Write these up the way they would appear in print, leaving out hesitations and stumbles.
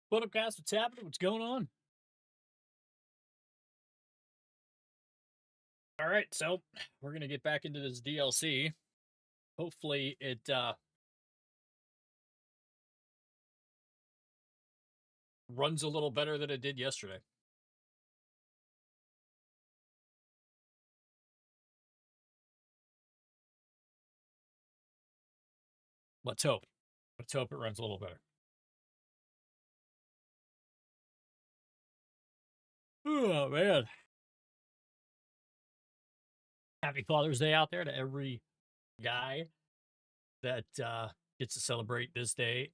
What up, guys? What's happening? What's going on? All right, so we're gonna get back into this DLC. Hopefully, it runs a little better than it did yesterday. Let's hope. Let's hope it runs a little better. Oh man! Happy Father's Day out there to every guy that gets to celebrate this day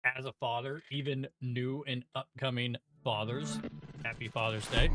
as a father, even new and upcoming fathers. Happy Father's Day.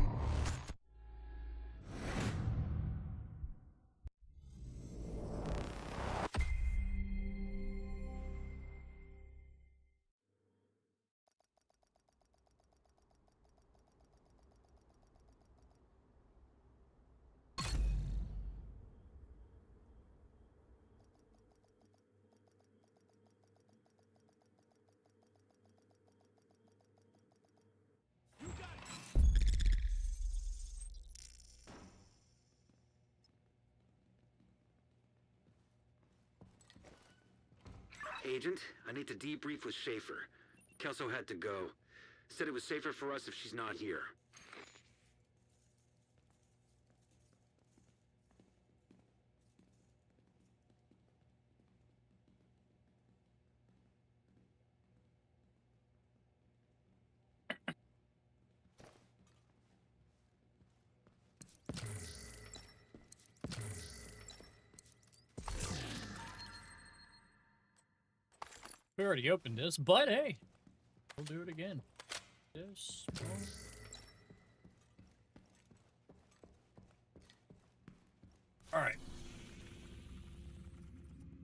Agent, I need to debrief with Schaefer. Kelso had to go. Said it was safer for us if she's not here. We already opened this, but hey, we'll do it again. This one. All right.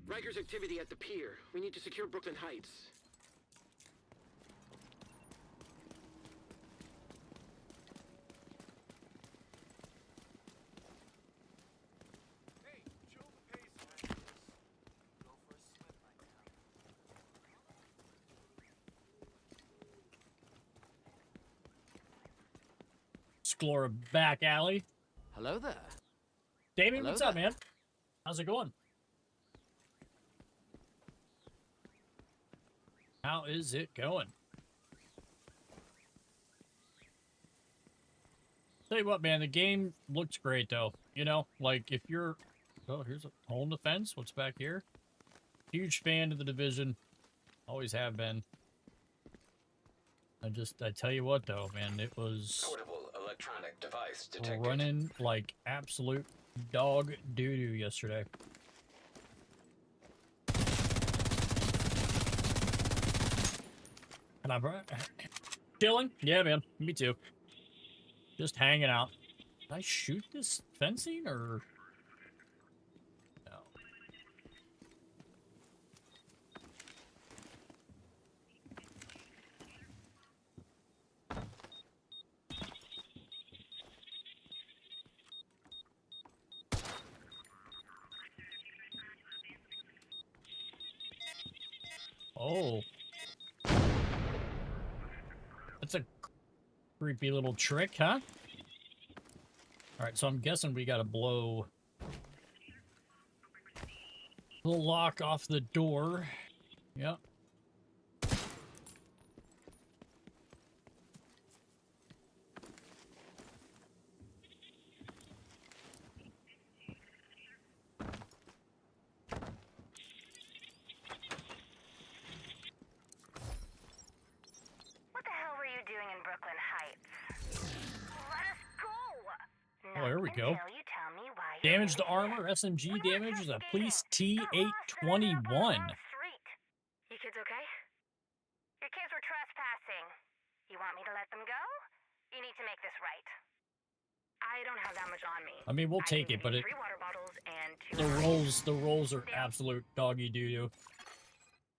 Riker's activity at the pier. We need to secure Brooklyn Heights. Hey, chill the pace like this. Go for a swim right now. Explore a back alley. Hello there. Damien, Hello what's up, there. man? How's it going? How is it going? Tell you what, man, the game looks great, though. You know, like, if you're... Oh, here's a hole in the fence. What's back here? Huge fan of the Division. Always have been. I tell you what, though, man, it was... Portable electronic device detected. running like absolute dog doo-doo yesterday. And I'm chilling? Yeah, man. Me too. Just hanging out. Did I shoot this fencing or no? Oh. That's a creepy little trick, huh? Alright, so I'm guessing we gotta blow the lock off the door. Yep. What the hell were you doing in Brooklyn Heights? Let us go! Oh, here we go. Until you tell me why you're Damage to in here. armor, SMG When we're damage is a investigating, police got lost and ended up on the T821. wrong street. You kids okay? Your kids were trespassing. You want me to let them go? You need to make this right. I don't have that much on me. I mean, we'll take it, but it 3 water bottles and 2 the rolls are absolute doggy doo-doo.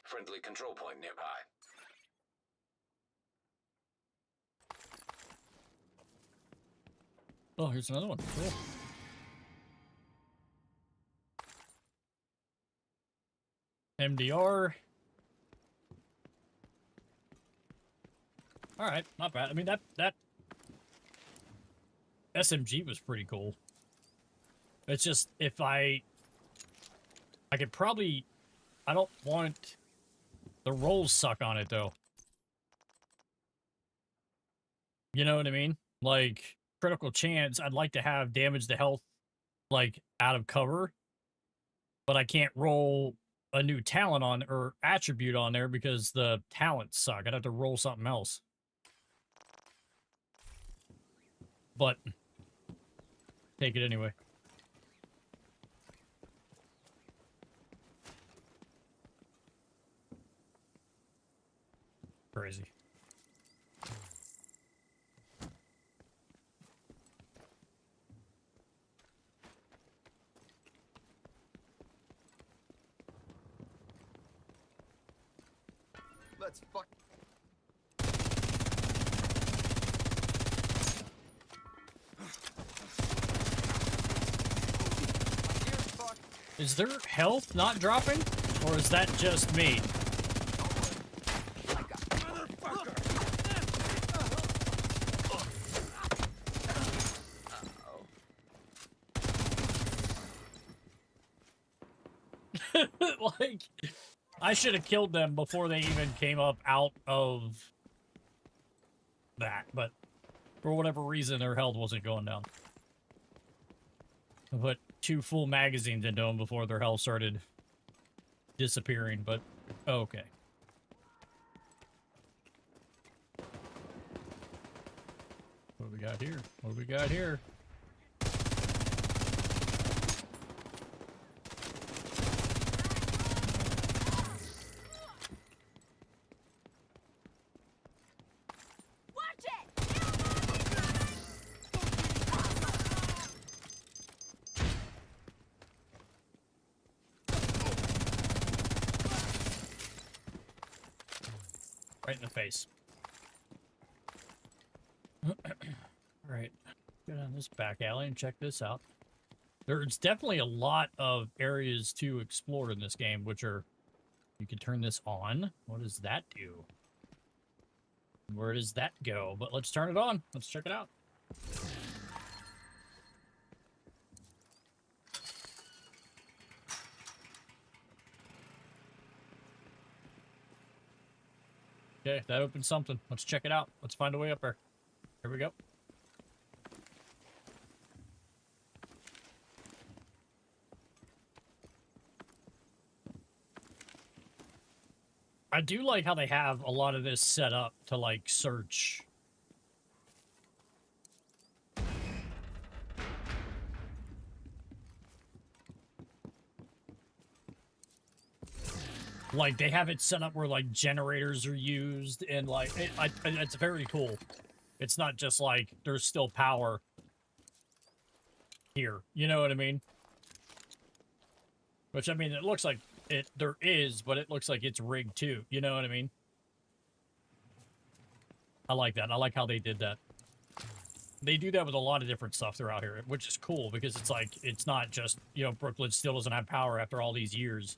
Friendly control point nearby. Oh, here's another one. Cool. MDR. All right, not bad. I mean, that SMG was pretty cool. It's just if I could probably, I don't want the rolls suck on it though. You know what I mean? Like critical chance, I'd like to have damage to health like out of cover, but I can't roll a new talent on or attribute on there because the talents suck. I'd have to roll something else. But take it anyway. Crazy. Let's fuck. Is their health not dropping? Or is that just me? Like, I should have killed them before they even came up out of that, but for whatever reason, their health wasn't going down. I put 2 full magazines into them before their health started disappearing, but okay. What do we got here? What do we got here? Right in the face. Alright. Go down this back alley and check this out. There's definitely a lot of areas to explore in this game, which are... You can turn this on. What does that do? Where does that go? But let's turn it on. Let's check it out. Okay, that opened something. Let's check it out. Let's find a way up there. Here we go. I do like how they have a lot of this set up to, like, search. Like, they have it set up where, like, generators are used, and, like, it's very cool. It's not just, like, there's still power here. You know what I mean? Which, I mean, it looks like there is, but it looks like it's rigged, too. You know what I mean? I like that. I like how they did that. They do that with a lot of different stuff throughout here, which is cool, because it's, like, it's not just, you know, Brooklyn still doesn't have power after all these years.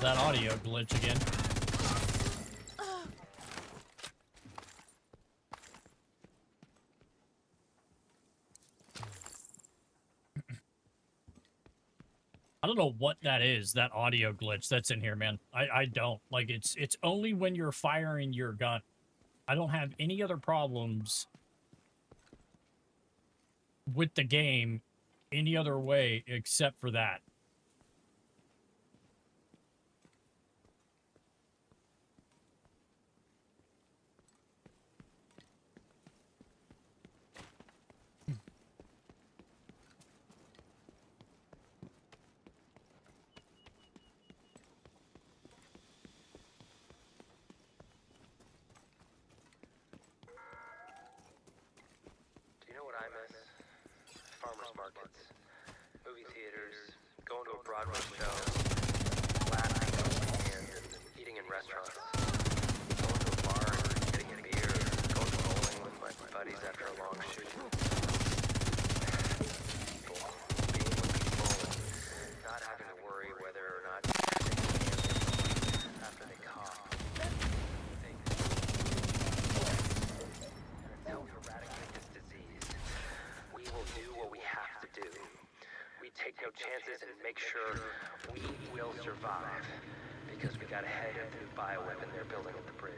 That audio glitch again. I don't know what that is, that audio glitch that's in here, man. I don't. Like, it's only when you're firing your gun. I don't have any other problems with the game any other way except for that. farmers markets, movie theaters, going to a Broadway show, laughing and eating in restaurants, going to a bar and getting a beer, going bowling with my buddies after a long shoot. Being with people, not having to worry whether or not after they cough. Until we eradicate this disease, we will do what we have to do. We take no chances and make sure we will survive. Because we got ahead of the bioweapon they're building at the bridge.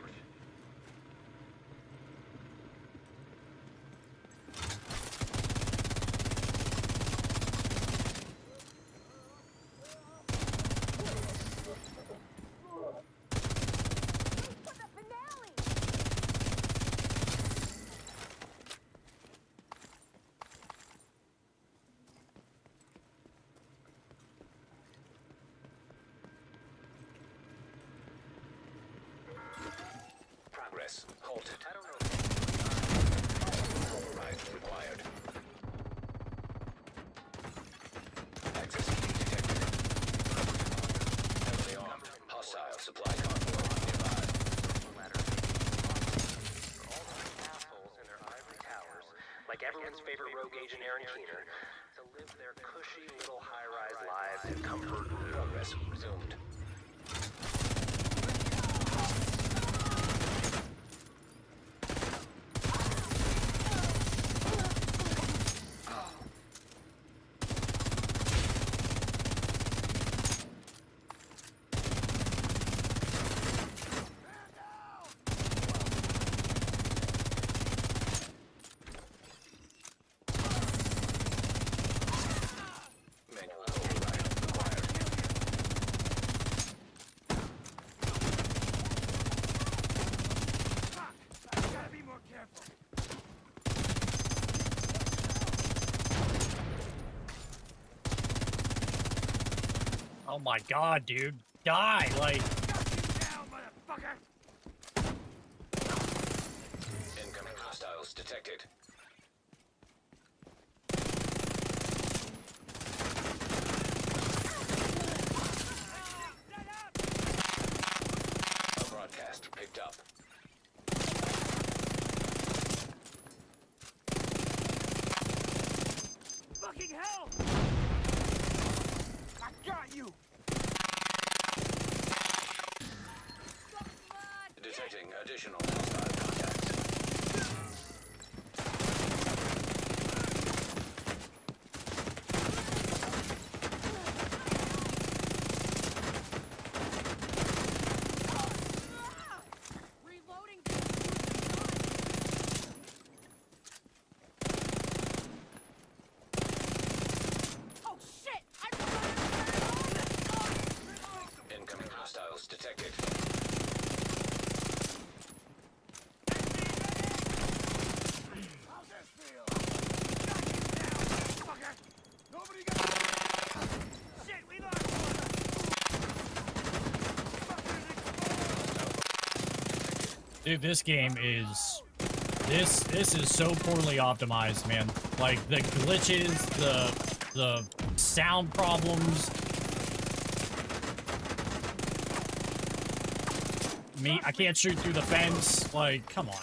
Progress halted. I don't know. Override required. Access key detected. Heavily armed. Hostile supply convoy nearby. For all those assholes in their ivory towers, like everyone's favorite rogue agent Aaron Keener, to live their cushy little high-rise lives in comfort. Progress resumed. Manual override required. Oh my god, dude. Die, like... Incoming hostiles detected. A broadcast picked up. Fucking hell! I got you! Detecting additional hostile contacts. Reloading! Oh shit! Incoming hostiles detected. How's this feel? Fucker! Nobody got... Shit, we lost one! Dude, this game is... This is so poorly optimized, man. Like, the glitches, the sound problems... I can't shoot through the fence. Like, come on.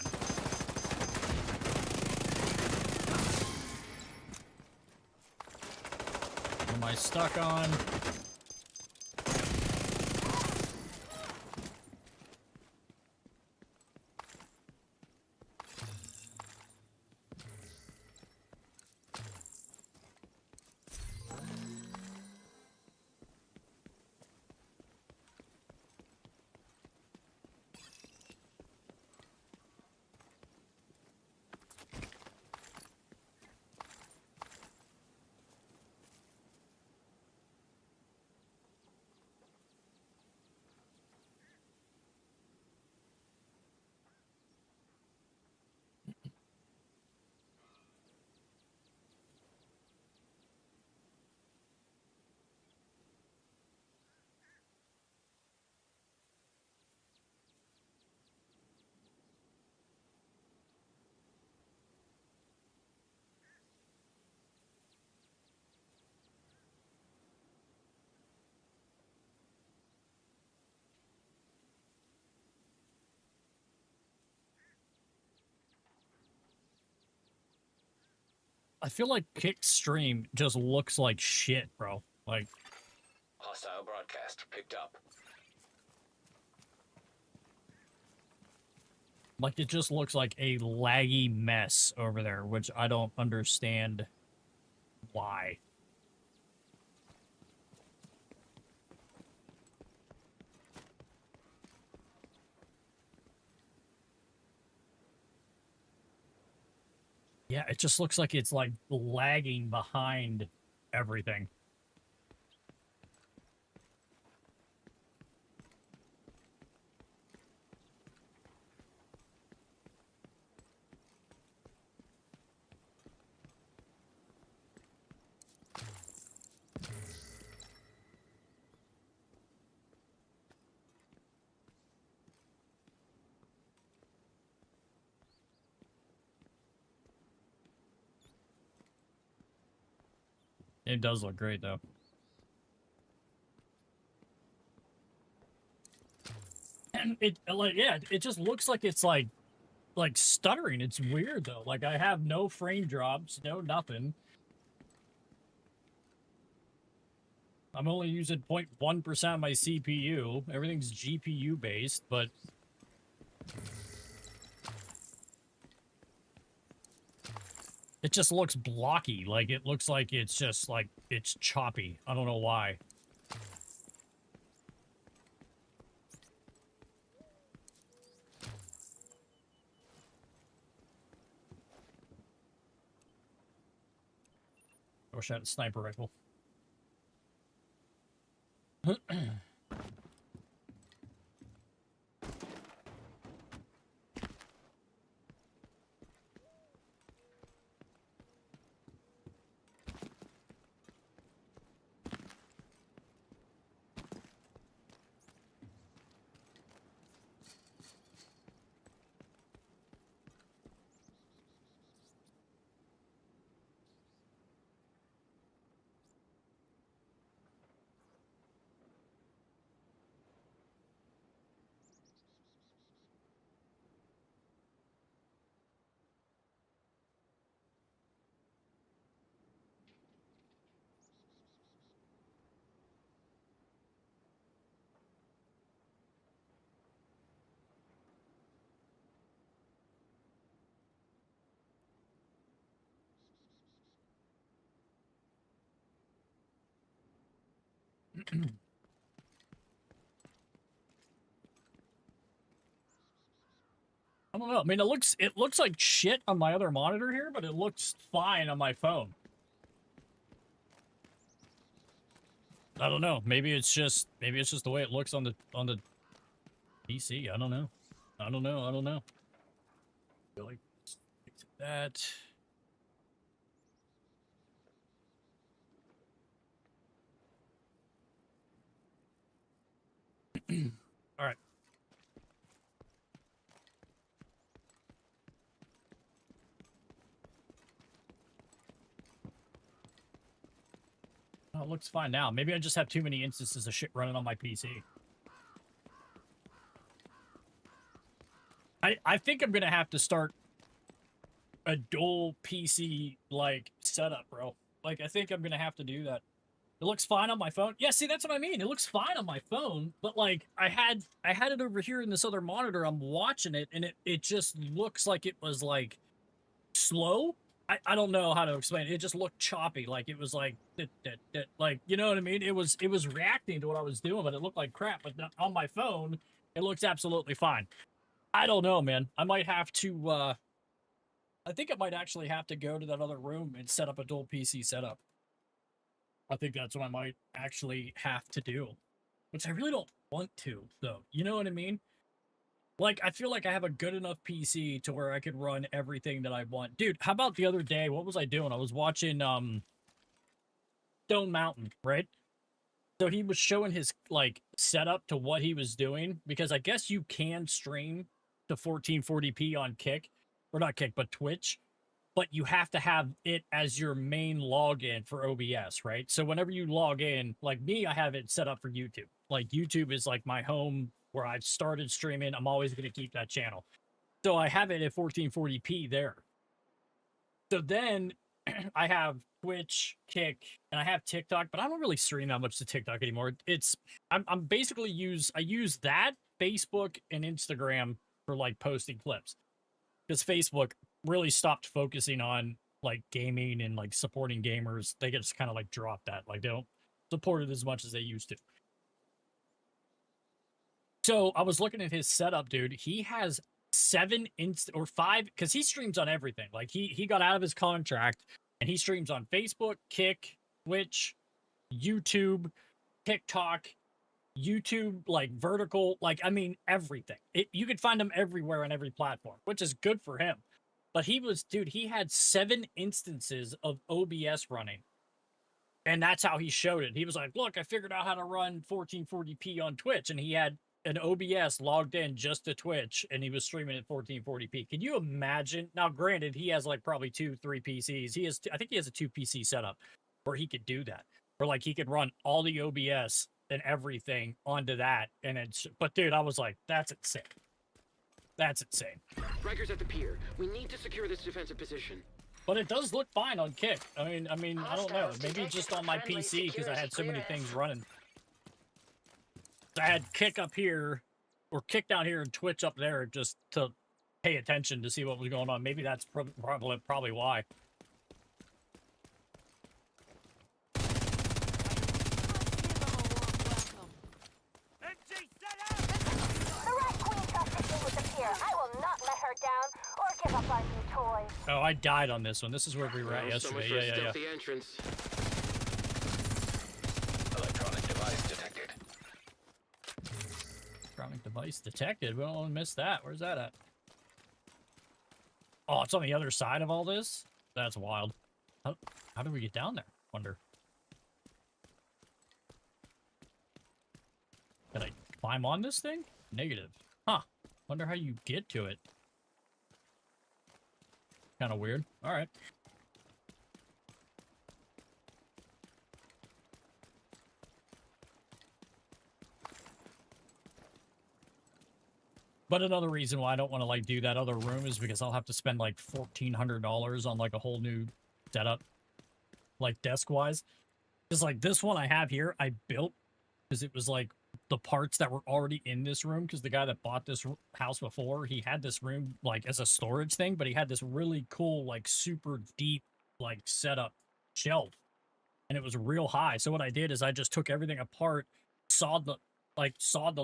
What am I stuck on? I feel like Kick stream just looks like shit, bro. Like, Hostile broadcast picked up. it just looks like a laggy mess over there, which I don't understand why. Yeah, it just looks like it's like lagging behind everything. It does look great, though. And it, like, yeah, it just looks like it's like stuttering. It's weird, though. Like, I have no frame drops, no nothing. I'm only using 0.1% of my CPU. Everything's GPU based, but it just looks blocky. Like, it looks like it's just like it's choppy. I don't know why. I wish I had a sniper rifle. I don't know. I mean, it looks like shit on my other monitor here, but it looks fine on my phone. I don't know. Maybe it's just the way it looks on the PC. I don't know. I don't know. I don't know. I feel like that. All right. Oh, it looks fine now. Maybe I just have too many instances of shit running on my PC. I think I'm gonna have to start a dual PC like setup, bro. Like, I think I'm gonna have to do that. It looks fine on my phone. Yeah, see, that's what I mean. It looks fine on my phone, but like I had it over here in this other monitor. I'm watching it, and it just looks like it was like slow. I don't know how to explain it. It just looked choppy. Like it was like like, you know what I mean? It was reacting to what I was doing, but it looked like crap. But on my phone, it looks absolutely fine. I don't know, man. I might have to I think I might actually have to go to that other room and set up a dual PC setup. I think that's what I might actually have to do, which I really don't want to, though. You know what I mean? Like, I feel like I have a good enough PC to where I could run everything that I want. Dude, how about the other day? What was I doing? I was watching Stone Mountain, right? So he was showing his, like, setup to what he was doing, because I guess you can stream to 1440p on Kick, or not Kick, but Twitch, but you have to have it as your main login for OBS, right? So whenever you log in, like me, I have it set up for YouTube. Like, YouTube is like my home where I've started streaming. I'm always going to keep that channel. So I have it at 1440p there. So then I have Twitch, Kick, and I have TikTok, but I don't really stream that much to TikTok anymore. I'm basically I use that, Facebook, and Instagram for like posting clips. Because Facebook really stopped focusing on like gaming and like supporting gamers. They just kind of like dropped that. Like they don't support it as much as they used to. So I was looking at his setup, dude. He has 5, because he streams on everything. Like he got out of his contract and he streams on Facebook, Kick, Twitch, YouTube, TikTok, YouTube, like vertical, like I mean everything. You could find him everywhere on every platform, which is good for him. But he had 7 instances of OBS running. And that's how he showed it. He was like, look, I figured out how to run 1440p on Twitch. And he had an OBS logged in just to Twitch, and he was streaming at 1440p. Can you imagine? Now, granted, he has like probably 2-3 PCs. I think he has a 2 PC setup where he could do that. Where like he could run all the OBS and everything onto that. And but dude, I was like, that's insane. That's insane. Riker's at the pier. We need to secure this defensive position. But it does look fine on Kick. I mean, I don't know. Maybe just on my PC because I had so many things running. I had Kick up here, or Kick down here, and Twitch up there just to pay attention to see what was going on. Maybe that's probably why. I will not let her down or give up our new toys. Oh, I died on this one. This is where we were at yesterday. So much for Yeah. stealthy entrance. Electronic device detected. Electronic device detected. We don't miss that. Where's that at? Oh, it's on the other side of all this? That's wild. How do we get down there? Wonder. Can I climb on this thing? Negative. Huh. Wonder how you get to it. Kind of weird. All right. But another reason why I don't want to like do that other room is because I'll have to spend like $1,400 on like a whole new setup, like desk wise. Because like this one I have here, I built because it was like the parts that were already in this room. Because the guy that bought this house before, he had this room like as a storage thing, but he had this really cool, like super deep, like setup shelf, and it was real high. So what I did is I just took everything apart, sawed the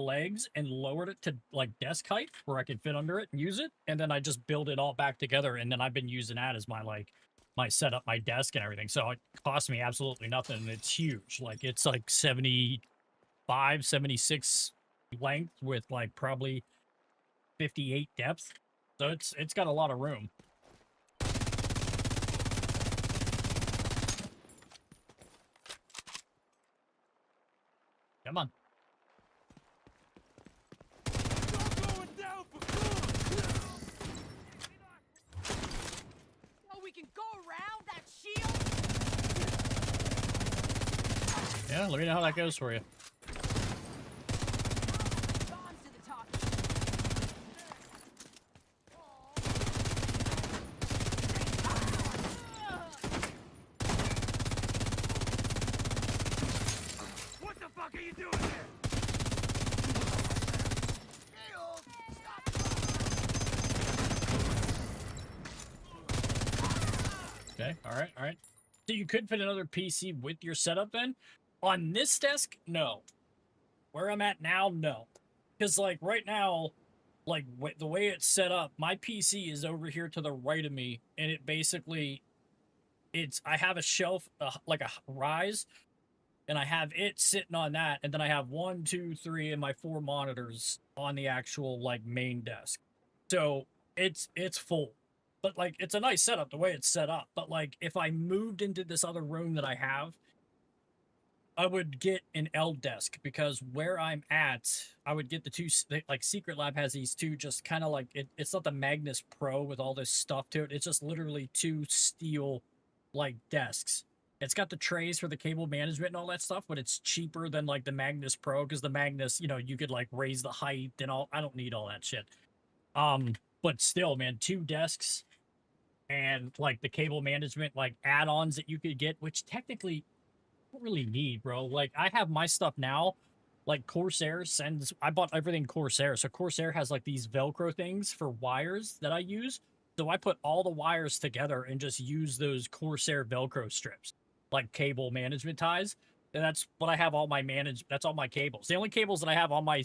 legs and lowered it to like desk height where I could fit under it and use it. And then I just built it all back together. And then I've been using that as my setup, my desk and everything. So it cost me absolutely nothing. And it's huge. Like it's like 75, 76 length with like probably 58 depth. So it's got a lot of room. Come on. We can go around that shield. Yeah, let me know how that goes for you. Bombs to the top. What the fuck are you doing here? Okay, all right. So you could fit another PC with your setup then? On this desk, no. Where I'm at now, no. Because, like, right now, like, the way it's set up, my PC is over here to the right of me, and it basically, I have a shelf, like a rise, and I have it sitting on that, and then I have 1, 2, 3, and my 4 monitors on the actual, like, main desk. So, it's full. But, like, it's a nice setup the way it's set up. But, like, if I moved into this other room that I have, I would get an L desk because where I'm at, I would get the 2, like, Secret Lab has these 2 just kind of like, it's not the Magnus Pro with all this stuff to it. It's just literally 2 steel, like, desks. It's got the trays for the cable management and all that stuff, but it's cheaper than, like, the Magnus Pro because the Magnus, you know, you could, like, raise the height and all. I don't need all that shit. But still, man, 2 desks and like the cable management like add-ons that you could get, which technically you don't really need, bro. Like I have my stuff now, like Corsair sends. I bought everything Corsair, so Corsair has like these Velcro things for wires that I use. So I put all the wires together and just use those Corsair Velcro strips, like cable management ties. And that's what I have all my that's all my cables. The only cables that I have on my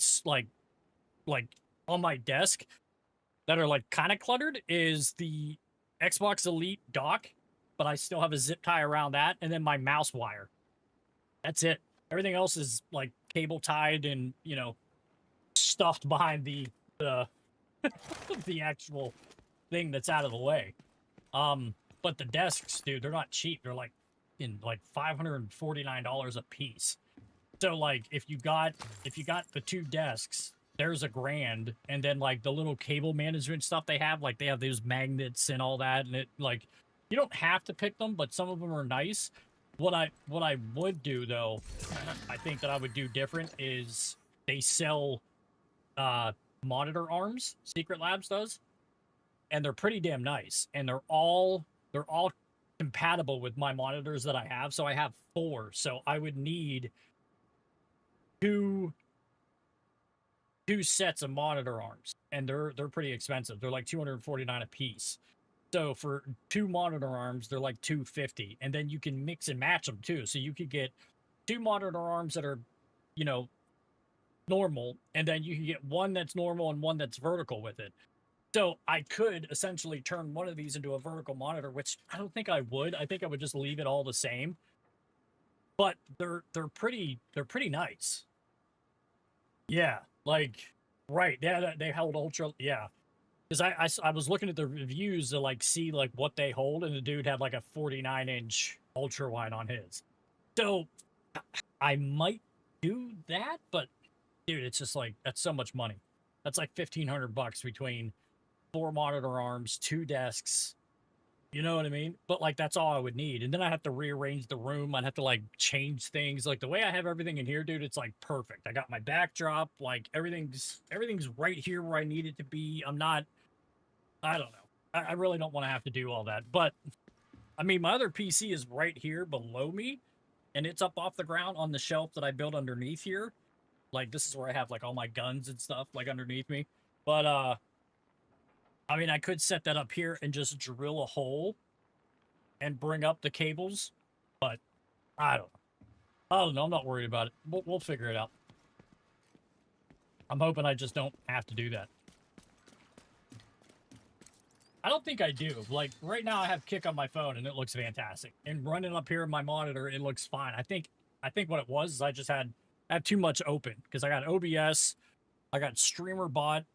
like on my desk that are like kind of cluttered is the Xbox Elite dock, but I still have a zip tie around that, and then my mouse wire. That's it. Everything else is like cable tied and, you know, stuffed behind the the actual thing that's out of the way. But the desks, dude, they're not cheap. They're like in like $549 a piece. So like if you got the 2 desks, there's $1,000, and then like the little cable management stuff they have, like they have those magnets and all that, and it like you don't have to pick them, but some of them are nice. What I would do though, I think that I would do different is they sell monitor arms, Secret Labs does, and they're pretty damn nice, and they're all compatible with my monitors that I have. So I have 4, so I would need two sets of monitor arms, and they're pretty expensive. They're like $249 a piece. So for 2 monitor arms, they're like $250, and then you can mix and match them too. So you could get 2 monitor arms that are, you know, normal, and then you can get one that's normal and one that's vertical with it. So I could essentially turn one of these into a vertical monitor, which I don't think I would. I think I would just leave it all the same. But they're pretty nice. Yeah, like right. They held ultra. Yeah, because I was looking at the reviews to like see like what they hold, and the dude had like a 49-inch ultra wide on his. So I might do that, but dude, it's just like that's so much money. That's like $1,500 between 4 monitor arms, 2 desks. You know what I mean? But like that's all I would need. And then I have to rearrange the room. I'd have to like change things. Like the way I have everything in here, dude, it's like perfect. I got my backdrop, like everything's right here where I need it to be. I don't know. I really don't want to have to do all that. But I mean, my other PC is right here below me, and it's up off the ground on the shelf that I built underneath here. Like this is where I have like all my guns and stuff like underneath me. But I mean, I could set that up here and just drill a hole and bring up the cables, but I don't know. I'm not worried about it. We'll figure it out. I'm hoping I just don't have to do that. I don't think I do. Like right now I have Kick on my phone and it looks fantastic. And running up here in my monitor, it looks fine. I think what it was is I just had too much open because I got OBS, I got Streamer Bot,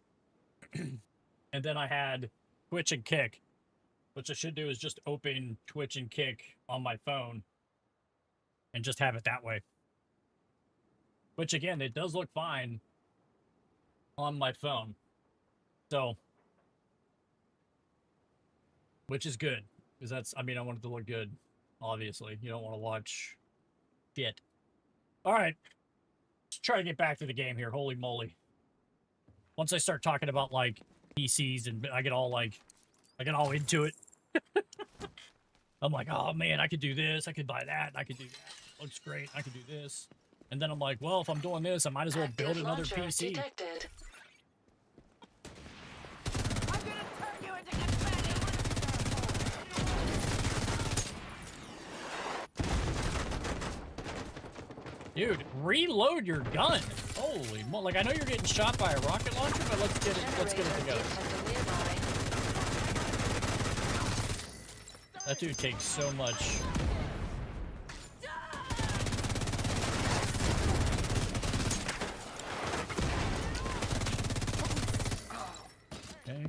and then I had Twitch and Kick. What I should do is just open Twitch and Kick on my phone and just have it that way. Which again, it does look fine on my phone. So, which is good. Because that's, I mean, I want it to look good, obviously. You don't want to watch shit. Alright. Let's try to get back to the game here. Holy moly. Once I start talking about, like, PCs and I get all into it. I'm like, oh man, I could do this, I could buy that, I could do that. Looks great, I could do this. And then I'm like, well, if I'm doing this, I might as well build another PC. Detected. I'm gonna turn you into confetti. Dude, reload your gun. Holy mo, like I know you're getting shot by a rocket launcher, but let's get it together. That dude takes so much. Okay.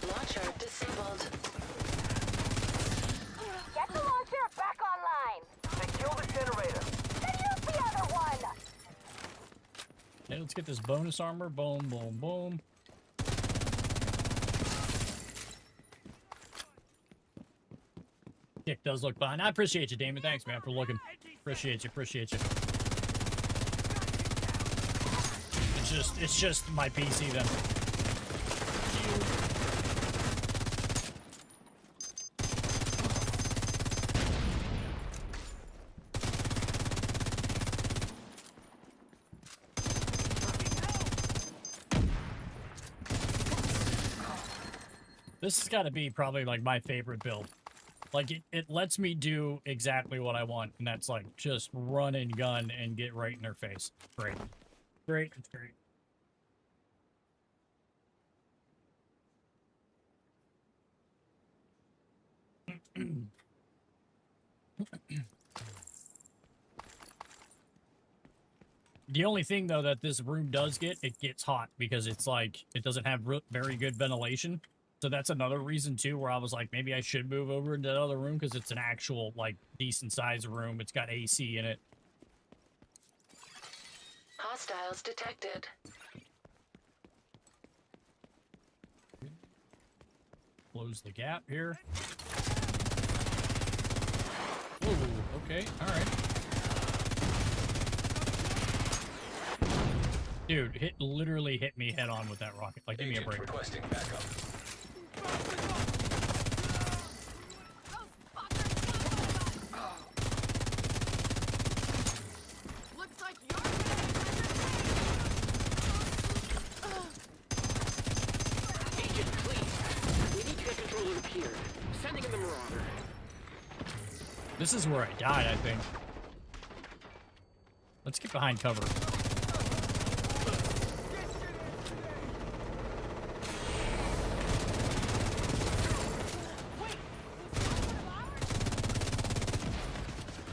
Launcher disabled. Get the launcher back online. They killed the generator. Then use the other one. Okay, let's get this bonus armor. Boom, boom, boom. kick does look fine. I appreciate you, Damon. Thanks, man, for looking. Appreciate you. Appreciate you. It's just my PC then. This has got to be probably like my favorite build. Like it lets me do exactly what I want, and that's like just run and gun and get right in their face. Great. Great. It's great. The only thing though that this room does get, it gets hot because it's like it doesn't have very good ventilation. So that's another reason too where I was like maybe I should move over into the other room because it's an actual like decent sized room. It's got AC in it. Hostiles detected. Close the gap here. Ooh, okay, alright. Dude, it literally hit me head on with that rocket. Like, give me a break. Requesting backup. Looks like you're Agent, please. We need to get control of the pier. Sending in the Marauder. This is where I died, I think. Let's get behind cover.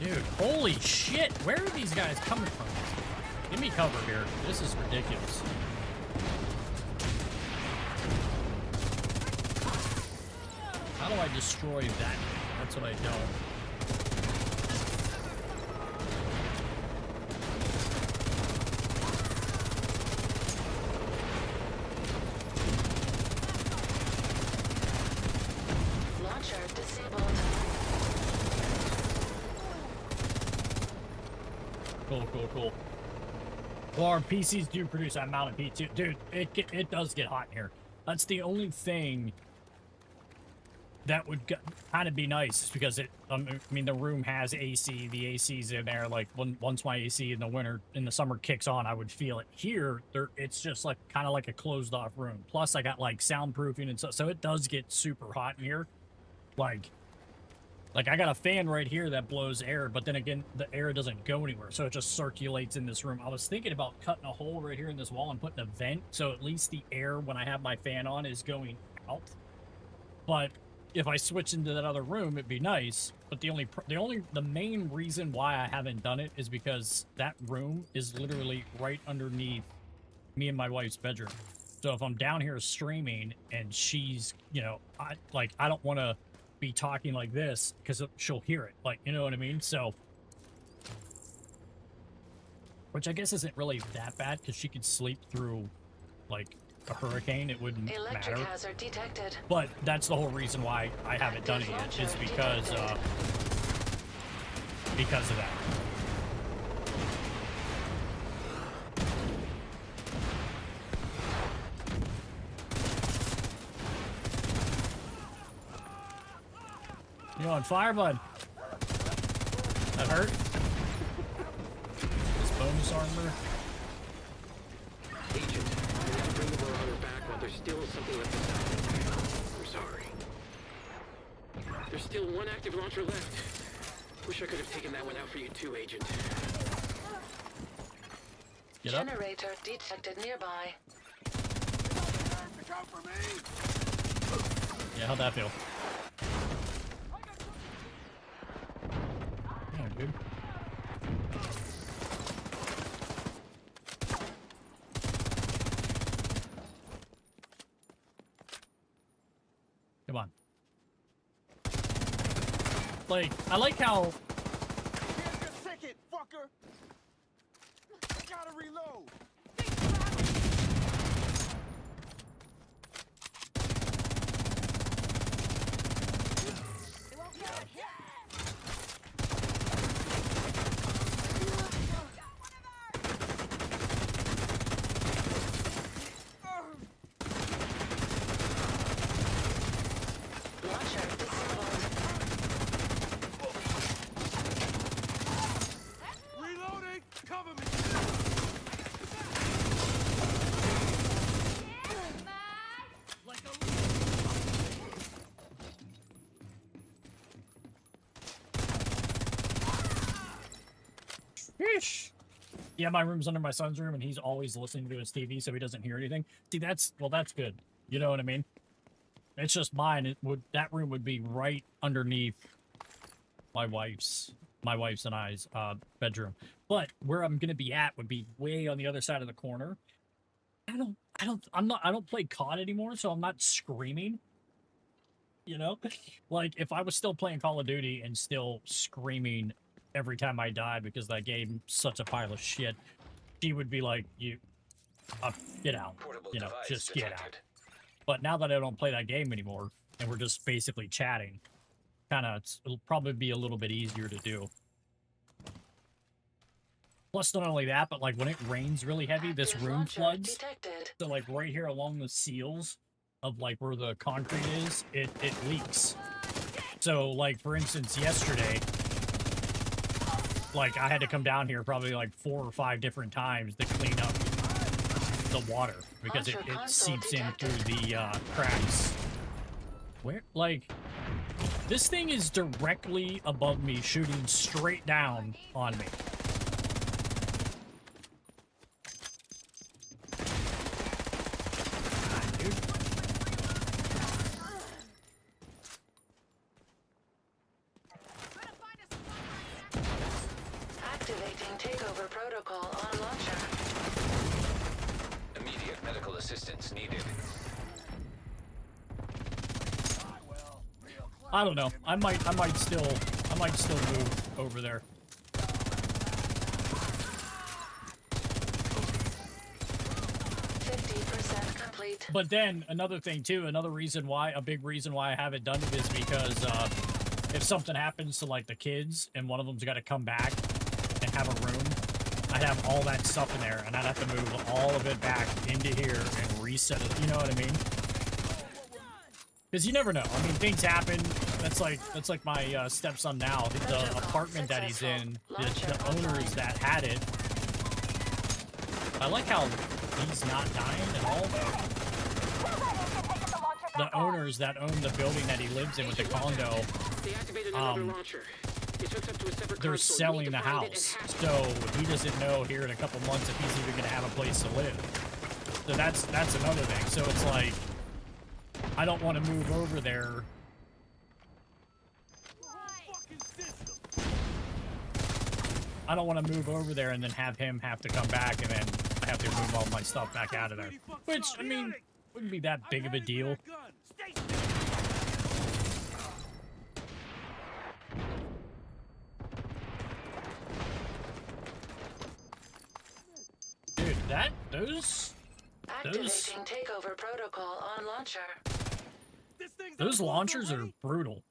Dude, holy shit! Where are these guys coming from? Give me cover here. This is ridiculous. How do I destroy that? That's what I don't. launcher disabled. Cool. Well, our PCs do produce that amount of heat too. Dude, it does get hot in here. That's the only thing that would kind of be nice, is because I mean, the room has AC. The AC's in there. Like once my AC in the summer kicks on, I would feel it. Here, it's just like kind of like a closed off room. Plus, I got like soundproofing and stuff, so it does get super hot in here. Like I got a fan right here that blows air, but then again, the air doesn't go anywhere, so it just circulates in this room. I was thinking about cutting a hole right here in this wall and putting a vent, so at least the air, when I have my fan on, is going out. But if I switch into that other room, it'd be nice. But the main reason why I haven't done it is because that room is literally right underneath me and my wife's bedroom. So if I'm down here streaming and she's, you know, I don't want to be talking like this because she'll hear it, like, you know what I mean? So, which I guess isn't really that bad because she could sleep through like a hurricane. It wouldn't Electric matter. hazard detected. But that's the whole reason why I haven't done it yet, is because of that. You on fire, bud? That hurt? This bonus armor? Agent, we need to bring the Marauder back while there's still something left to salvage. I'm sorry. There's still one active launcher left. Wish I could have taken that one out for you too, Agent. Get up. Generator detected nearby. Yeah, how'd that feel? Damn, dude. Come on. Like, I like how... Here's your ticket, fucker! I gotta reload! Sheesh. Yeah, my room's under my son's room, and he's always listening to his TV, so he doesn't hear anything. See, that's good. You know what I mean? It's just mine. That room would be right underneath my wife's and I's bedroom. But where I'm gonna be at would be way on the other side of the corner. I don't play COD anymore, so I'm not screaming. You know? Like, if I was still playing Call of Duty and still screaming every time I die because that game's such a pile of shit, she would be like, get out. Portable You know, device just get out. detected. But now that I don't play that game anymore, and we're just basically chatting, it'll probably be a little bit easier to do. Plus, not only that, but like when it rains really heavy, this Active room launcher floods. detected. So like right here along the seals of like where the concrete is, it leaks. So like for instance, yesterday, like I had to come down here probably like 4 or 5 different times to clean up the water because it Launcher console seeps in detected. through the cracks. Where, like, this thing is directly above me, shooting straight down on me. God, dude. Activating takeover protocol on launcher. Immediate medical assistance needed. I don't know. I might still move over there. 50% complete. But then another thing too, a big reason why I haven't done it is because if something happens to like the kids and one of them's got to come back and have a room, I'd have all that stuff in there and I'd have to move all of it back into here and reset it. You know what I mean? Because you never know. I mean, things happen. That's like my stepson now. The apartment that he's in, the owners that had it. I like how he's not dying at all. The owners that own the building that he lives in with the condo, They activated another launcher. It's hooked up to a separate they're console. You selling need the to find it and house. hack it. So he doesn't know here in a couple months if he's even going to have a place to live. So that's another thing. So it's like, I don't want to move over there. I don't want to move over there and then have him have to come back and then I have to move all my stuff back out of there. Which, I mean, wouldn't be that big of a deal. Dude, those Activating takeover protocol on launcher. launchers are brutal.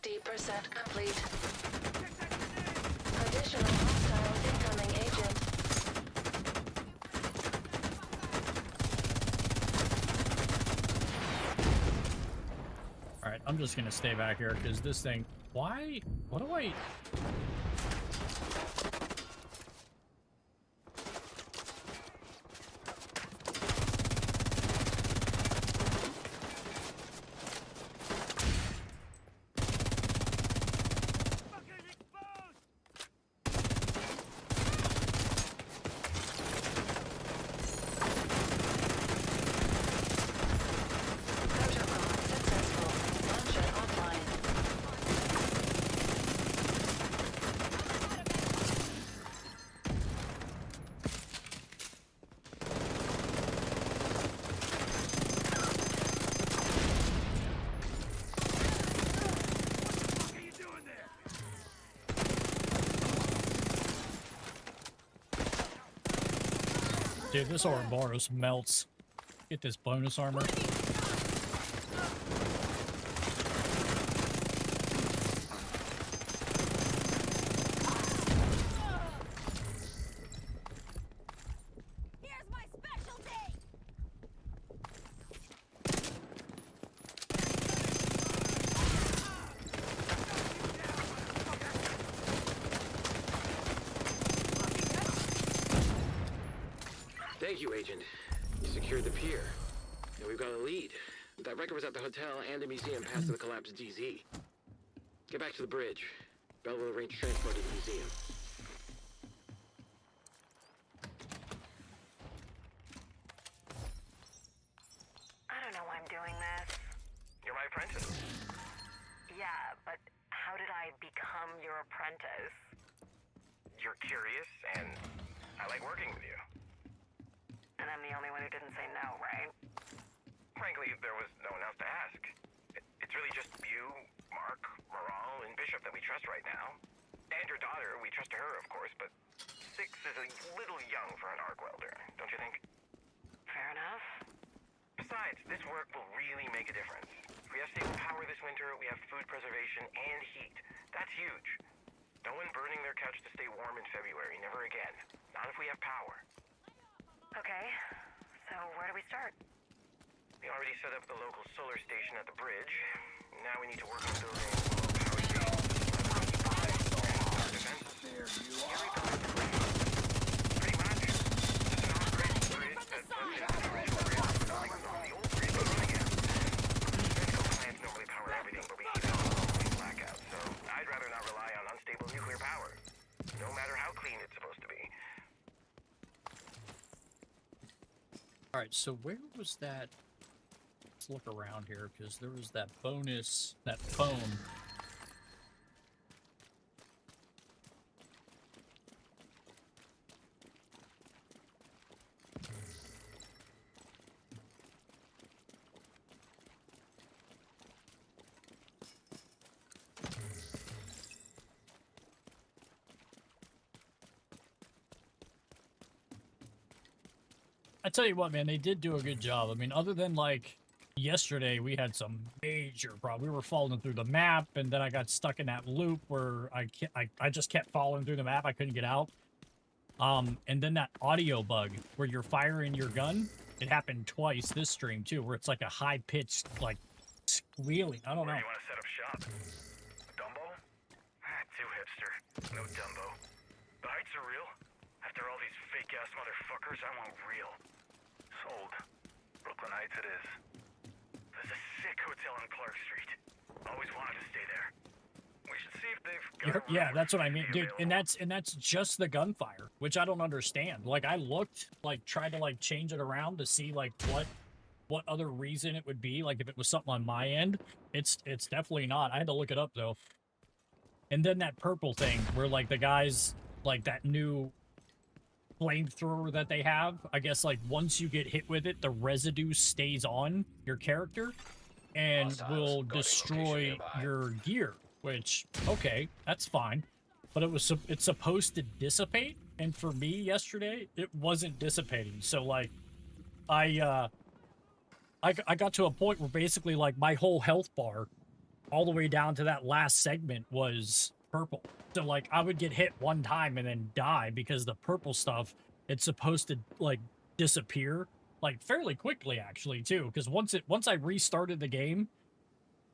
%50 complete. Additional hostile incoming agent. Alright, I'm just gonna stay back here because this thing. Why? What do I. Protocol successful. Launcher offline. Dude, this Ouroboros melts. Get this bonus armor. Here's my specialty! Thank you, Agent. You secured the pier. And we've got a lead. That record was at the hotel and the museum past the collapsed DZ. Get back to the bridge. Bell will arrange transport to the museum. I don't know why I'm doing this. You're my apprentice. Yeah, but how did I become your apprentice? You're curious, and I like working with you. And I'm the only one who didn't say no, right? Frankly, there was no one else to ask. It's really just you, Mark, Moral, and Bishop that we trust right now. And your daughter, we trust her, of course, but 6 is a little young for an arc welder, don't you think? Fair enough. Besides, this work will really make a difference. If we have stable power this winter, we have food preservation and heat. That's huge. No one burning their couch to stay warm in February, never again. Not if we have power. Okay, so where do we start? We already set up the local solar station at the bridge. Now we need to work on building a small power station. There you are. Pretty much. Just an off-grid bridge that plugs into the original grid. Like on the old grid, but running out. Medical plants normally power everything, but we heat up always blackout. So I'd rather not rely on unstable nuclear power. No matter how clean it's supposed to be. All right, so where was that? Let's look around here because there was that bonus, that phone. I tell you what, man, they did do a good job. I mean, other than like yesterday, we had some major problems. We were falling through the map, and then I got stuck in that loop where I just kept falling through the map. I couldn't get out. And then that audio bug where you're firing your gun, it happened twice this stream too, where it's like a high pitched like squealing. I don't know. Where do you want to set up shop? Dumbo? Too hipster. No Dumbo. The heights are real. After all these fake-ass motherfuckers, I want real. Sold. Brooklyn Heights it is. There's a sick hotel on Clark Street. Always wanted to stay there. We should see if they've got Yeah, that's what I mean, dude. And that's just the gunfire, which I don't understand. Like I looked, like tried to like change it around to see like what other reason it would be. Like if it was something on my end, it's definitely not. I had to look it up though. And then that purple thing where like the guys like that new flamethrower that they have, I guess like once you get hit with it, the residue stays on your character and will destroy your gear, which okay, that's fine, but it's supposed to dissipate, and for me yesterday it wasn't dissipating. So like I got to a point where basically like my whole health bar all the way down to that last segment was purple. So like I would get hit one time and then die because the purple stuff, it's supposed to like disappear like fairly quickly actually too, because once I restarted the game,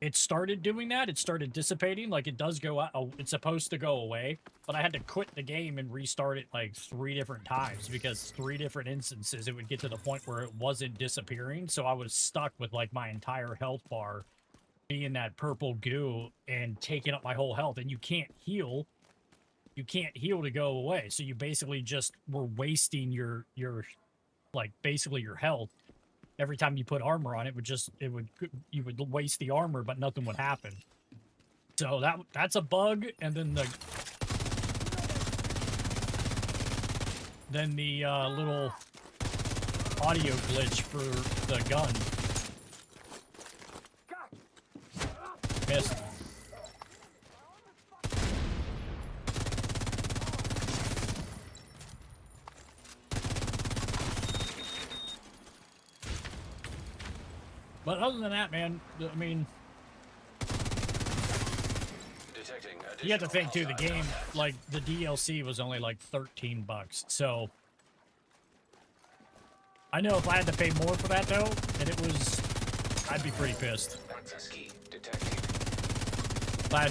it started doing that. It started dissipating. Like it does go out, it's supposed to go away, but I had to quit the game and restart it like 3 different times because 3 different instances it would get to the point where it wasn't disappearing. So I was stuck with like my entire health bar being that purple goo and taking up my whole health, and you can't heal to go away, so you basically just were wasting your like basically your health. Every time you put armor on, you would waste the armor, but nothing would happen. So that's a bug. And then the little audio glitch for the gun. Missed. But other than that, man, I mean, you have to think too, the game, like the DLC was only like $13, so I know if I had to pay more for that though, and I'd be pretty pissed. If I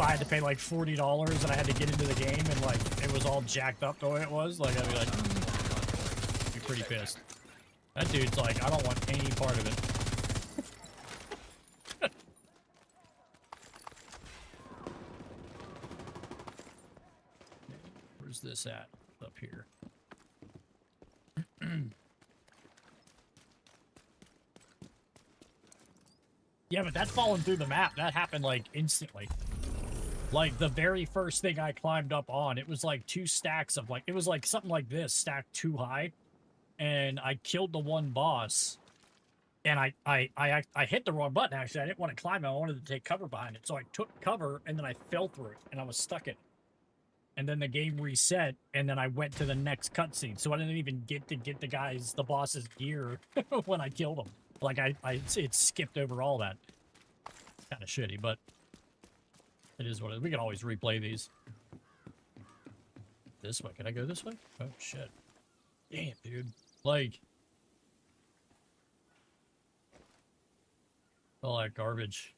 had to pay like $40 and I had to get into the game and like it was all jacked up the way it was, like I'd be like, be pretty pissed. That dude's like, I don't want any part of it. Where's this at? Up here. Yeah, but that's falling through the map. That happened like instantly. Like the very first thing I climbed up on, it was like 2 stacks of like, it was like something like this, stacked 2 high. And I killed the one boss. And I hit the wrong button, actually. I didn't want to climb it. I wanted to take cover behind it. So I took cover, and then I fell through it, and I was stuck in it. And then the game reset, and then I went to the next cutscene. So I didn't even get to get the boss's gear when I killed him. Like, it skipped over all that. Kind of shitty, but it is what it is. We can always replay these. This way. Can I go this way? Oh, shit. Damn, dude. Like... all that garbage.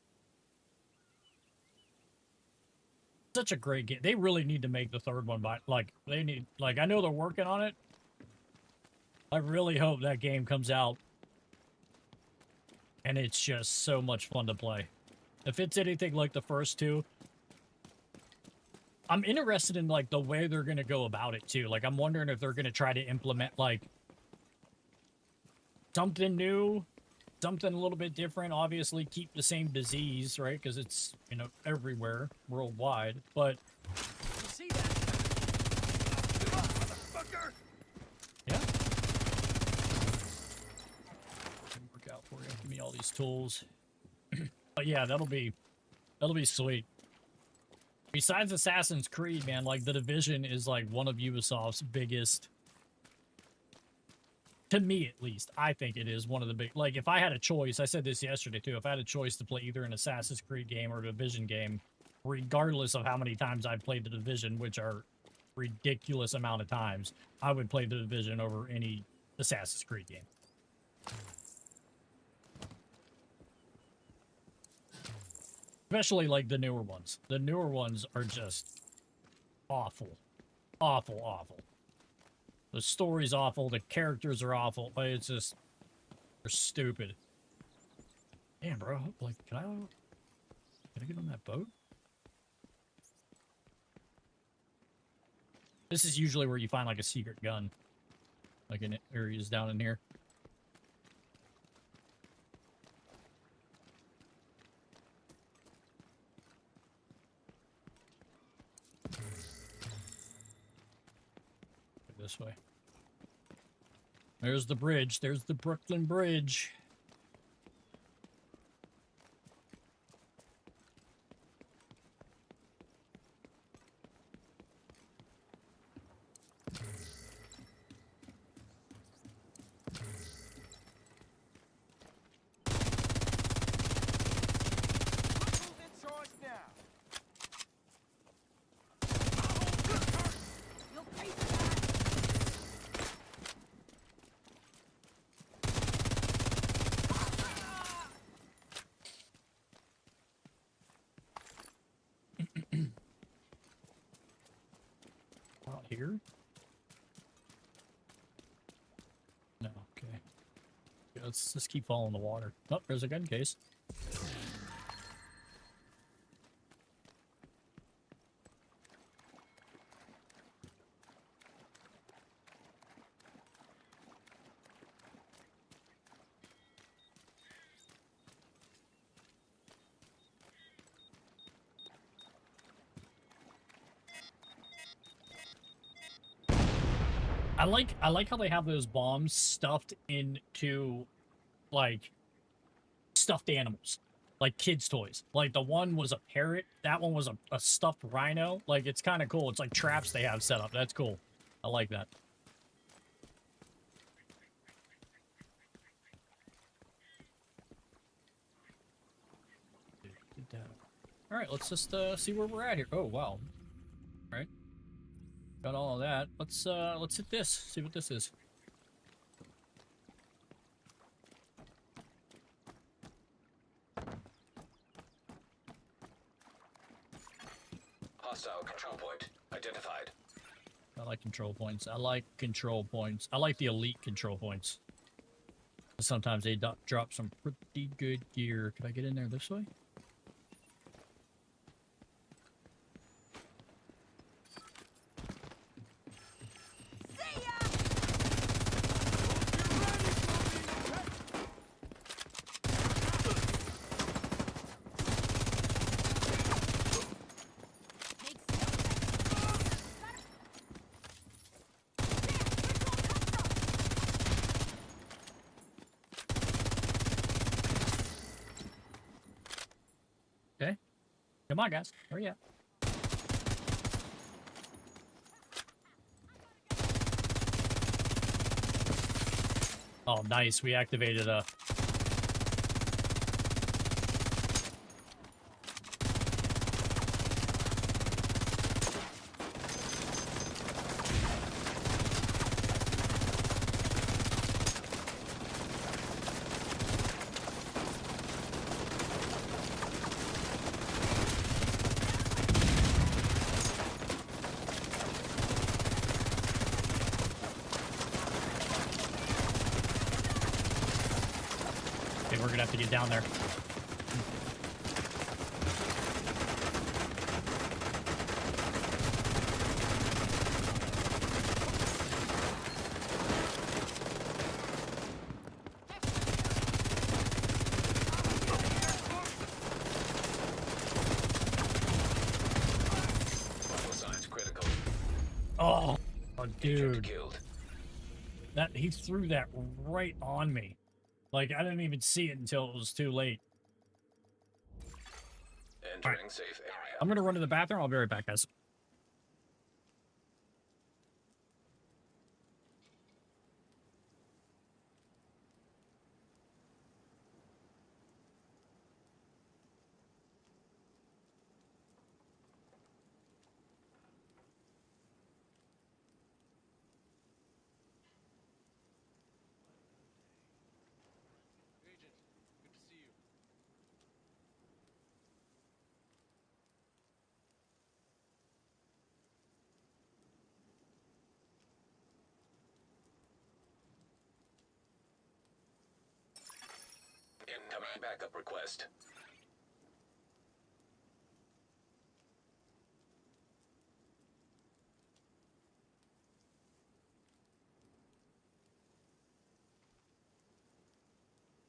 Such a great game. They really need to make the 3rd one by, like, they need, like, I know they're working on it. I really hope that game comes out and it's just so much fun to play. If it's anything like the first 2, I'm interested in, like, the way they're going to go about it, too. Like, I'm wondering if they're going to try to implement, like, something new, something a little bit different. Obviously, keep the same disease, right? Because it's, you know, everywhere, worldwide. But You see that? Motherfucker! yeah, can work out for you. Give me all these tools. But yeah, that'll be sweet. Besides Assassin's Creed, man, like The Division is like one of Ubisoft's biggest. To me, at least, I think it is one of the big... Like, if I had a choice, I said this yesterday, too. If I had a choice to play either an Assassin's Creed game or a Division game, regardless of how many times I've played the Division, which are ridiculous amount of times, I would play the Division over any Assassin's Creed game. Especially, like, the newer ones. The newer ones are just awful. Awful, awful. The story's awful. The characters are awful. But it's just... they're stupid. Damn, bro. Like, can I get on that boat? This is usually where you find, like, a secret gun. Like, in areas down in here. This way. There's the bridge. There's the Brooklyn Bridge. Here? No, okay. Yeah, let's just keep following the water. Oh, there's a gun case. I like how they have those bombs stuffed into, like, stuffed animals. Like kids' toys. Like, the one was a parrot. That one was a stuffed rhino. Like, it's kind of cool. It's like traps they have set up. That's cool. I like that. Alright, let's just see where we're at here. Oh, wow. Alright. Got all of that. Let's hit this. See what this is. Hostile control point identified. Oh, I like control points. I like control points. I like the elite control points. Sometimes they drop some pretty good gear. Could I get in there this way? Okay. Come on, guys. Hurry up. Oh, nice. We activated a... Okay, we're gonna have to get down there. Vital signs critical. Oh, Agent dude. killed. That he threw that right on me. Like, I didn't even see it until it was too late. Entering safe area. I'm gonna run to the bathroom. I'll be right back, guys. Agent, good to see you. Incoming backup request.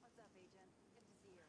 What's up, Agent? Good to see you.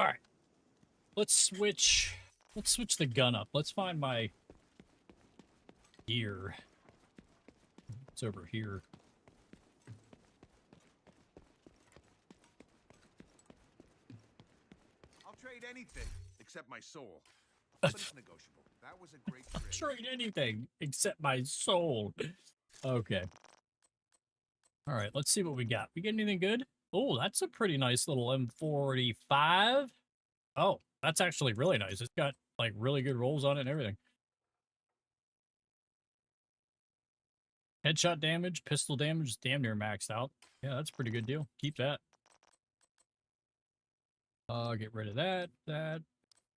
All right. Let's switch the gun up. Let's find my gear. It's over here. I'll trade anything except my soul. But it's negotiable. That was a great trade. Trade anything except my soul. Okay. All right, let's see what we got. We get anything good? Oh, that's a pretty nice little M45. Oh, that's actually really nice. It's got like really good rolls on it and everything. Headshot damage, pistol damage, damn near maxed out. Yeah, that's a pretty good deal. Keep that. Get rid of that.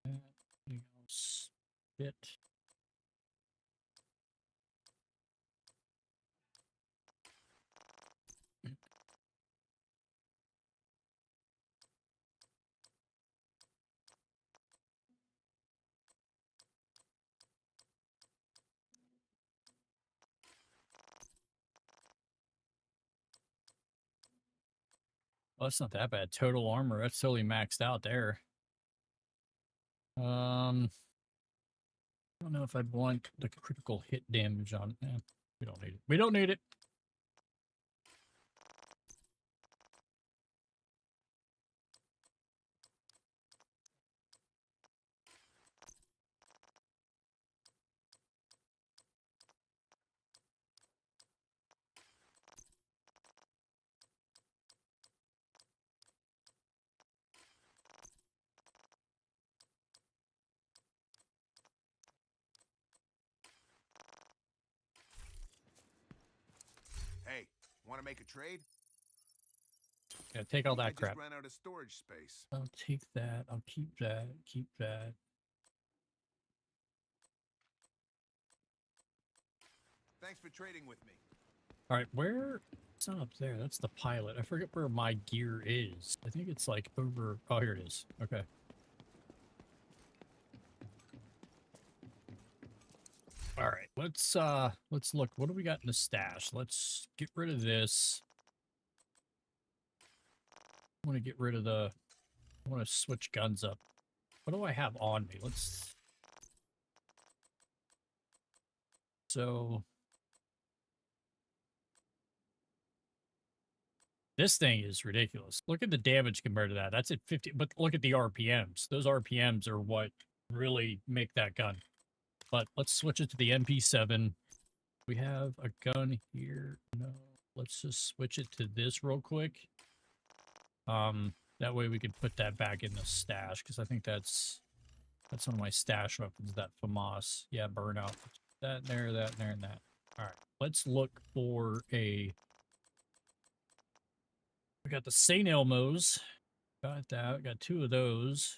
Anything else? Bit. Well, that's not that bad. Total armor, that's totally maxed out there. I don't know if I'd want the critical hit damage on it. We don't need it. We don't need it. Hey, want to make a trade? Yeah, take all I that just crap. ran out of storage space. I'll take that. I'll keep that. Keep that. Thanks for trading with me. All right, where? It's not up there. That's the pilot. I forget where my gear is. I think it's like over. Oh, here it is. Okay. All right, let's look. What do we got in the stash? Let's get rid of this. I want to get rid of the. I want to switch guns up. What do I have on me? Let's. So. This thing is ridiculous. Look at the damage compared to that. That's at 50, but look at the RPMs. Those RPMs are what really make that gun. But let's switch it to the MP7. We have a gun here. No, let's just switch it to this real quick. That way we can put that back in the stash, because I think that's one of my stash weapons, that FAMAS. Yeah, burnout. That there, and that. All right, let's look for a... We got the St. Elmo's. Got that. Got two of those.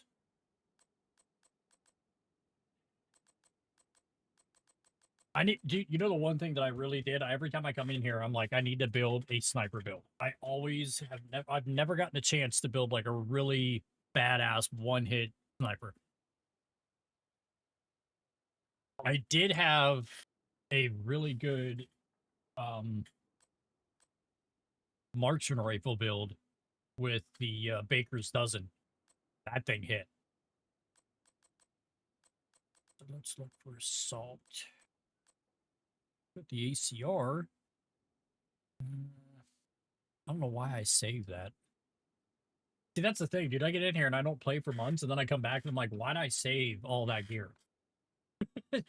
I need, you know, the one thing that I really did, every time I come in here, I'm like, I need to build a sniper build. I always have, I've never gotten a chance to build like a really badass one-hit sniper. I did have a really good marksman rifle build with the Baker's Dozen. That thing hit. So let's look for assault. Got the ACR. I don't know why I saved that. See, that's the thing, dude. I get in here and I don't play for months, and then I come back and I'm like, why'd I save all that gear?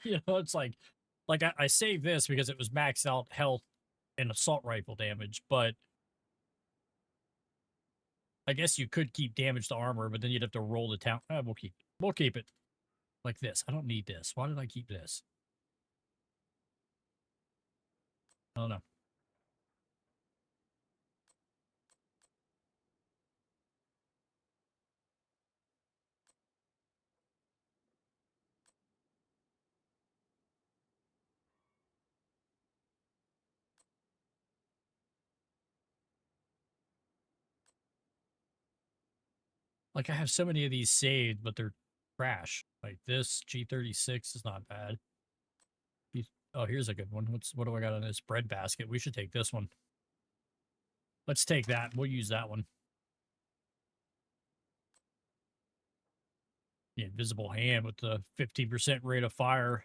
You know, it's like I saved this because it was maxed out health and assault rifle damage, but I guess you could keep damage to armor, but then you'd have to roll the town. We'll keep it like this. I don't need this. Why did I keep this? I don't know. Like, I have so many of these saved, but they're trash. Like, this G36 is not bad. Oh, here's a good one. What do I got on this? Bread basket. We should take this one. Let's take that. We'll use that one. The invisible hand with the 50% rate of fire.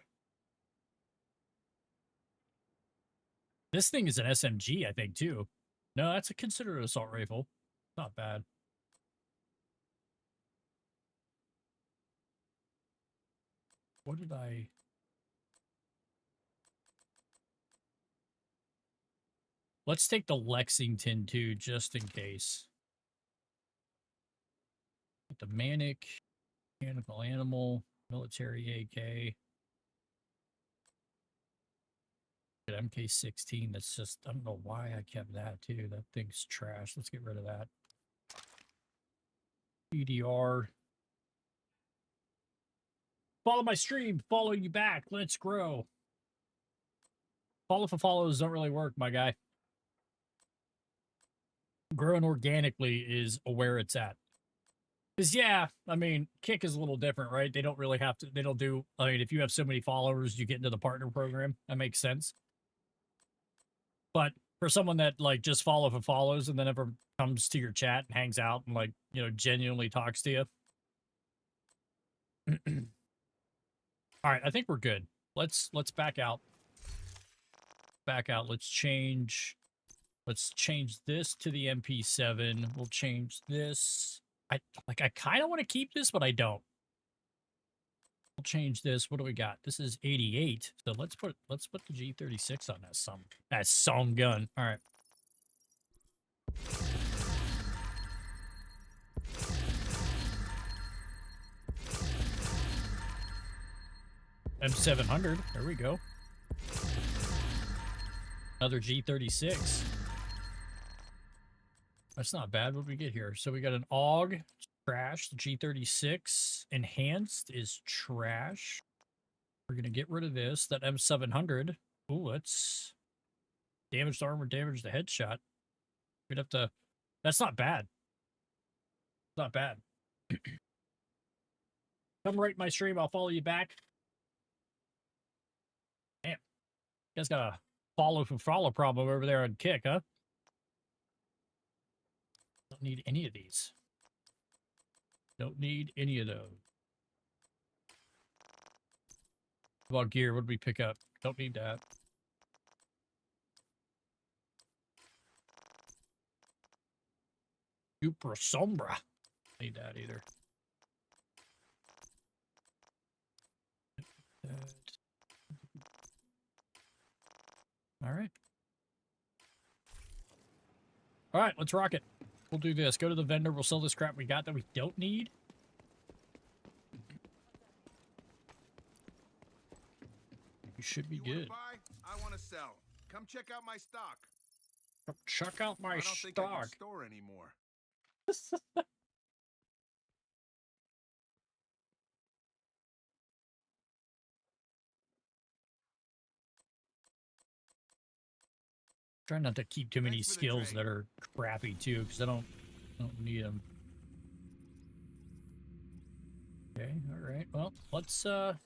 This thing is an SMG, I think, too. No, that's a considered assault rifle. Not bad. What did I... Let's take the Lexington, too, just in case. The Manic, Mechanical Animal, Military AK. MK16, that's just... I don't know why I kept that, too. That thing's trash. Let's get rid of that. EDR. Follow my stream. Follow you back. Let's grow. Follow for follows don't really work, my guy. Growing organically is where it's at. Because, yeah, I mean, Kick is a little different, right? They don't really have to, they don't do, I mean, if you have so many followers, you get into the partner program. That makes sense. But for someone that, like, just follow for follows and then never comes to your chat and hangs out and, like, you know, genuinely talks to you. All right, I think we're good. Let's back out. Back out. Let's change this to the MP7. We'll change this. I kind of want to keep this, but I don't. We'll change this. What do we got? This is 88. So let's put the G36 on that some gun. All right. M700. There we go. Another G36. That's not bad. What did we get here? So we got an AUG, trash. The G36 enhanced is trash. We're going to get rid of this. That M700. Ooh, that's damaged armor, damaged the headshot. We'd have to... That's not bad. Not bad. Come rate my stream. I'll follow you back. Damn. You guys got a follow for follow problem over there on Kick, huh? Don't need any of these. Don't need any of those. What about gear? What did we pick up? Don't need that. Super Sombra. Need that either. All right. All right, let's rock it. We'll do this. Go to the vendor. We'll sell this crap we got that we don't need. You should be good. Buy? I want to sell. Come check out my stock. Come check out my I don't think I can stock. store anymore. Try not to keep too many Thanks for the skills trade. that are crappy too, because I don't need them. Okay, all right. Well, let's go.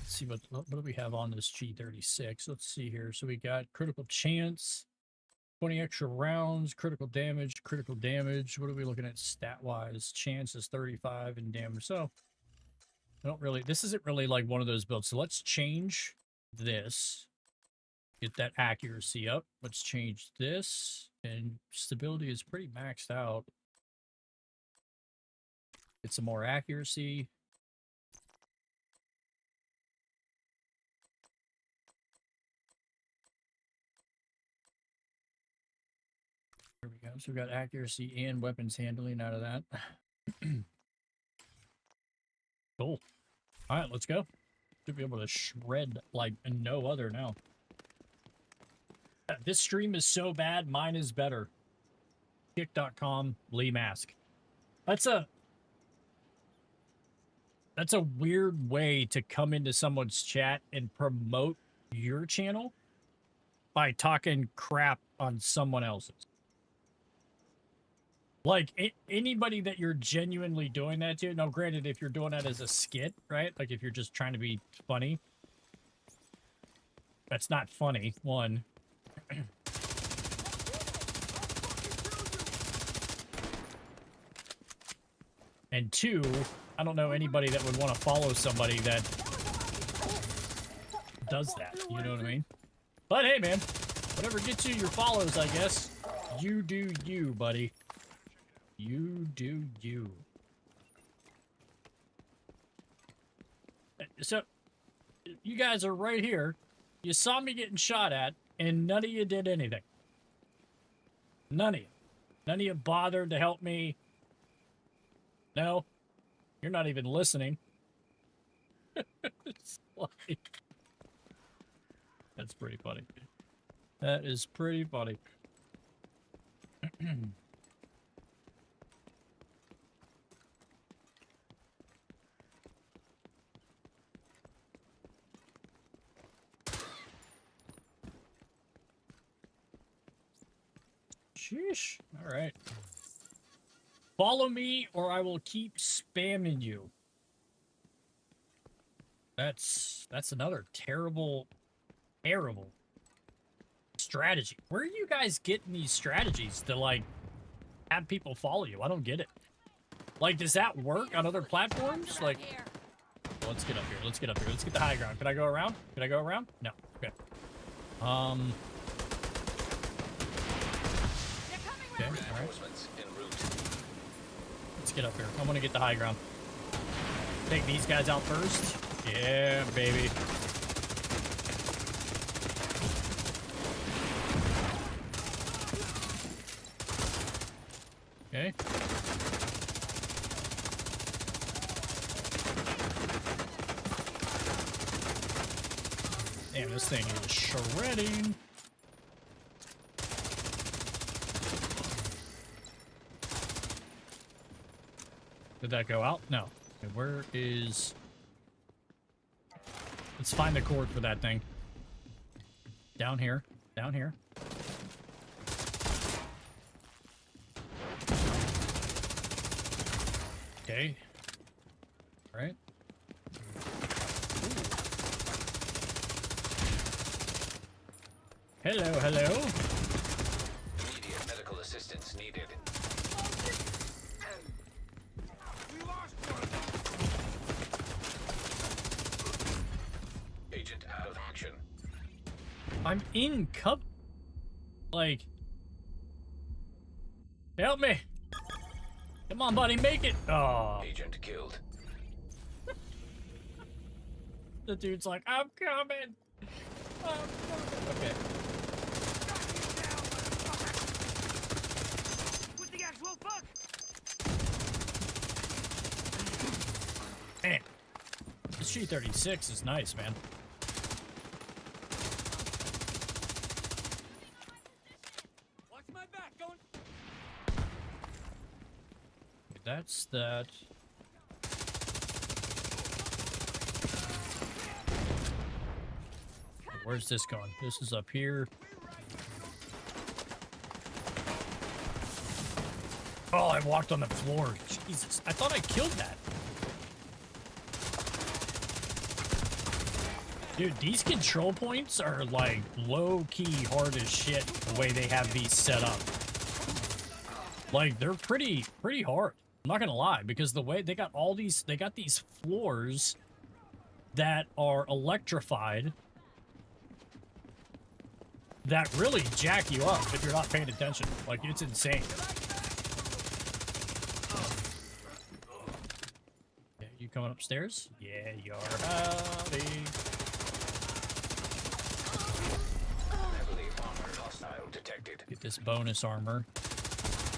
See what do we have on this G36? Let's see here. So we got critical chance, 20 extra rounds, critical damage. What are we looking at stat wise? Chance is 35 and damage. So I don't really, this isn't really like one of those builds. So let's change this. Get that accuracy up. Let's change this, and stability is pretty maxed out. Get some more accuracy. There we go. So we got accuracy and weapons handling out of that. Cool. All right, let's go. Should be able to shred like no other now. This stream is so bad, mine is better. Kick.com, Lee Mask. That's a weird way to come into someone's chat and promote your channel by talking crap on someone else's. Like, anybody that you're genuinely doing that to, now granted, if you're doing that as a skit, right? Like, if you're just trying to be funny, that's not funny, one. And two, I don't know anybody that would want to follow somebody that does that, you know what I mean? But hey, man, whatever gets you your follows, I guess. You do you, buddy. You do you. So, you guys are right here. You saw me getting shot at, and none of you did anything. None of you. None of you bothered to help me. No. You're not even listening. It's like... That's pretty funny. That is pretty funny. Sheesh. All right. Follow me or I will keep spamming you. That's another terrible strategy. Where are you guys getting these strategies to, like, have people follow you? I don't get it. Like, does that work on other platforms? Like, well, let's get up here. Let's get up here. Let's get the high ground. Can I go around? Can I go around? No. Okay. Okay, all right. Reinforcements en route. Let's get up here. I want to get the high ground. Take these guys out first. Yeah, baby. Okay. Damn, this thing is shredding. Did that go out? No. Okay, where is... Let's find the cord for that thing. Down here. Down here. Okay. All right. Hello, hello. Immediate medical assistance needed. Agent out of action. I'm in cover. Like, help me. Come on, buddy, make it. Oh. Agent killed. The dude's like, I'm coming. I'm coming. Okay. What the actual fuck? Man, this G36 is nice, man. Watch my back, going. That's that. Where's this going? This is up here. Oh, I walked on the floor. Jesus, I thought I killed that. Dude, these control points are like low-key hard as shit the way they have these set up. Like, they're pretty hard. I'm not gonna lie, because the way they got all these, they got these floors that are electrified that really jack you up if you're not paying attention. Like, it's insane. Yeah, you coming upstairs? Yeah, you are. Howdy. Heavily armored hostile detected. Get this bonus armor.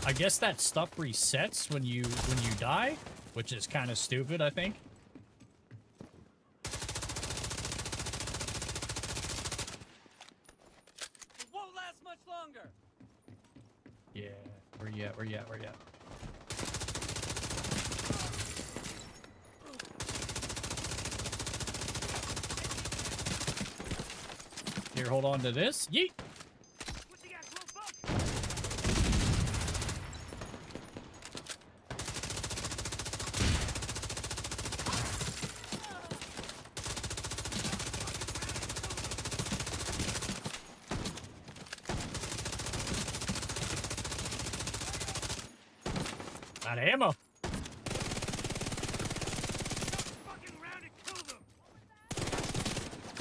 I guess that stuff resets when you die, which is kind of stupid, I think. It won't last much longer. Yeah, where you at? Where you at? Where you at? Here, hold on to this. Yeet. Out of ammo.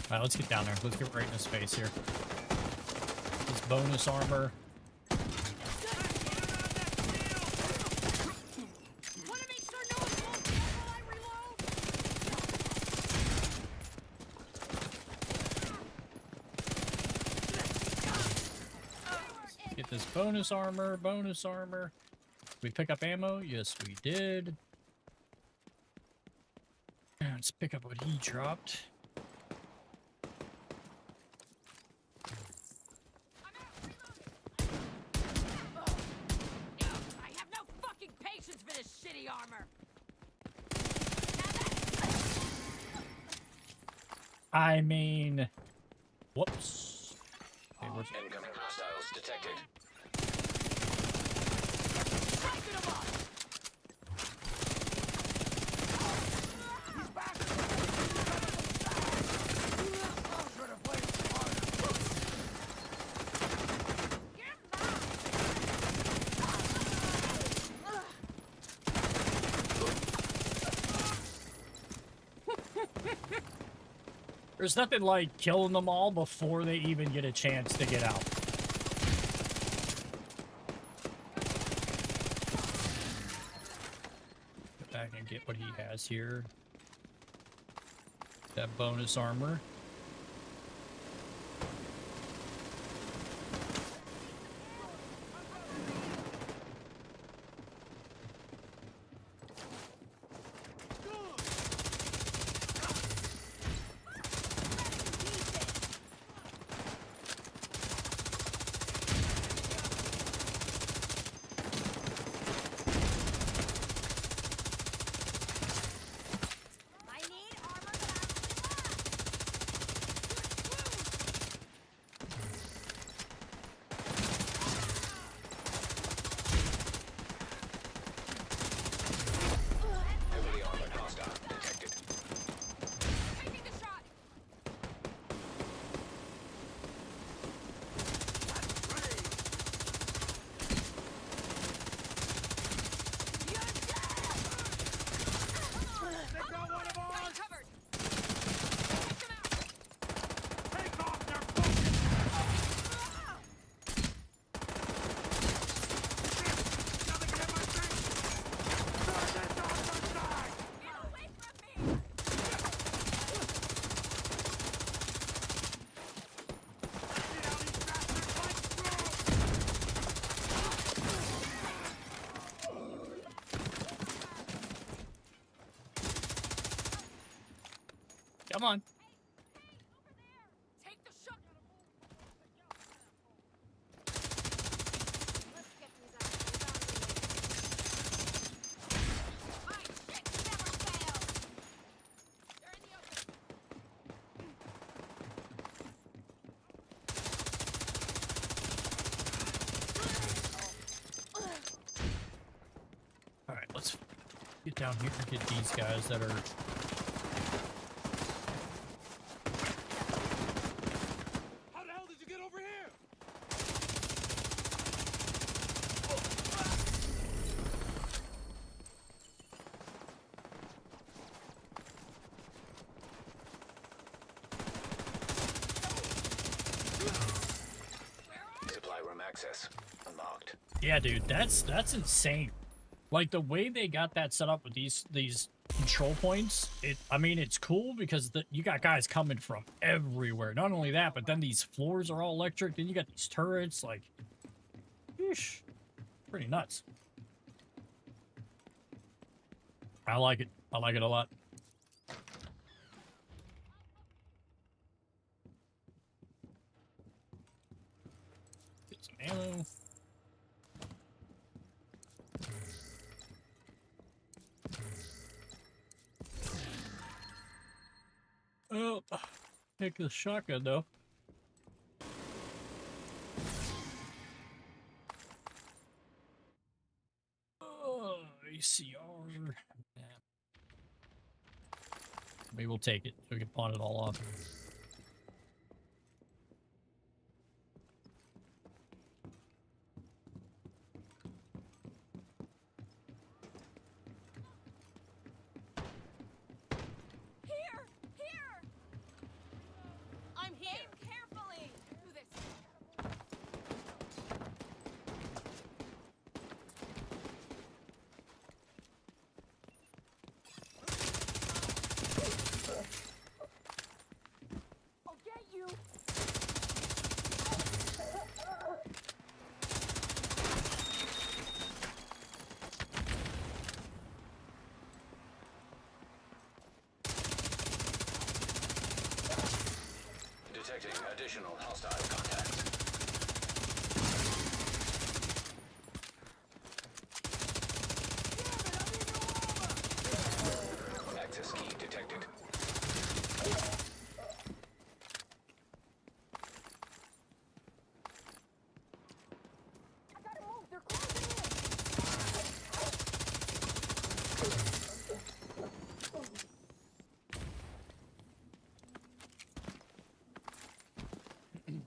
All right, let's get down there. Let's get right in his face here. This bonus armor. Get this bonus armor, bonus armor. We pick up ammo? Yes, we did. Let's pick up what he dropped. I have no fucking patience for this shitty armor. I mean, whoops. Okay, where's Incoming hostiles detected. There's nothing like killing them all before they even get a chance to get out. Get back and get what he has here. That bonus armor. Heavily armored hostile detected. Taking the shot. Covered. Take them out. Get away from me. Come on. Take the shot. Let's get these assholes out of the way. My shit never fails. They're in the open. All right, let's get down here and get these guys that are. How the hell did you get over here? Supply room access unlocked. Yeah, dude, that's insane. Like the way they got that set up with these control points. I mean, it's cool because you got guys coming from everywhere. Not only that, but then these floors are all electric. Then you got these turrets. Like, yeesh, pretty nuts. I like it. I like it a lot. Get some ammo. Oh, take the shotgun though. Maybe we'll take it so we can pawn it all off. Here! Here! I'm here! Aim carefully! Do this. I'll get you! Detecting additional hostile contacts. Access key detected. I gotta move! They're closing in!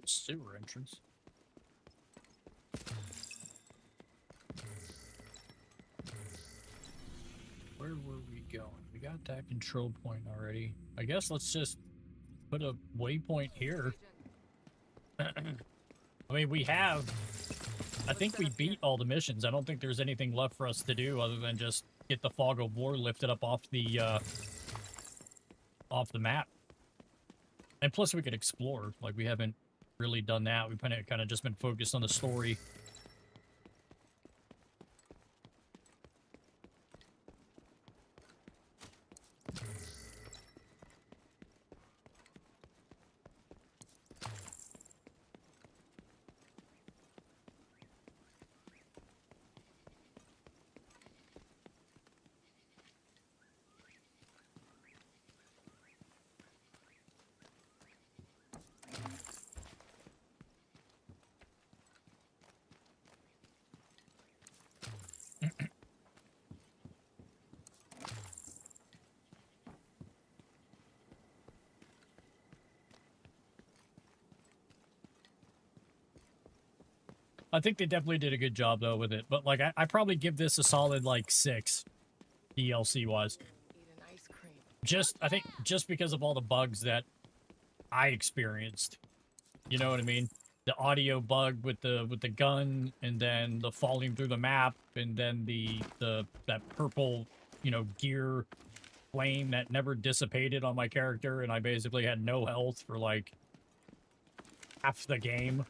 Sewer entrance. Where were we going? We got that control point already. I guess let's just put a waypoint here. I mean, we have... I think we beat all the missions. I don't think there's anything left for us to do other than just get the fog of war lifted up off the map. And plus we could explore. Like, we haven't really done that. We've kind of just been focused on the story. I think they definitely did a good job, though, with it. But, like, I probably give this a solid, like, 6, DLC-wise. Eat an ice cream. I think, just because of all the bugs that I experienced. You know what I mean? The audio bug with the gun, and then the falling through the map, and then that purple, you know, gear flame that never dissipated on my character, and I basically had no health for, like, half the game.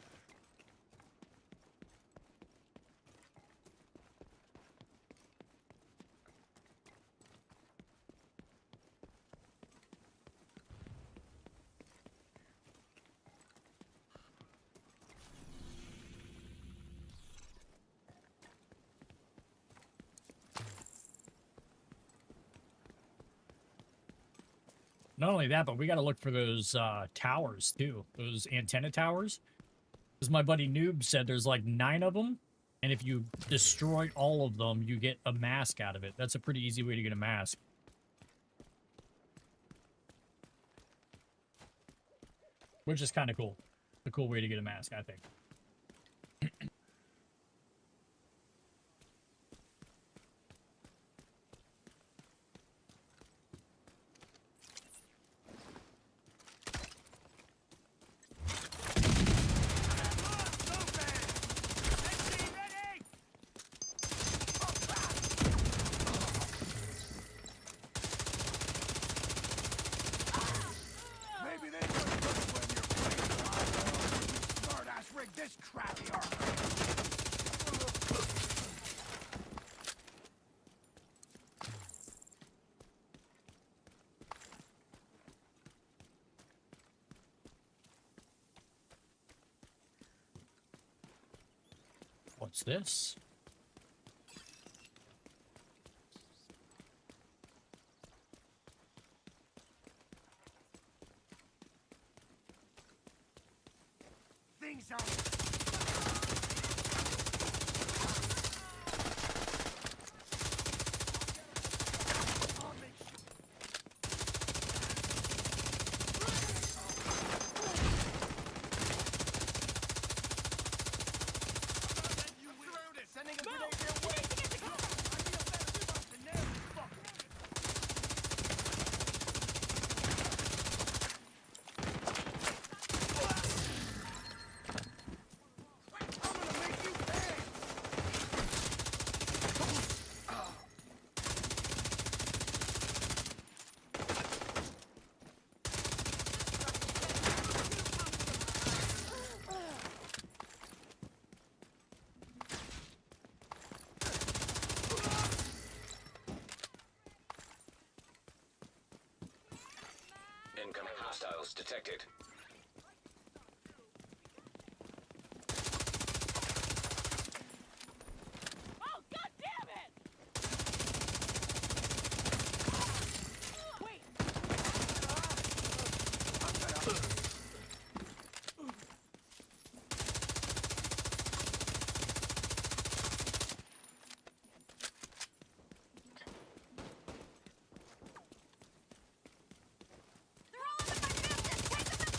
Not only that, but we got to look for those towers, too. Those antenna towers. Because my buddy Noob said there's like 9 of them. And if you destroy all of them, you get a mask out of it. That's a pretty easy way to get a mask. Which is kind of cool. A cool way to get a mask, I think. Maybe they could have when you're playing smart ass rigged What's this? Things out. Incoming hostiles detected. Oh, god damn it! Wait. They're all up in my business!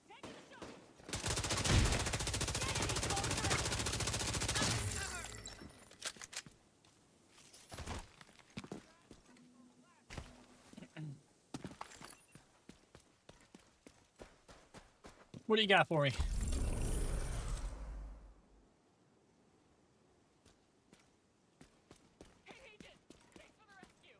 Take them Taking the shot! What do you got for me? Hey, agent! Thanks for the rescue!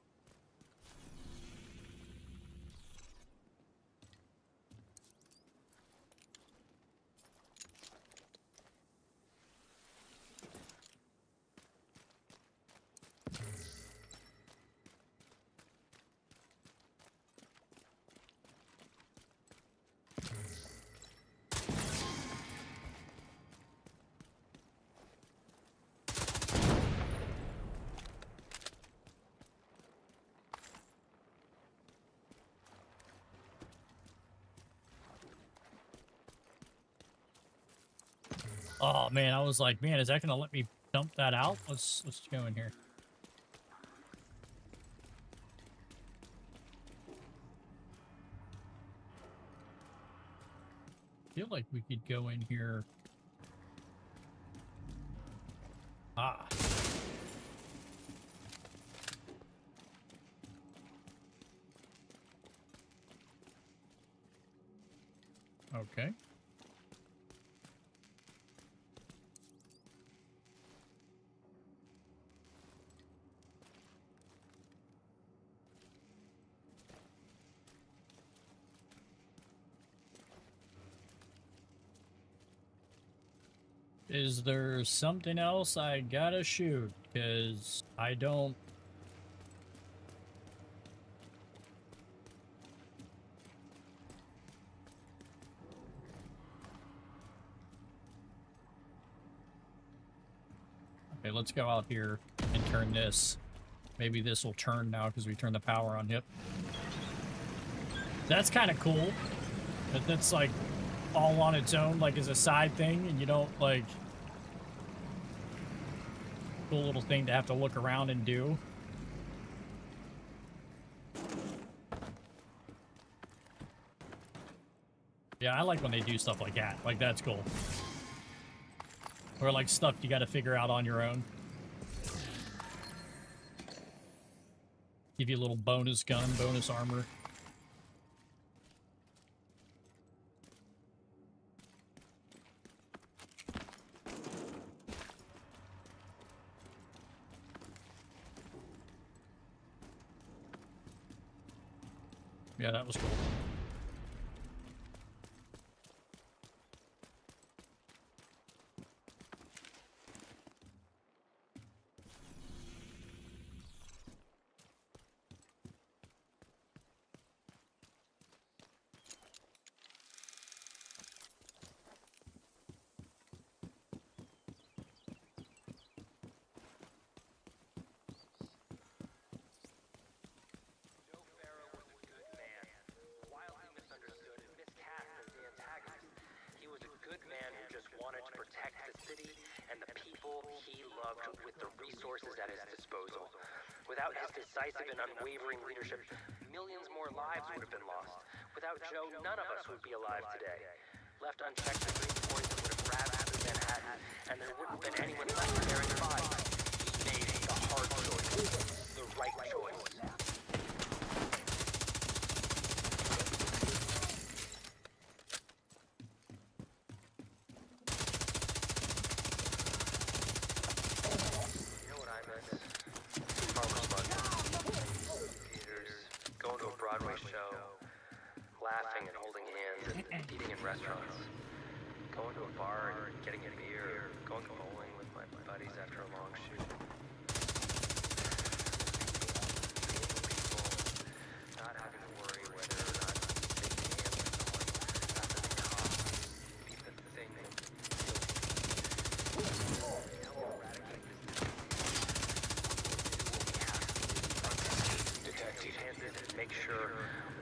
Oh man, I was like, man, is that gonna let me dump that out? Let's go in here. Feel like we could go in here. Ah. Okay. Is there something else I gotta shoot? Because I don't... Okay, let's go out here and turn this. Maybe this will turn now because we turned the power on. Yep. That's kind of cool. But that's like all on its own, like as a side thing, and you don't like... Cool little thing to have to look around and do. Yeah, I like when they do stuff like that. Like, that's cool. Or like stuff you gotta figure out on your own. Give you a little bonus gun, bonus armor. Yeah, that was cool. above with the resources at his disposal. Without his decisive and unwavering leadership, millions more lives would have been lost. Without Joe, none of us would be alive today. Left unchecked, the green poison would have ravaged Manhattan, and there wouldn't have been anyone left there in fight. He made the hard choice, the right choice. You know what I miss? Farmer's market, theaters, going to a Broadway show, laughing and holding hands, and eating in restaurants. Going to a bar and getting a beer, going bowling with my buddies after a long shoot. People not having to worry whether or not shaking hands with someone after the cops beat the thing. Help eradicate this disease. Detected. Chances and make sure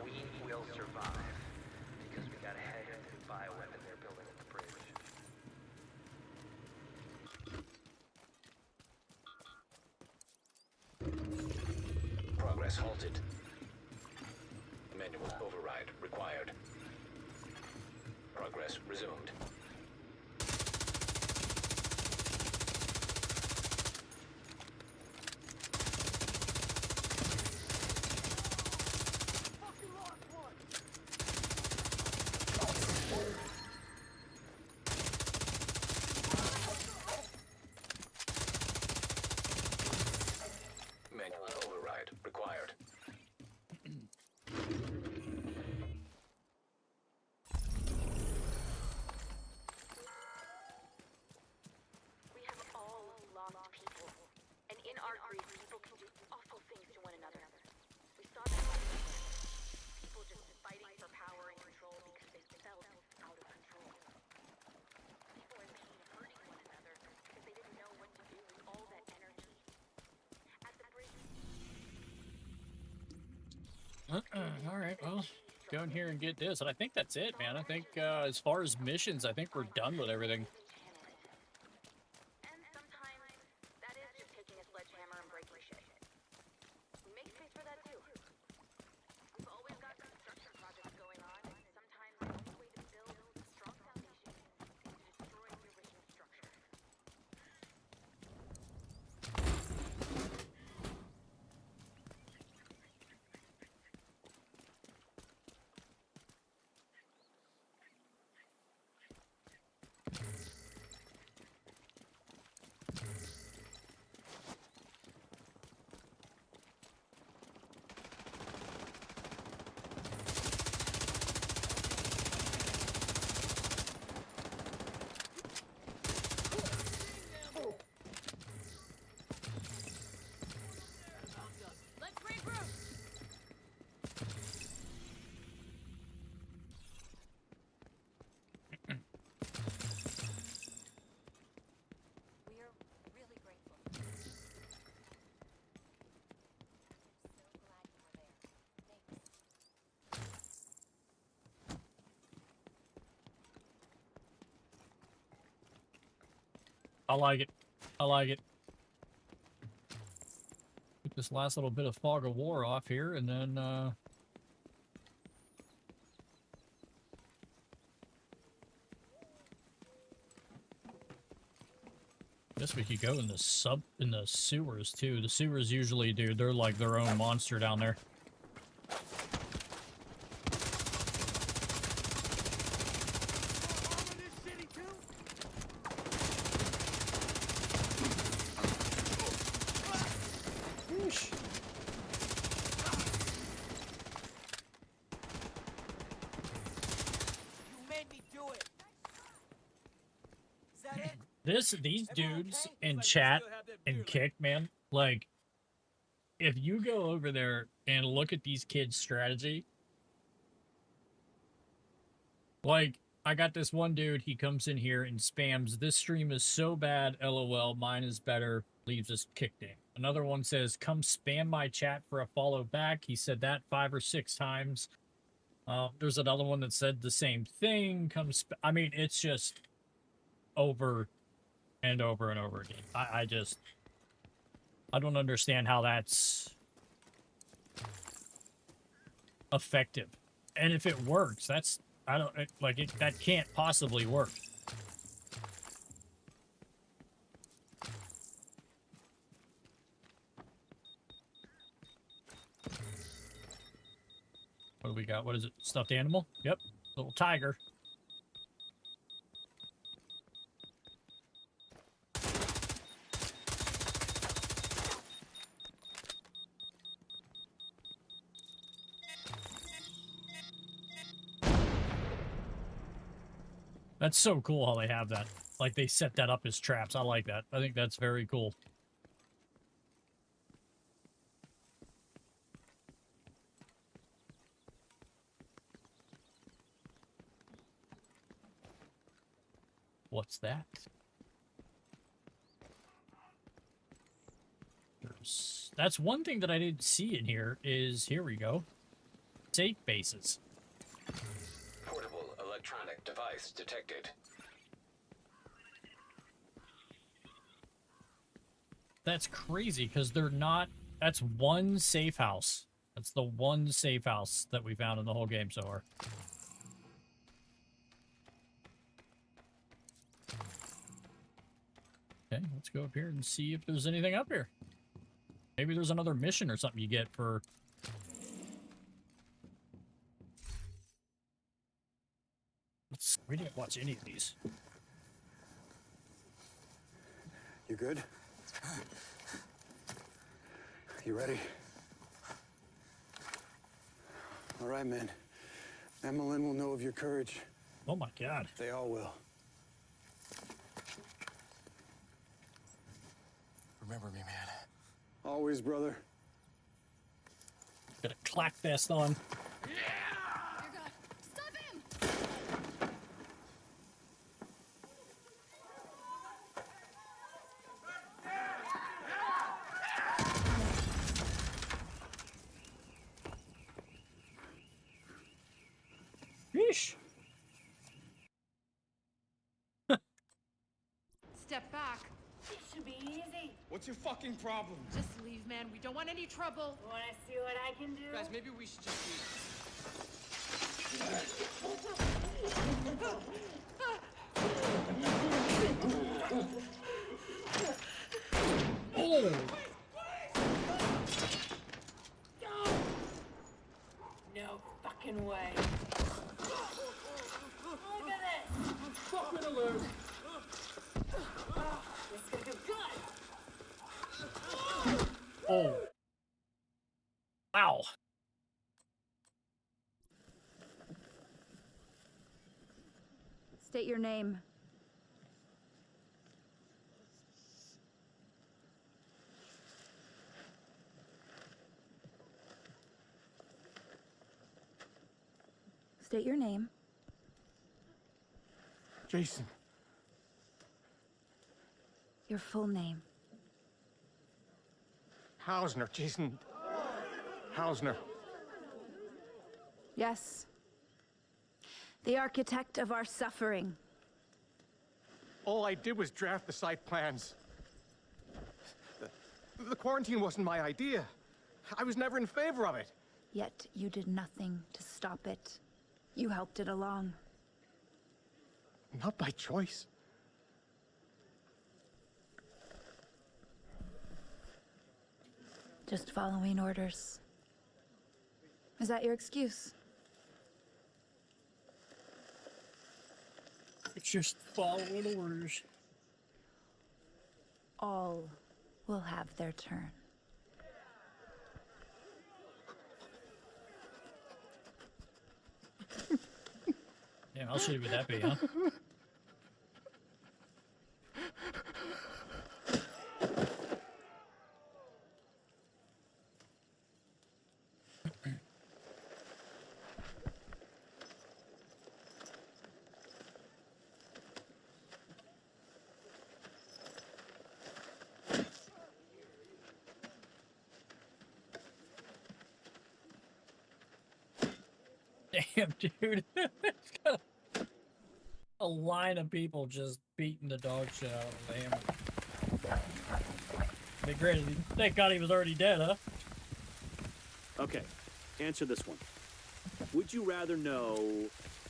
we will survive. Because we got ahead of the bioweapon they're building at the bridge. Progress halted. Manual override required. Progress resumed. Manual override required. We have all lost people. And in our grief, people can do awful things to one another. We saw that all over. People just fighting for power and control because they felt out of control. People in pain hurting one another because they didn't know what to do with all that energy. At the bridge, All right, well, go in here and get this. And I think that's it, man. I think as far as missions, I think we're done with everything. and sometimes that is just taking a sledgehammer and breaking shit. We make space for that too. We've always got construction projects going on, and sometimes the only way to build a strong foundation is to destroy the original structure. Let's regroup. We are really grateful. So glad you were there. Thanks. I like it. I like it. Get this last little bit of fog of war off here, and then guess we could go in the sewers too. The sewers usually, dude, they're like their own monster down there. You made me do it. Is that it? These Everyone dudes okay? in Like, chat still have that and beer kick, man, like if you go over there and look at these kids' strategy, like I got this one dude, he comes in here and spams, "This stream is so bad, LOL, mine is better," leaves us kicked in. Another one says, "Come spam my chat for a follow back." He said that 5 or 6 times. There's another one that said the same thing. I mean, it's just over and over again. I don't understand how that's effective. And if it works, that's, I don't, like, that can't possibly work. What do we got? What is it? Stuffed animal? Yep. Little tiger. That's so cool how they have that. Like, they set that up as traps. I like that. I think that's very cool. What's that? That's one thing that I didn't see in here is, here we go, safe bases. Portable electronic device detected. That's crazy because they're not, that's one safe house. That's the one safe house that we found in the whole game so far. Okay, let's go up here and see if there's anything up here. Maybe there's another mission or something you get for... We didn't watch any of these. You good? You ready? All right, man. Emmeline will know of your courage. Oh my God. They all will. Remember me, man. Always, brother. Got a clack vest on. Dear God, stop him! Yeesh. Step back. It should be easy. What's your fucking problem? Just leave, man. We don't want any trouble. Wanna see what I can do? Guys, maybe we should just leave. Oh! No fucking way. Look at this. Fucking alert! This is gonna go good. Oh. Wow. State your name. State your name. Jason. Your full name. Hausner. Jason. Hausner. Yes. The architect of our suffering. All I did was draft the site plans. The quarantine wasn't my idea. I was never in favor of it. Yet you did nothing to stop it. You helped it along. Not by choice. Just following orders. Is that your excuse? It's just following orders. All will have their turn. Yeah, I'll show you what that be, huh? Damn, dude. A line of people just beating the dog shit out of the hammer. Be great if thank God he was already dead, huh? Okay, answer this one. Would you rather know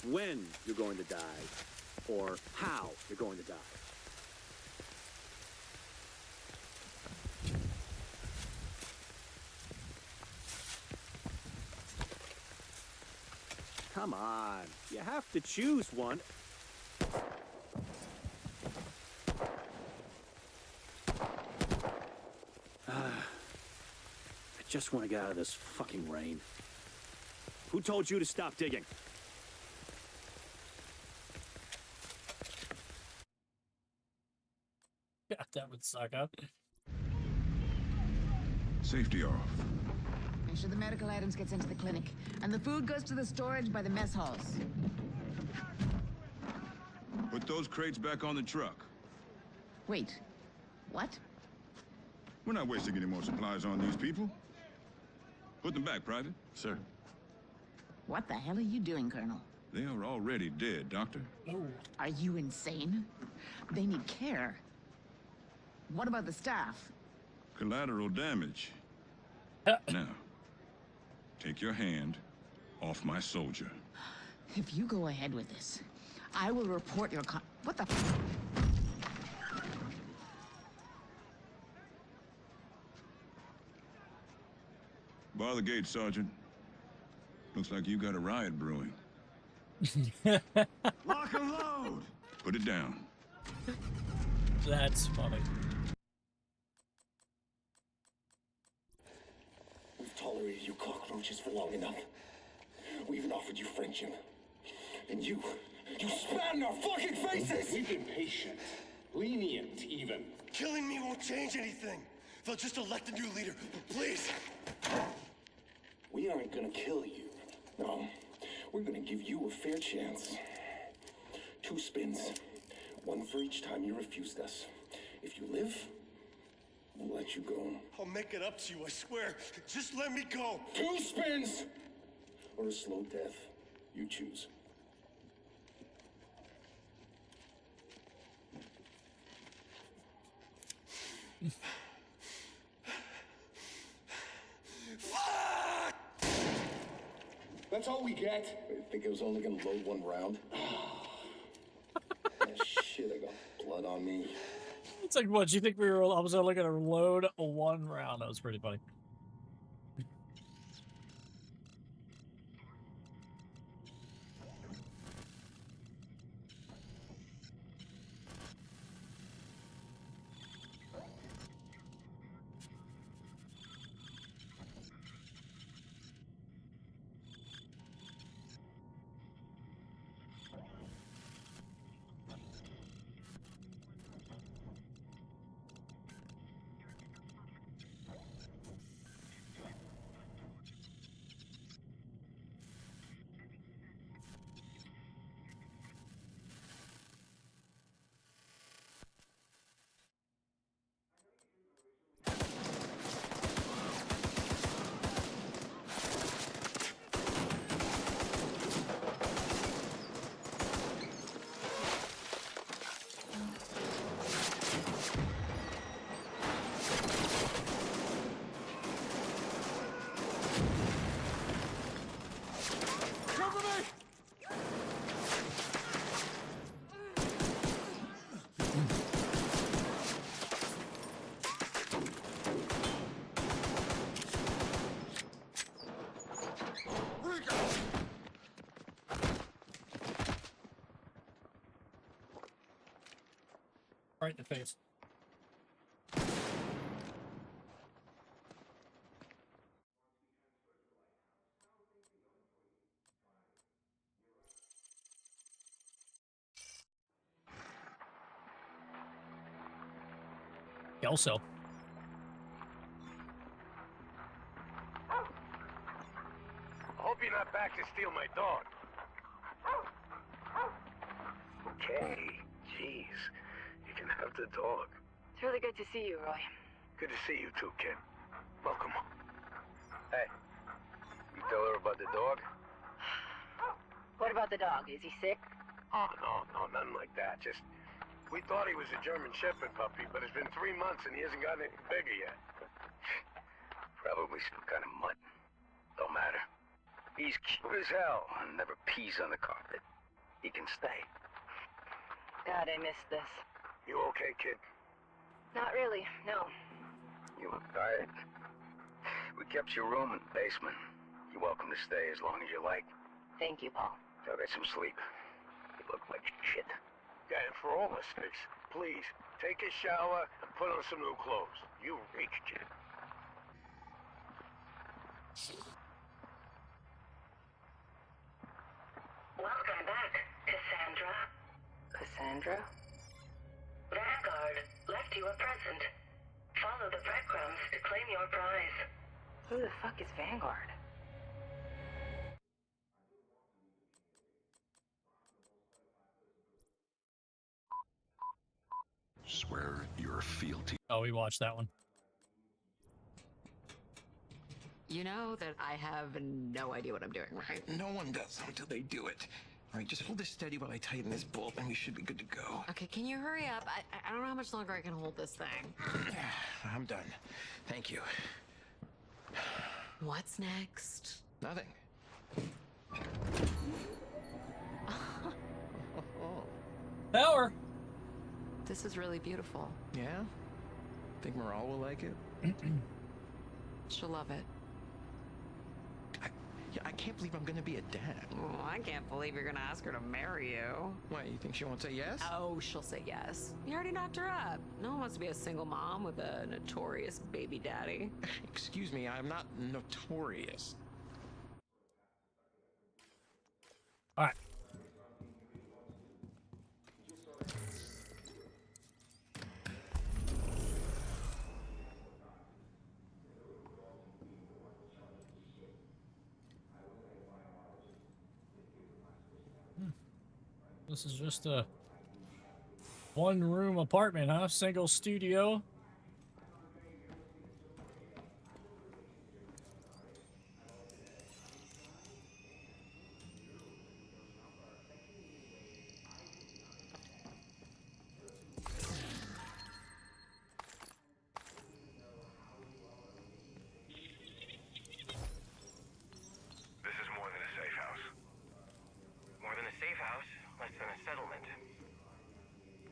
when you're going to die or how you're going to die? Come on, you have to choose one. I just want to get out of this fucking rain. Who told you to stop digging? God, that would suck, huh? Safety off. Make sure the medical items gets into the clinic, and the food goes to the storage by the mess halls. Put those crates back on the truck. Wait, what? We're not wasting any more supplies on these people. Put them back, Private. Sir. What the hell are you doing, Colonel? They are already dead, Doctor. Are you insane? They need care. What about the staff? Collateral damage. Now, take your hand off my soldier. If you go ahead with this, I will report your what the Bar the gate, Sergeant. Looks like you got a riot brewing. Lock and load! Put it down. That's funny. We've tolerated you cockroaches for long enough. We even offered you friendship. And you spat in our fucking faces! We've been patient. Lenient, even. Killing me won't change anything. They'll just elect a new leader. Please! We aren't gonna kill you. No. We're gonna give you a fair chance. 2 spins. 1 for each time you refused us. If you live, we'll let you go. I'll make it up to you, I swear. Just let me go. 2 spins! Or a slow death. You choose. Fuck! That's all we get? I think I was only gonna load 1 round. Shit, I got blood on me. It's like, what, you think I was only gonna load 1 round? That was pretty funny. Right in the face. Also, I hope you're not back to steal my dog. Okay, jeez. You can have the dog. It's really good to see you, Roy. Good to see you too, kid. Welcome. Hey, you tell her about the dog? What about the dog? Is he sick? Oh, no, nothing like that. Just, we thought he was a German Shepherd puppy, but it's been 3 months and he hasn't gotten any bigger yet. Probably some kind of mutt. Don't matter. He's cute as hell and never pees on the carpet. He can stay. God, I missed this. You okay, kid? Not really, no. You look tired. We kept your room in the basement. You're welcome to stay as long as you like. Thank you, Paul. Go get some sleep. You look like shit. Yeah, and for all our sakes, please, take a shower and put on some new clothes. You reached it. Welcome back, Cassandra. Cassandra? Vanguard left you a present. Follow the breadcrumbs to claim your prize. Who the fuck is Vanguard? Swear you're a fealty. Oh, we watched that one. You know that I have no idea what I'm doing, right? No one does until they do it. All right, just hold this steady while I tighten this bolt, and we should be good to go. Okay, can you hurry up? I don't know how much longer I can hold this thing. I'm done. Thank you. What's next? Nothing. Power. This is really beautiful. Yeah? Think Morale will like it? She'll love it. I can't believe I'm gonna be a dad. Oh, I can't believe you're gonna ask her to marry you. What, you think she won't say yes? Oh, she'll say yes. You already knocked her up. No one wants to be a single mom with a notorious baby daddy. Excuse me, I'm not notorious. All right. This is just a one-room apartment, huh? Single studio. This is more than a safe house. More than a safe house, less than a settlement.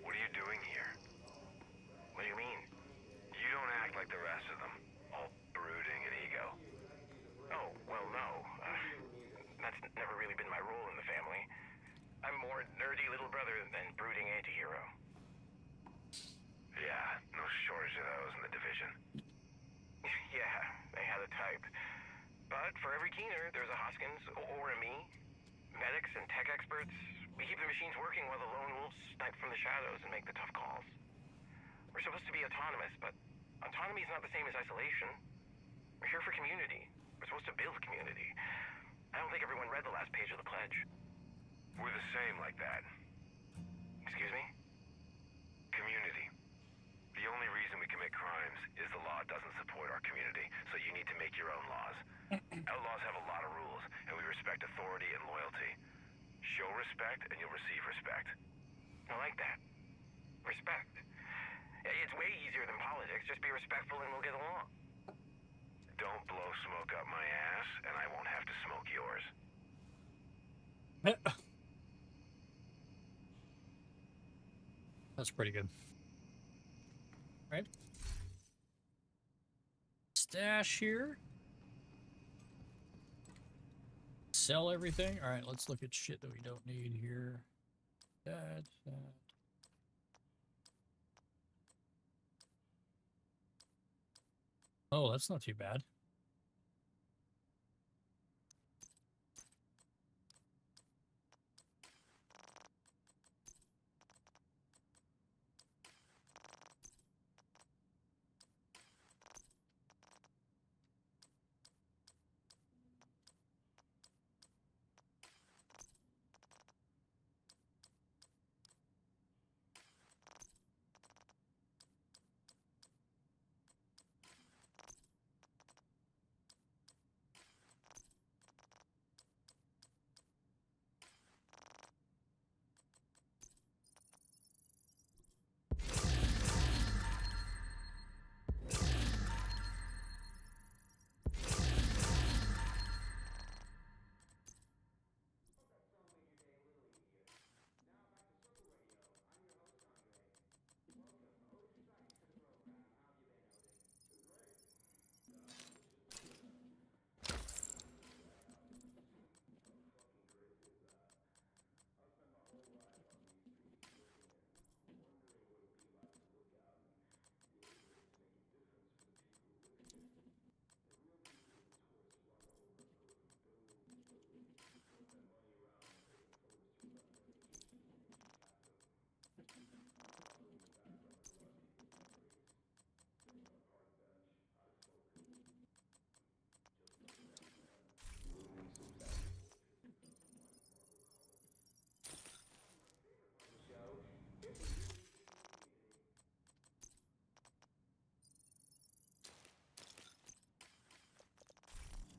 What are you doing here? What do you mean? You don't act like the rest of them. All brooding and ego. Oh, well, no. That's never really been my role in the family. I'm more nerdy little brother than brooding anti-hero. Yeah, no shortage of those in the division. Yeah, they had a type. But for every Keener, there's a Hoskins or a me. Medics and tech experts. We keep the machines working while the lone wolves snipe from the shadows and make the tough calls. We're supposed to be autonomous, but autonomy is not the same as isolation. We're here for community. We're supposed to build community. I don't think everyone read the last page of the pledge. We're the same like that. Excuse me? Community. The only reason we commit crimes is the law doesn't support our community, so you need to make your own laws. Outlaws have a lot of rules, and we respect authority and loyalty. Show respect, and you'll receive respect. I like that. Respect. It's way easier than politics. Just be respectful and we'll get along. Don't blow smoke up my ass, and I won't have to smoke yours. That's pretty good. Right? Stash here. Sell everything. All right, let's look at shit that we don't need here. That. Oh, that's not too bad.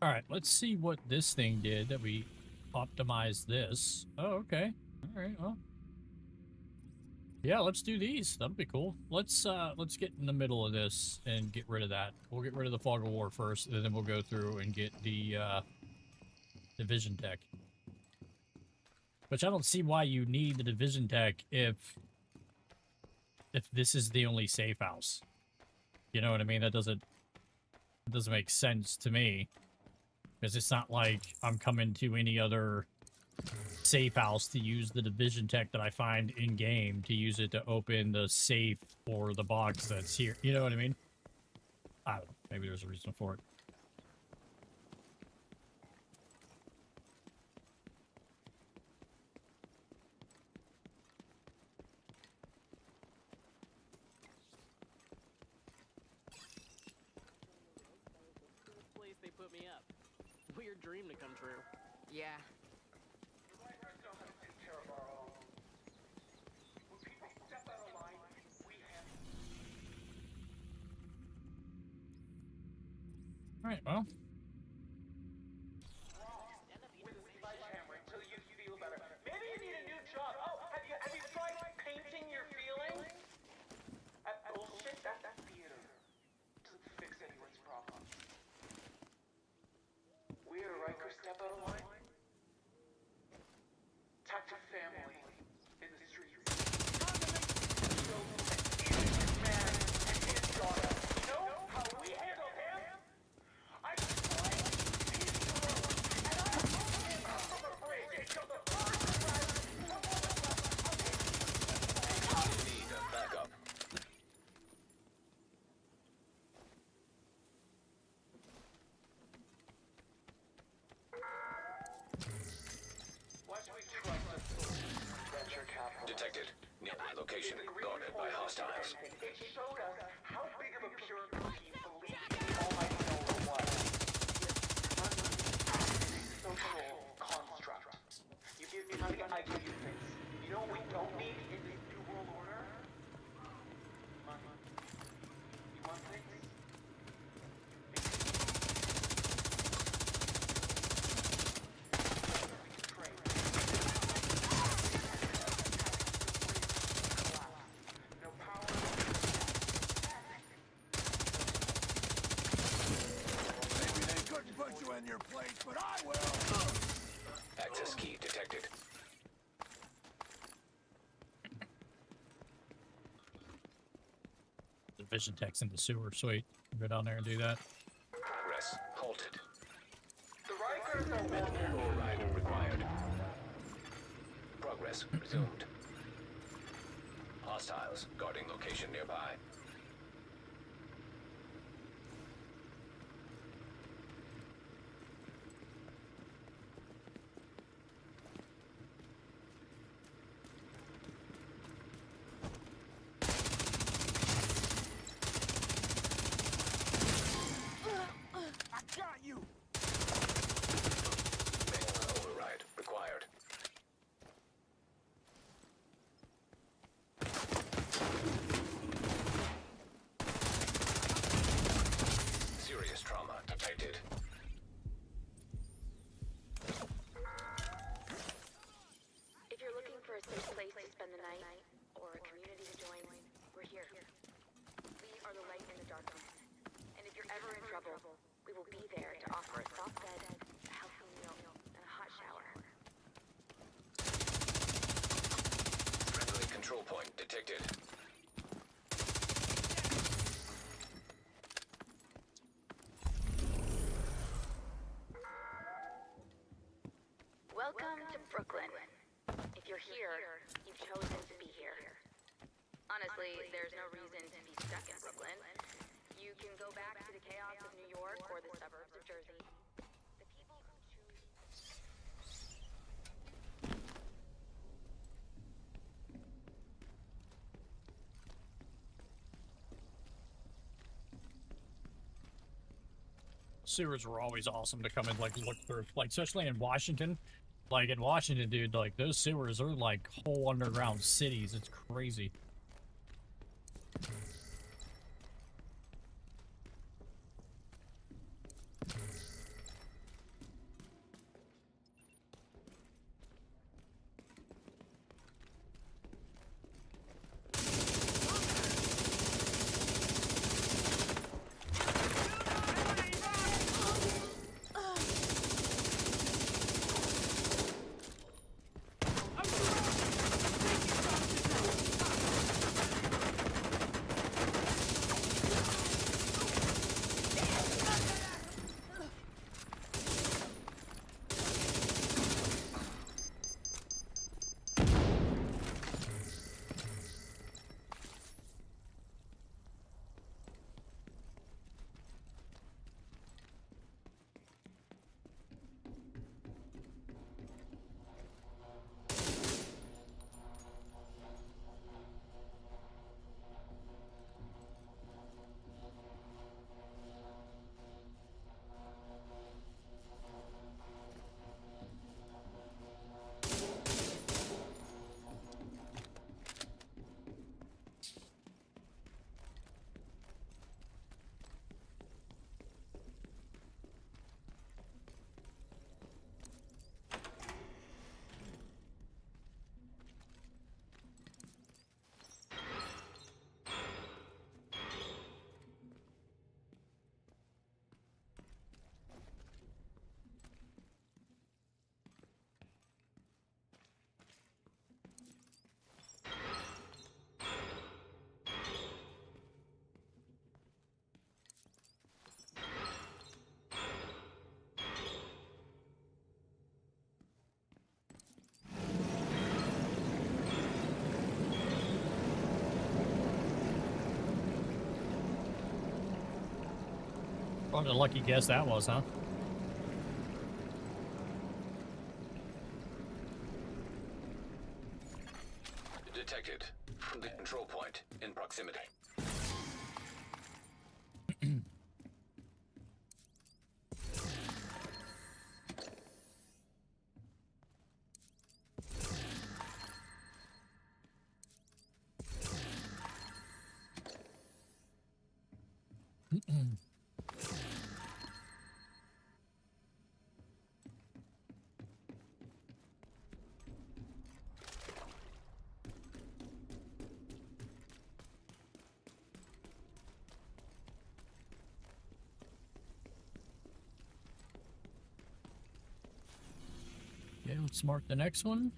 All right, let's see what this thing did that we optimized this. Oh, okay. All right, well. Yeah, let's do these. That'll be cool. Let's get in the middle of this and get rid of that. We'll get rid of the fog of war first, and then we'll go through and get the division tech. Which I don't see why you need the division tech if this is the only safe house. You know what I mean? That doesn't make sense to me. Because it's not like I'm coming to any other safe house to use the division tech that I find in game to use it to open the safe or the box that's here. You know what I mean? I don't know. Maybe there's a reason for it. Place they put me up. Weird dream to come true. Yeah. All right, well. Maybe you need a new job. Oh, have you tried painting your feelings? Bullshit, that's theater. Doesn't fix anyone's problems. We're a Riker step out of line. Talk to family in the streets. Man and his daughter. You know how we handle him? I explained these girls, and I from a bridge until the first Need a backup. Why should we trust a source? Venture capital. Detected. Nearby location guarded by hostiles. It showed us how big of a pure cookie believed the Almighty Noah was. Social construct. You give me money, I give you things. You know what we don't need in this new world order? Money. You want things? Maybe they couldn't put you in your place, but I will! Access key detected. Division tech's in the sewer. Sweet. Go down there and do that. Progress halted. The Rikers are Medical override required. Progress resumed. Hostiles guarding location nearby. I got you! Medical override required. Serious trauma detected. If you're looking for a safe place to spend the night, or a community to join, we're here. We are the light in the darkness. And if you're ever in trouble, we will be there to offer a soft bed, a healthy meal, and a hot shower. Friendly control point detected. Welcome to Brooklyn. If you're here, you've chosen to be here. Honestly, there's no reason to be stuck in Brooklyn. You can go back to the chaos of New York or the suburbs of Jersey. The people who choose... Sewers were always awesome to come and like look through, like especially in Washington. Like in Washington, dude, like those sewers are like whole underground cities. It's crazy. What a lucky guess that was, huh? Detected from the control point in proximity. Okay, let's mark the next one.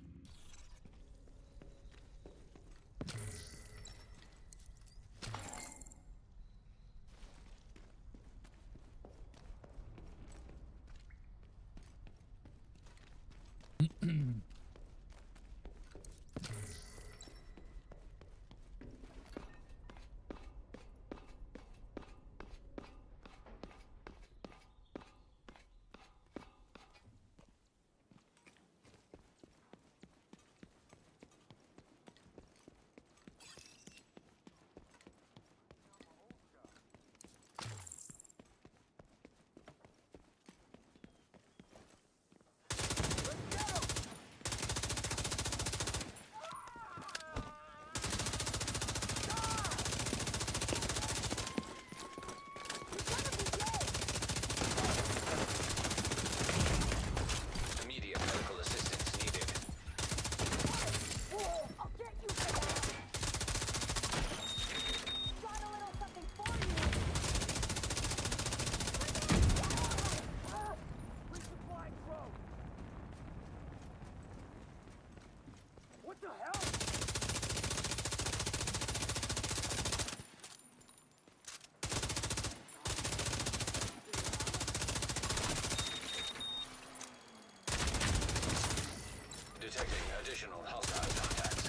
Immediate medical assistance needed. I'll get you for that! Got a little something for you! Resupply drone! What the hell? Detecting additional hostile contacts.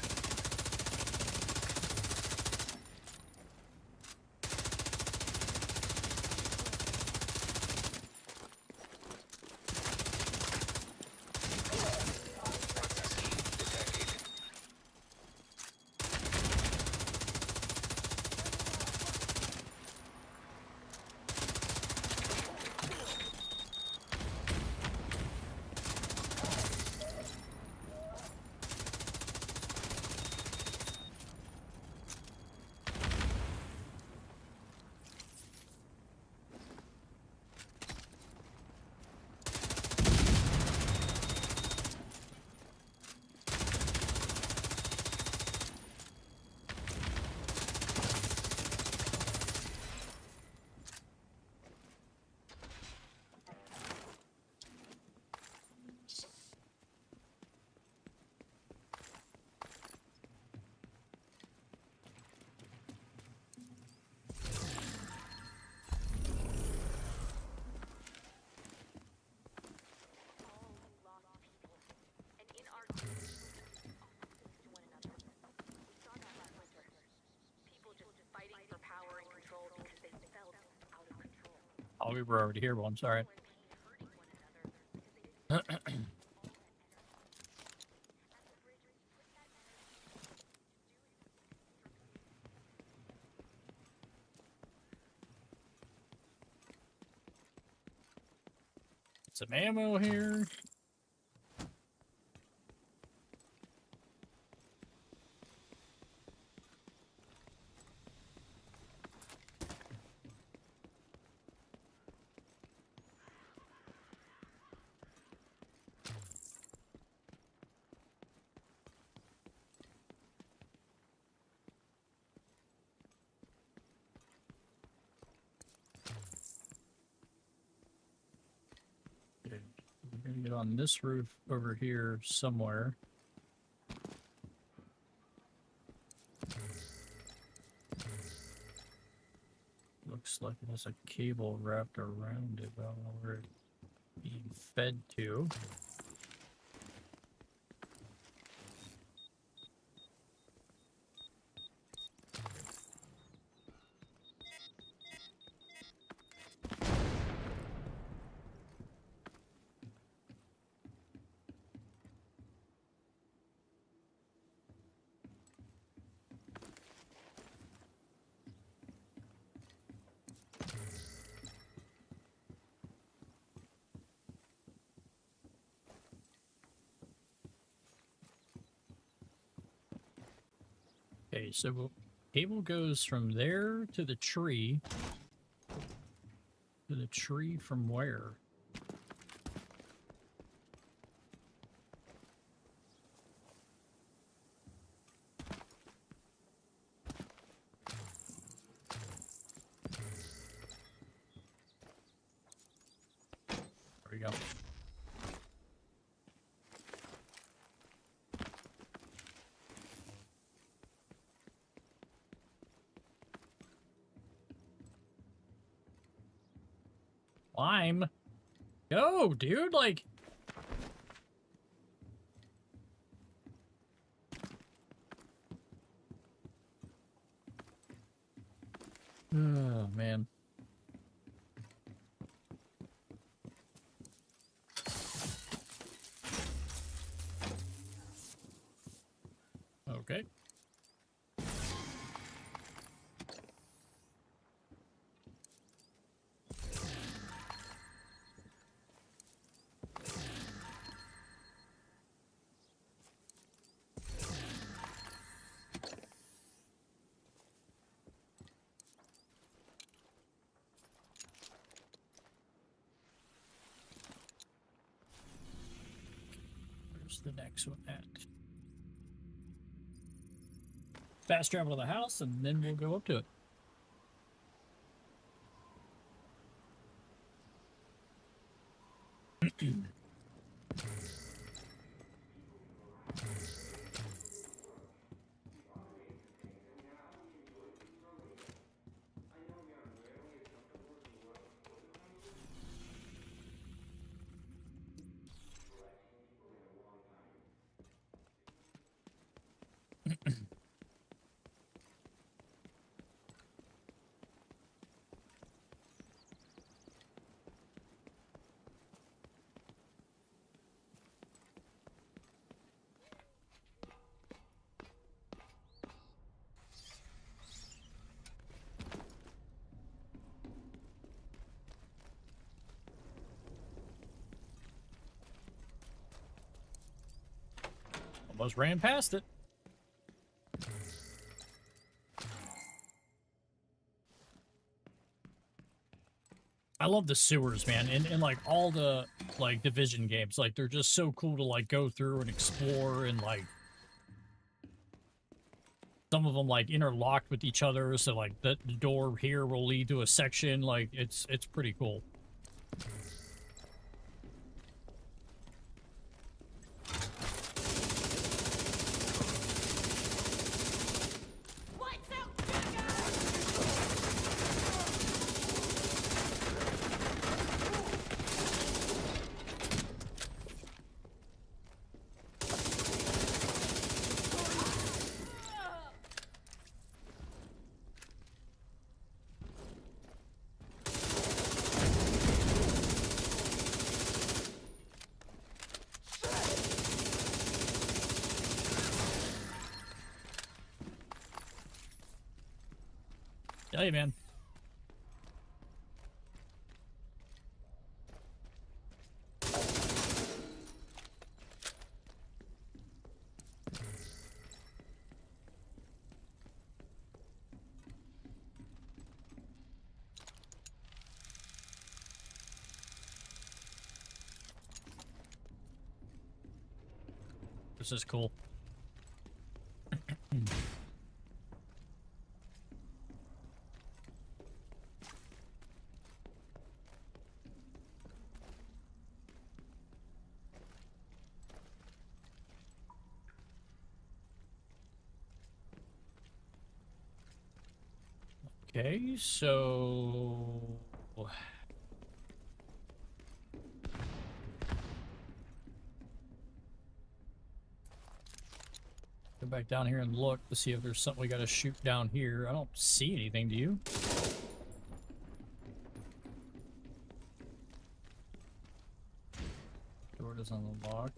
Detected. And in our group, to one another. We saw that last winter. People just fighting for power and control because they felt out of control. Oh, we were already here once. All right. Some ammo here. We're gonna get on this roof over here somewhere. Looks like it has a cable wrapped around it. I don't know where it's being fed to. Okay, so cable goes from there to the tree. To the tree from where? There we go. Climb. Go, dude, like... Oh, man. Okay. Where's the next one at? Fast travel to the house, and then we'll go up to it. Almost ran past it. I love the sewers, man, and like all the like Division games, like they're just so cool to like go through and explore, and like some of them like interlocked with each other, so like the door here will lead to a section. Like it's pretty cool. Hey, man. This is cool. Okay, so... Go back down here and look to see if there's something we gotta shoot down here. I don't see anything, do you? Door doesn't unlock.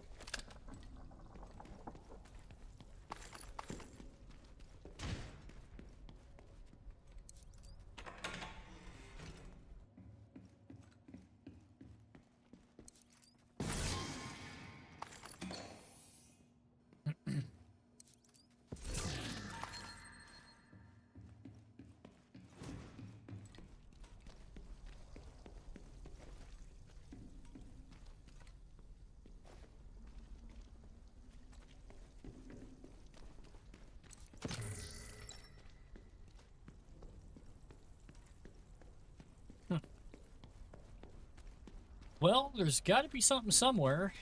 Well, there's got to be something somewhere.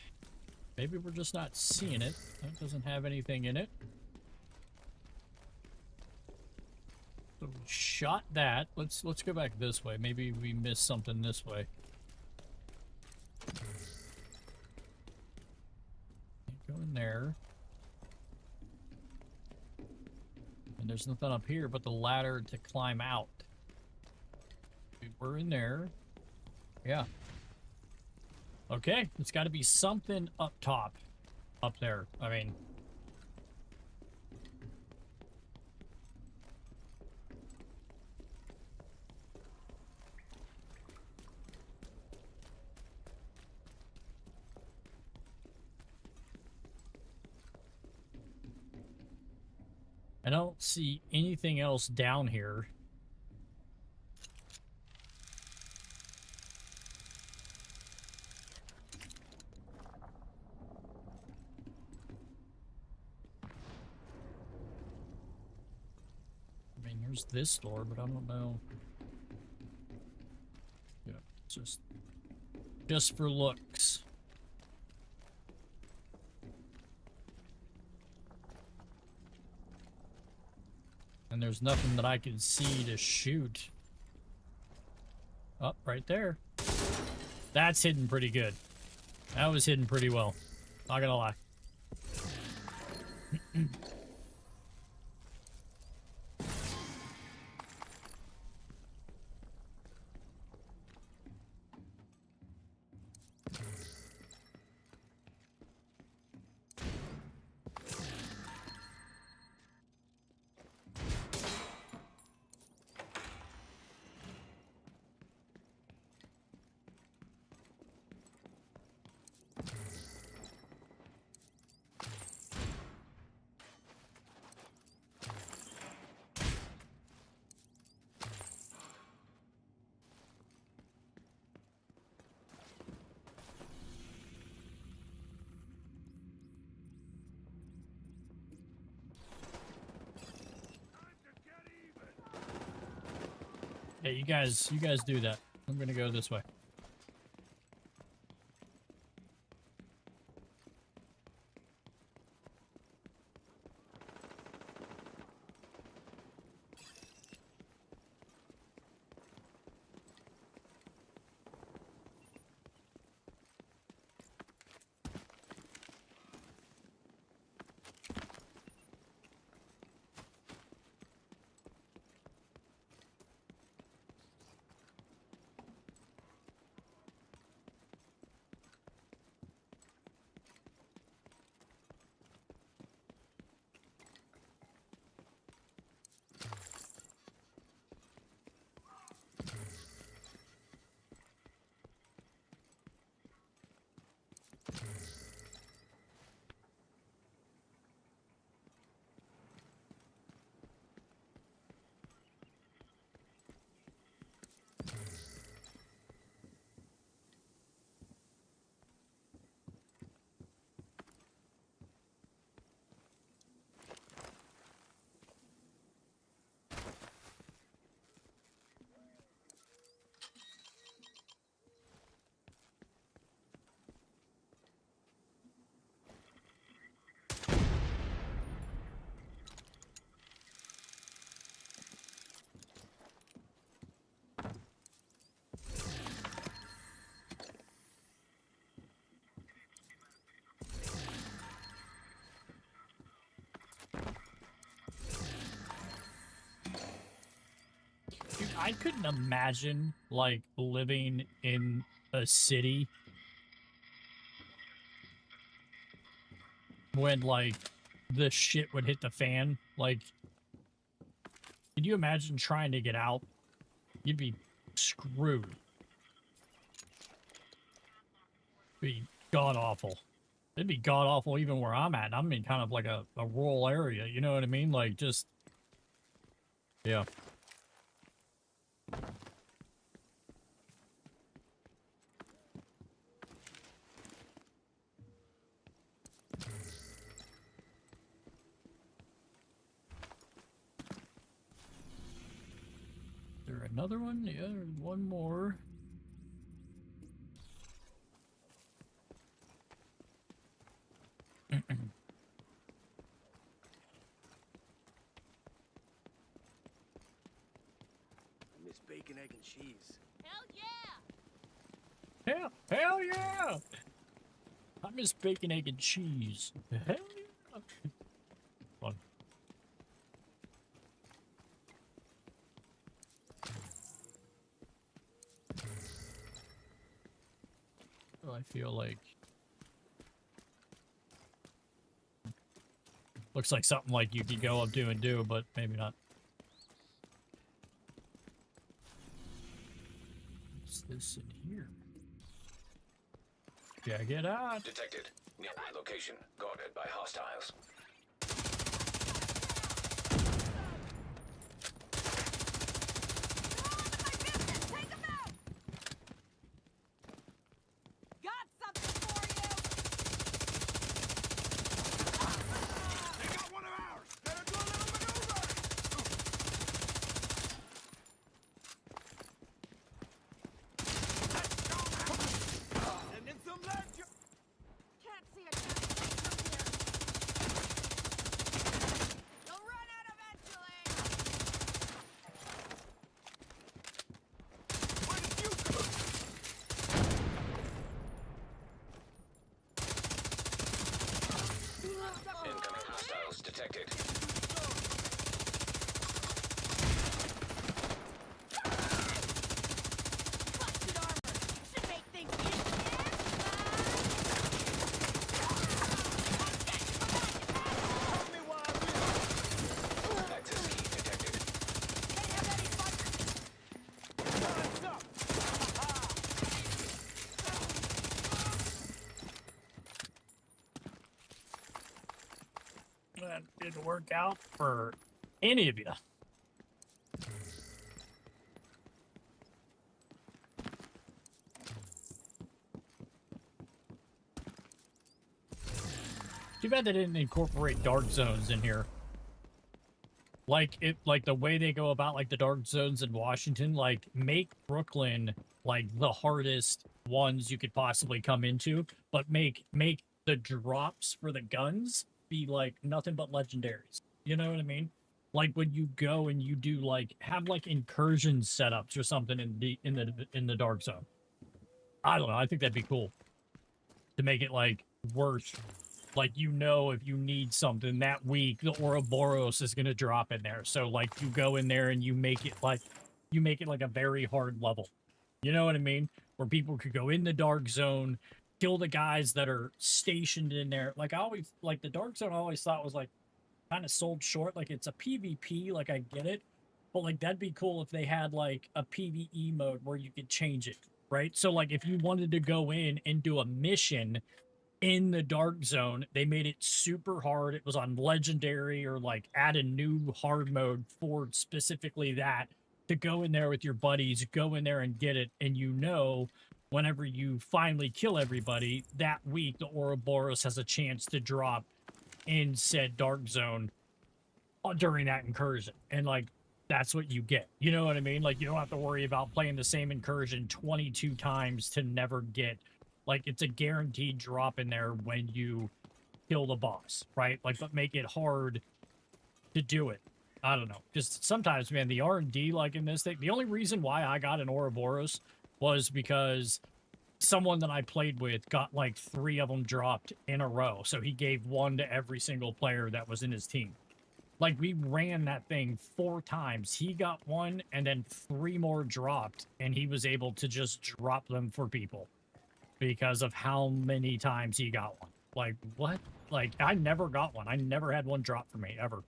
Maybe we're just not seeing it. That doesn't have anything in it. So we shot that. Let's go back this way. Maybe we missed something this way. Go in there. And there's nothing up here but the ladder to climb out. We're in there. Yeah. Okay, it's got to be something up top. Up there. I mean... I don't see anything else down here. I mean, here's this door, but I don't know. Yeah, it's just for looks. And there's nothing that I can see to shoot. Oh, right there. That's hidden pretty good. That was hidden pretty well. Not gonna lie. Hey, you guys do that. I'm gonna go this way. Dude, I couldn't imagine, like, living in a city when, like, the shit would hit the fan. Like, can you imagine trying to get out? You'd be screwed. Be god-awful. It'd be god-awful even where I'm at. I'm in kind of like a rural area, you know what I mean? Like, just... Yeah. Another one? Yeah, there's one more. I miss bacon, egg, and cheese. Hell yeah! I miss bacon, egg, and cheese. Hell yeah! Fun. I feel like looks like something like you could go up to and do, but maybe not. What's this in here? Check it out. Detected. Nearby location. Guarded by hostiles. Got something for you! They got one of ours! Better do a little maneuver! Sending some lead! Can't see a damn thing from here. You'll run out eventually! Incoming hostiles detected. Busted armor! Should make things easier! Access key detected. That didn't work out for any of you. Too bad they didn't incorporate dark zones in here. Like the way they go about like the dark zones in Washington, like make Brooklyn like the hardest ones you could possibly come into, but make the drops for the guns be like nothing but legendaries. You know what I mean? Like when you go and you do like have like incursion setups or something in the dark zone. I don't know. I think that'd be cool to make it like worse. Like, you know, if you need something that week, the Ouroboros is going to drop in there. So, like, you go in there and you make it like a very hard level. You know what I mean? Where people could go in the dark zone, kill the guys that are stationed in there. Like, I always, like, the dark zone I always thought was, like, kind of sold short. Like, it's a PvP, like, I get it. But, like, that'd be cool if they had, like, a PvE mode where you could change it, right? So, like, if you wanted to go in and do a mission in the dark zone, they made it super hard. It was on legendary or like add a new hard mode for specifically that, to go in there with your buddies, go in there and get it. And you know, whenever you finally kill everybody that week, the Ouroboros has a chance to drop in said dark zone during that incursion. And like, that's what you get. You know what I mean? Like, you don't have to worry about playing the same incursion 22 times to never get, like, it's a guaranteed drop in there when you kill the boss, right? Like, but make it hard to do it. I don't know. Just sometimes, man, the R&D, like, in this thing, the only reason why I got an Ouroboros was because someone that I played with got, like, 3 of them dropped in a row. So he gave 1 to every single player that was in his team. Like, we ran that thing 4 times. He got 1, and then 3 more dropped, and he was able to just drop them for people because of how many times he got 1. Like, what? Like, I never got 1. I never had 1 drop for me, ever.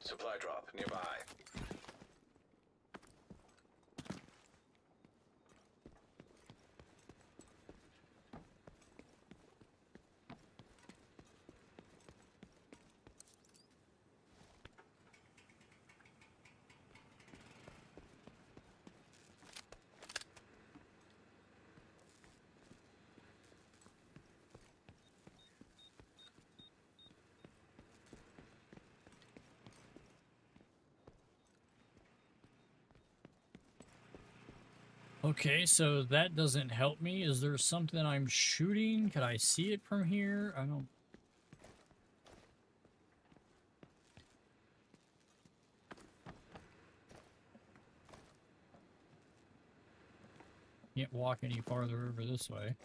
Supply drop nearby. Okay, so that doesn't help me. Is there something I'm shooting? Could I see it from here? I don't... Can't walk any farther over this way.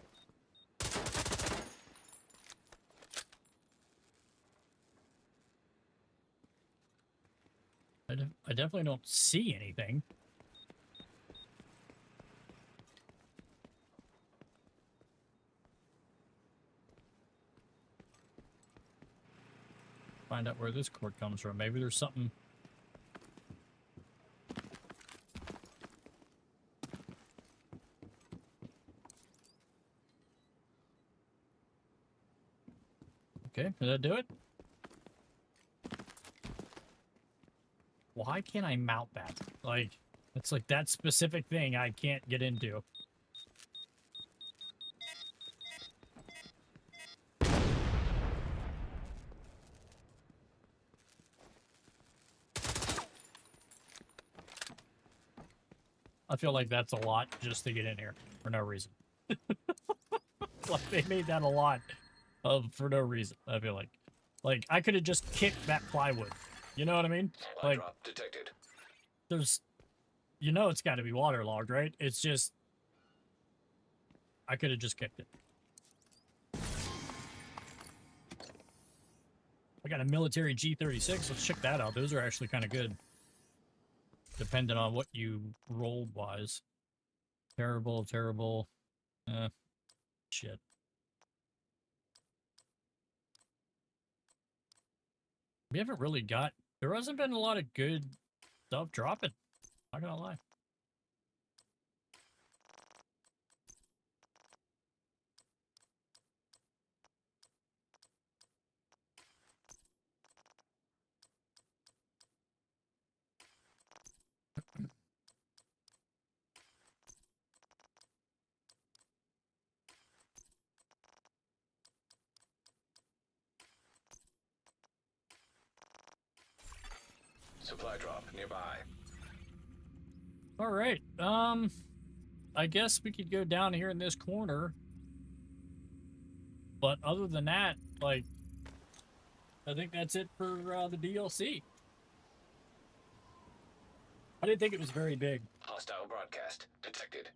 I definitely don't see anything. Find out where this cord comes from. Maybe there's something... Okay, did that do it? Why can't I mount that? Like, it's like that specific thing I can't get into. I feel like that's a lot just to get in here for no reason. Like they made that a lot for no reason. I feel like I could have just kicked that plywood. You know what I mean? Supply Like drop detected. there's, you know, it's got to be waterlogged, right? It's just I could have just kicked it. I got a military G36. Let's check that out. Those are actually kind of good. Depending on what you rolled wise. Terrible, terrible. Shit. We haven't really got... There hasn't been a lot of good stuff dropping. Not gonna lie. Supply drop nearby. All right. I guess we could go down here in this corner. But other than that, like, I think that's it for the DLC. I didn't think it was very big. Hostile broadcast detected.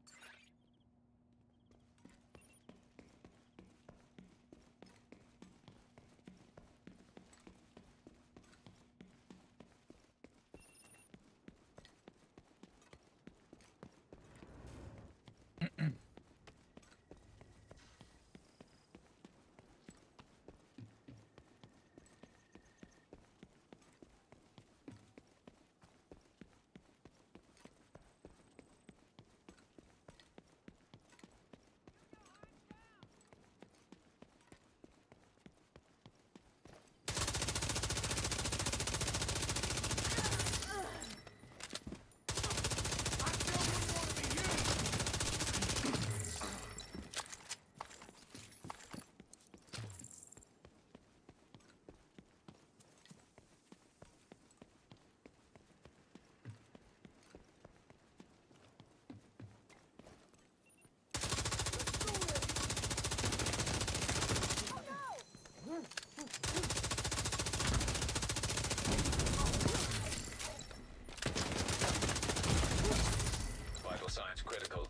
Vital signs critical.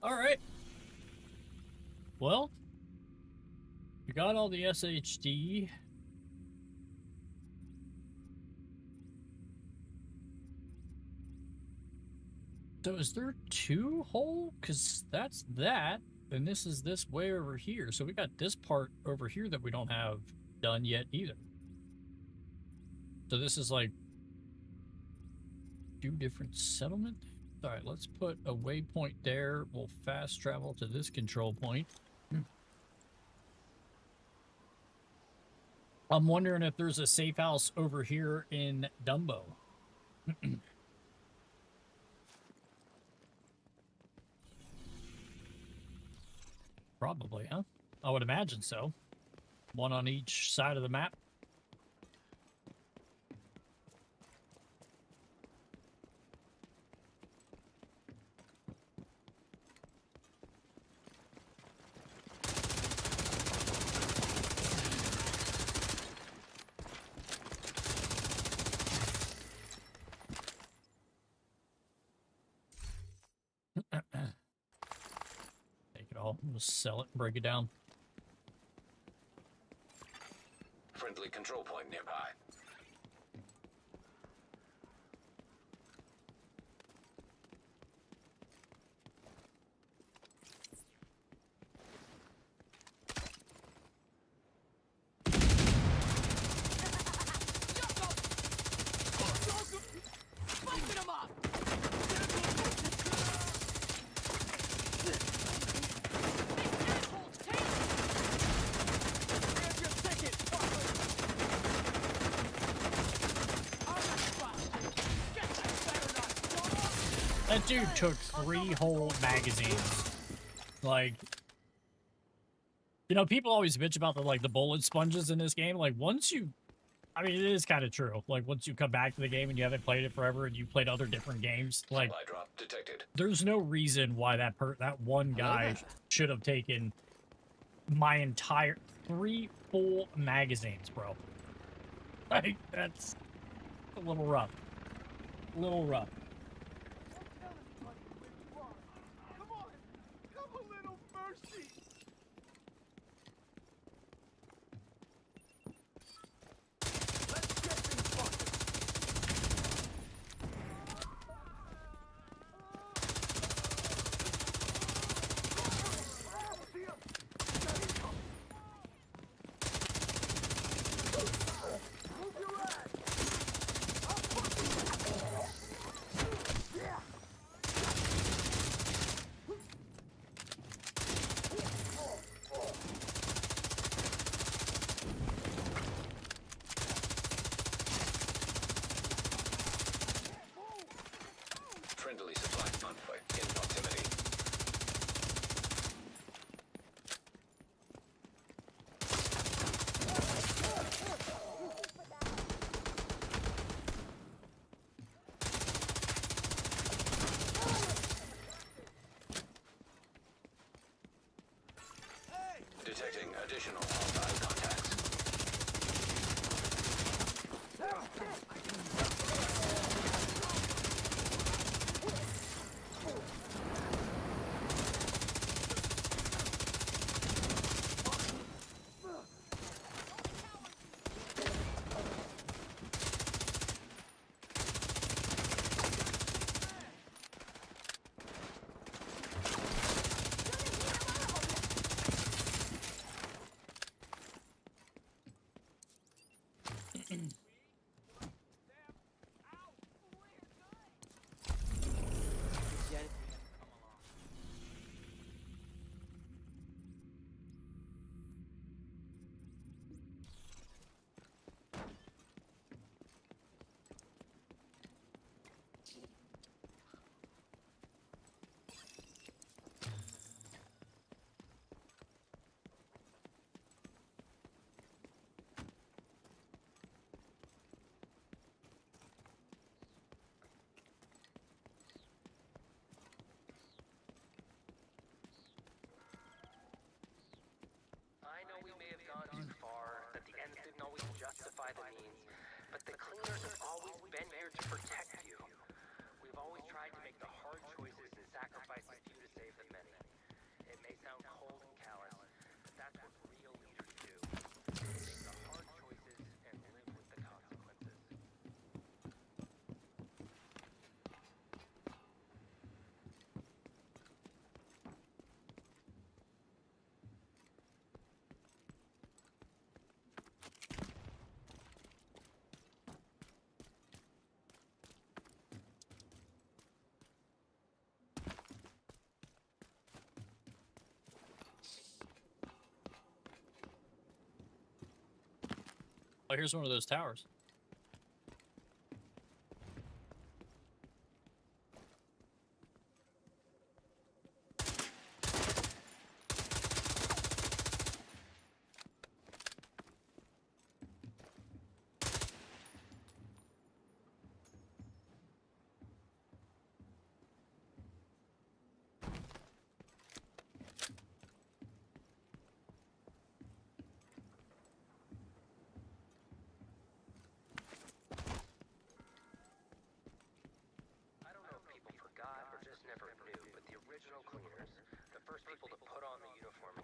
All right. Well, we got all the SHD. So is there two hole? Because that's that, and this is this way over here. So we got this part over here that we don't have done yet either. So this is like two different settlements. All right, let's put a waypoint there. We'll fast travel to this control point. I'm wondering if there's a safe house over here in Dumbo. Probably, huh? I would imagine so. One on each side of the map. I'll just sell it and break it down. Friendly control point nearby. Spiking him up! That dude took 3 whole magazines. Like, you know, people always bitch about the bullet sponges in this game. Like, once you, I mean, it is kind of true. Like, once you come back to the game and you haven't played it forever and you played other different games, like, Supply drop detected. there's no reason why that one guy should have taken my entire 3 full magazines, bro. Like, that's a little rough. A little rough. Friendly supply convoy in proximity. Detecting additional hostile contacts. I know we may have gone too far, that the ends didn't always justify the means, but the cleaners have always been here to protect you. We've always tried to make the hard choices and sacrifices few to save the many. It may sound cold and callous, but that's what real leaders do. They make the hard choices and live with the consequences. Oh, here's one of those towers.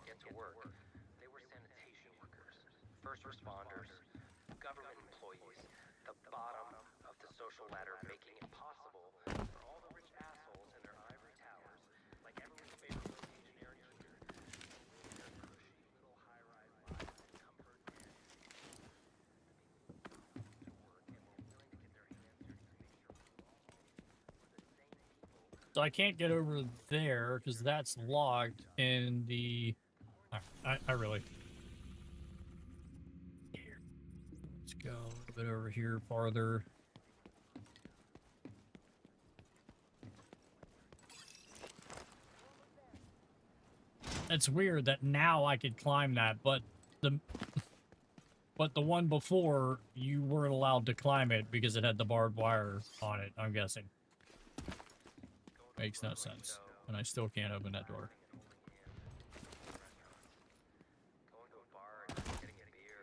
get to work. They were sanitation workers, first responders, government employees, the bottom of the social ladder, making it possible for all the rich assholes in their ivory towers, like everyone's favorite engineer and tutor, to live their cushy little high-rise lives in comfort and to work and were willing to get their hands dirty to make sure we all were the same people. So I can't get over there because that's locked in the... I really... Here. Let's go a little bit over here farther. It's weird that now I could climb that, but the one before, you weren't allowed to climb it because it had the barbed wire on it, I'm guessing. Makes no sense. And I still can't open that door.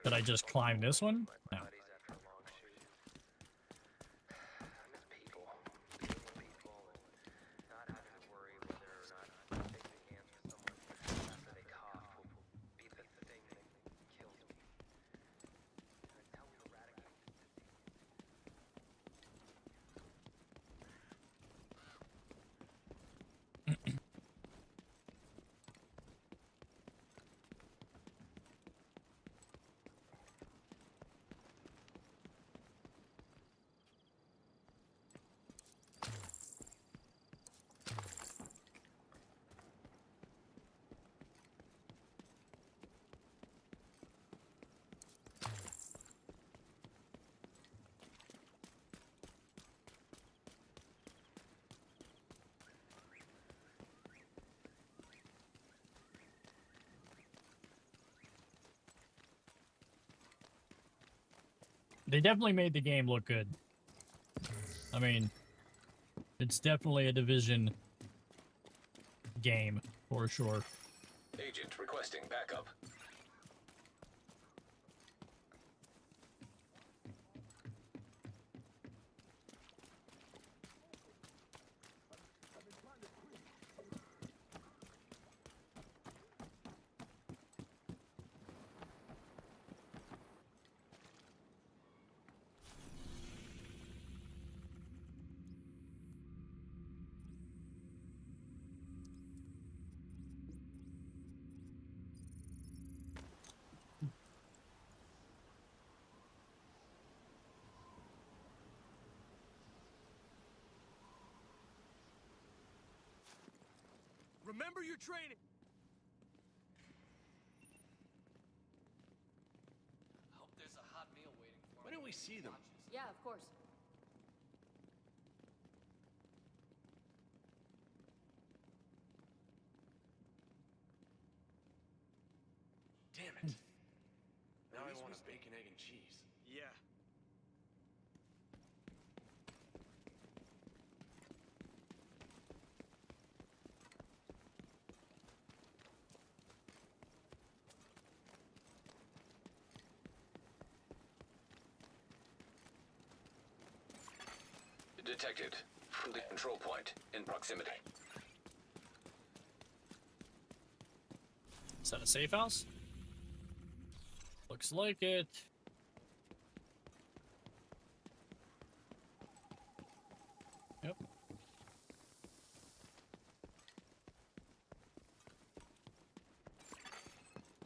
Did I just climb this one? No. They definitely made the game look good. I mean, it's definitely a Division game, for sure. Agent requesting backup. Remember your training. I hope there's a hot meal waiting for me. Why don't we see them? Yeah, of course. Damn it. Now I want a bacon, egg, and cheese. Yeah. Detected. From the control point in proximity. Is that a safe house? Looks like it. Yep.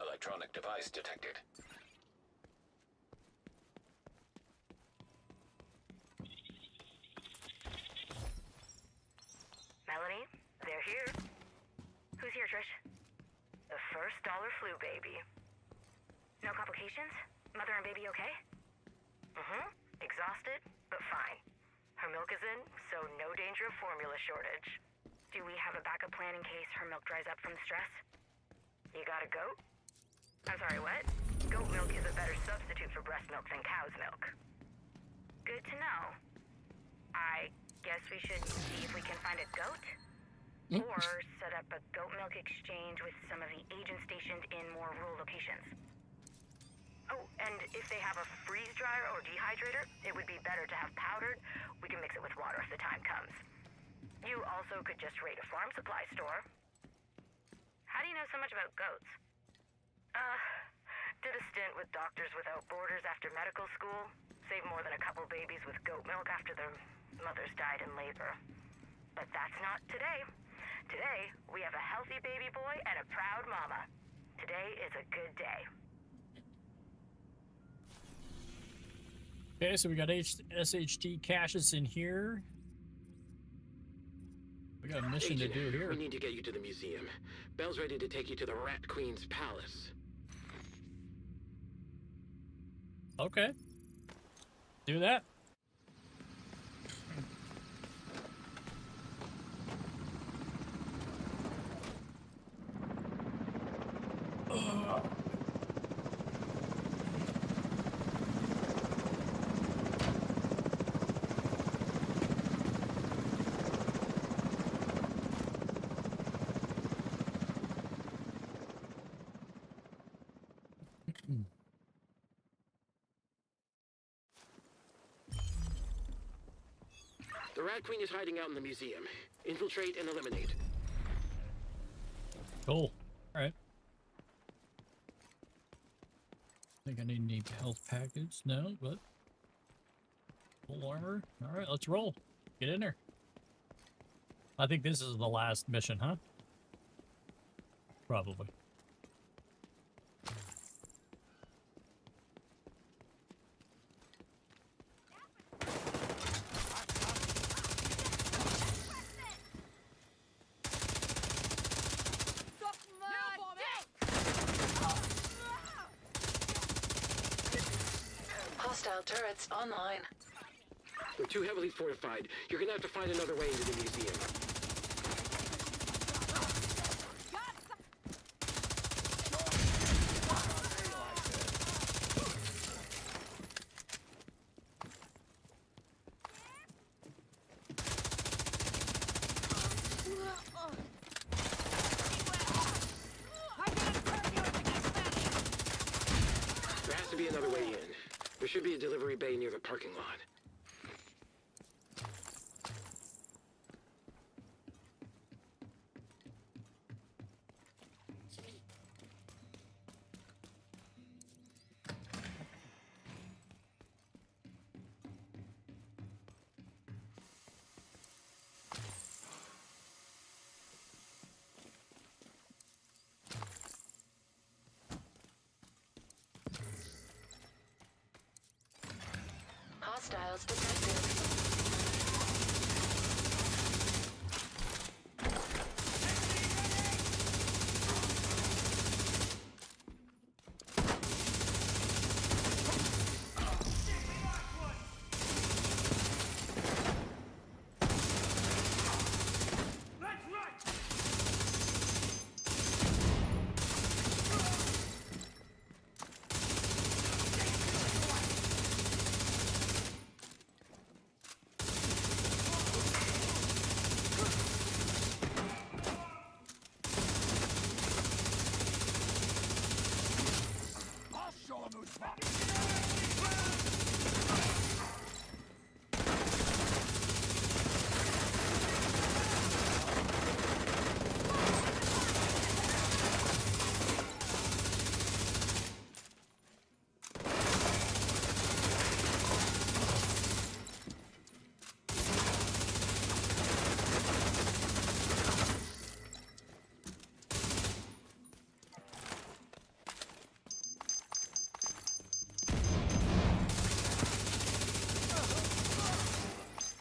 Electronic device detected. Melanie, they're here. Who's here, Trish? The first dollar flu baby. No complications? Mother and baby okay? Mm-hmm. Exhausted, but fine. Her milk is in, so no danger of formula shortage. Do we have a backup plan in case her milk dries up from the stress? You got a goat? I'm sorry, what? Goat milk is a better substitute for breast milk than cow's milk. Good to know. I guess we should see if we can find a goat? Or set up a goat milk exchange with some of the agents stationed in more rural locations. Oh, and if they have a freeze dryer or dehydrator, it would be better to have powdered. We can mix it with water if the time comes. You also could just raid a farm supply store. How do you know so much about goats? Did a stint with Doctors Without Borders after medical school. Saved more than a couple babies with goat milk after their mothers died in labor. But that's not today. Today, we have a healthy baby boy and a proud mama. Today is a good day. Okay, so we got SHT caches in here. We got a mission Agent, to do here. We need to get you to the museum. Belle's ready to take you to the Rat Queen's palace. Okay. Do that. The Rat Queen is hiding out in the museum. Infiltrate and eliminate. Cool. All right. Think I need any health package? No, but full armor. All right, let's roll. Get in there. I think this is the last mission, huh? Probably. Hostile turrets online. They're too heavily fortified. You're gonna have to find another way into the museum. There has to be another way in. There should be a delivery bay near the parking lot. Hostiles detected.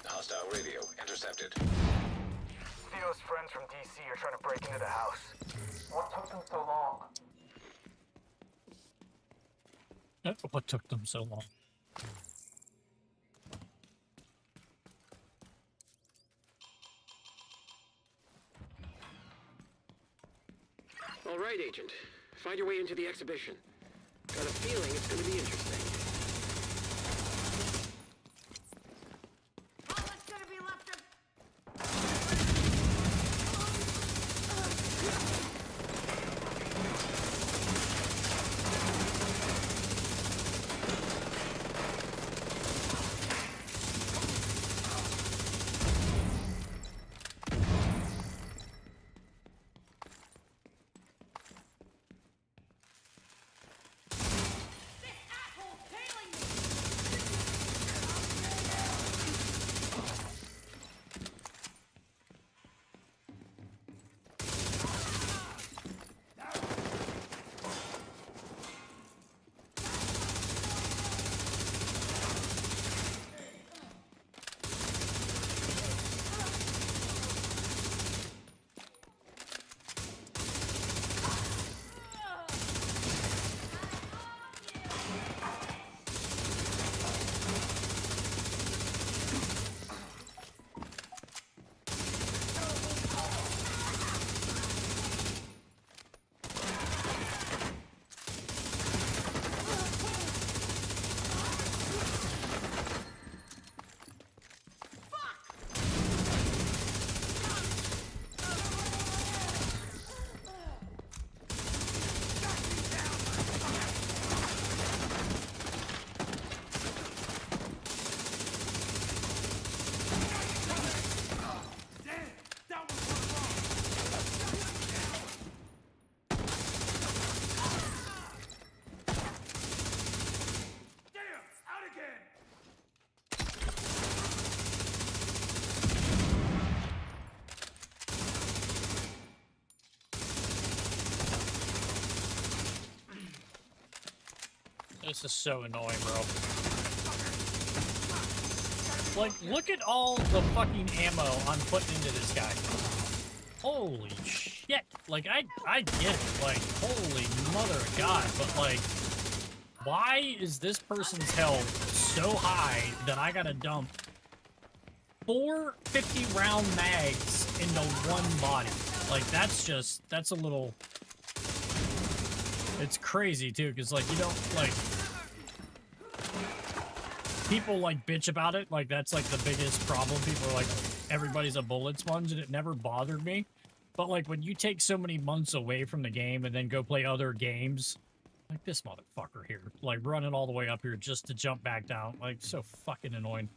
Hostile radio intercepted. Theo's friends from DC are trying to break into the house. What took them so long? What took them so long? All right, Agent. Find your way into the exhibition. Got a feeling it's going to be interesting. This is so annoying, bro. Like, look at all the fucking ammo I'm putting into this guy. Holy shit. Like, I get it. Like, holy mother of God. But, like, why is this person's health so high that I gotta dump 4 50-round mags into one body? Like, that's a little... It's crazy, too, because, like, you don't, like... People, like, bitch about it. Like, that's, like, the biggest problem. People are like, everybody's a bullet sponge, and it never bothered me. But, like, when you take so many months away from the game and then go play other games, like this motherfucker here, like, running all the way up here just to jump back down. Like, so fucking annoying.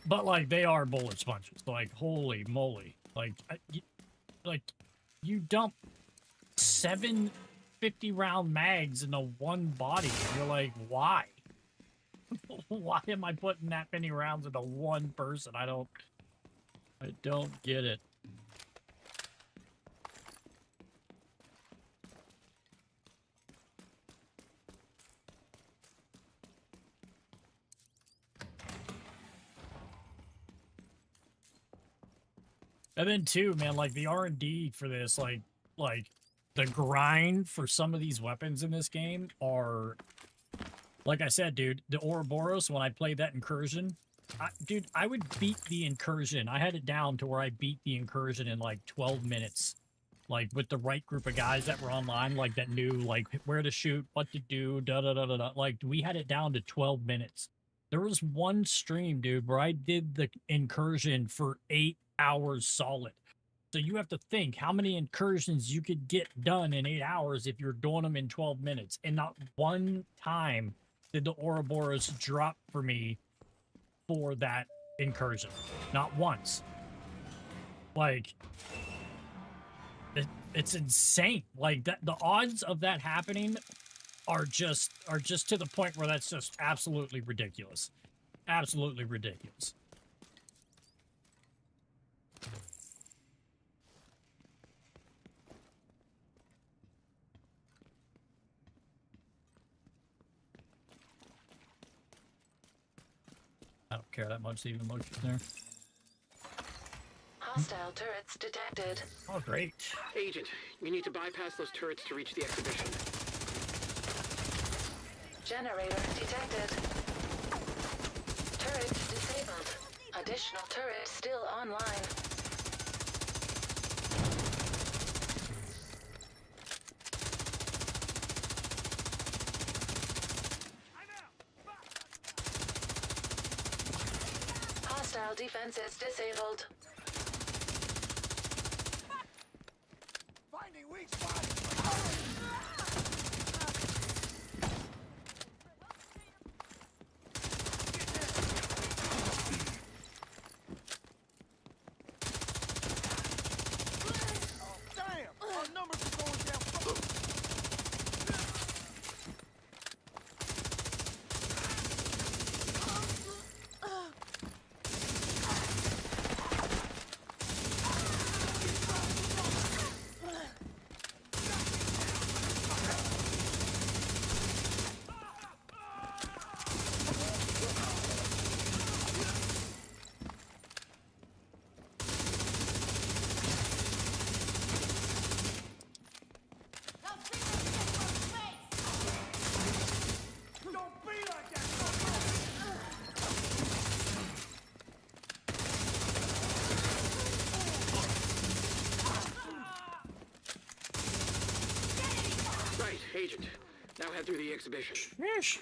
But, like, they are bullet sponges. Like, holy moly. Like, you dump 7 50-round mags into one body. And you're like, why? Why am I putting that many rounds into one person? I don't get it. And then too, man, like the R&D for this, like the grind for some of these weapons in this game are, like I said, dude, the Ouroboros, when I played that incursion, dude, I would beat the incursion. I had it down to where I beat the incursion in like 12 minutes. Like with the right group of guys that were online, like that knew like where to shoot, what to do, da-da-da-da-da. Like we had it down to 12 minutes. There was one stream, dude, where I did the incursion for 8 hours solid. So you have to think how many incursions you could get done in 8 hours if you're doing them in 12 minutes. And not one time did the Ouroboros drop for me for that incursion. Not once. Like, it's insane. Like that, the odds of that happening are just to the point where that's just absolutely ridiculous. Absolutely ridiculous. I don't care that much to even look there. Hostile turrets detected. Oh, great. Agent, you need to bypass those turrets to reach the exhibition. Generator detected. Turret disabled. Additional turret still online. Hostile defenses disabled. Finding weak spots. Agent, now head through the exhibition. Yes.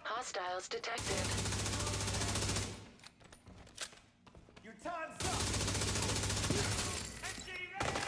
Hostiles detected. Your time's up. MG ready.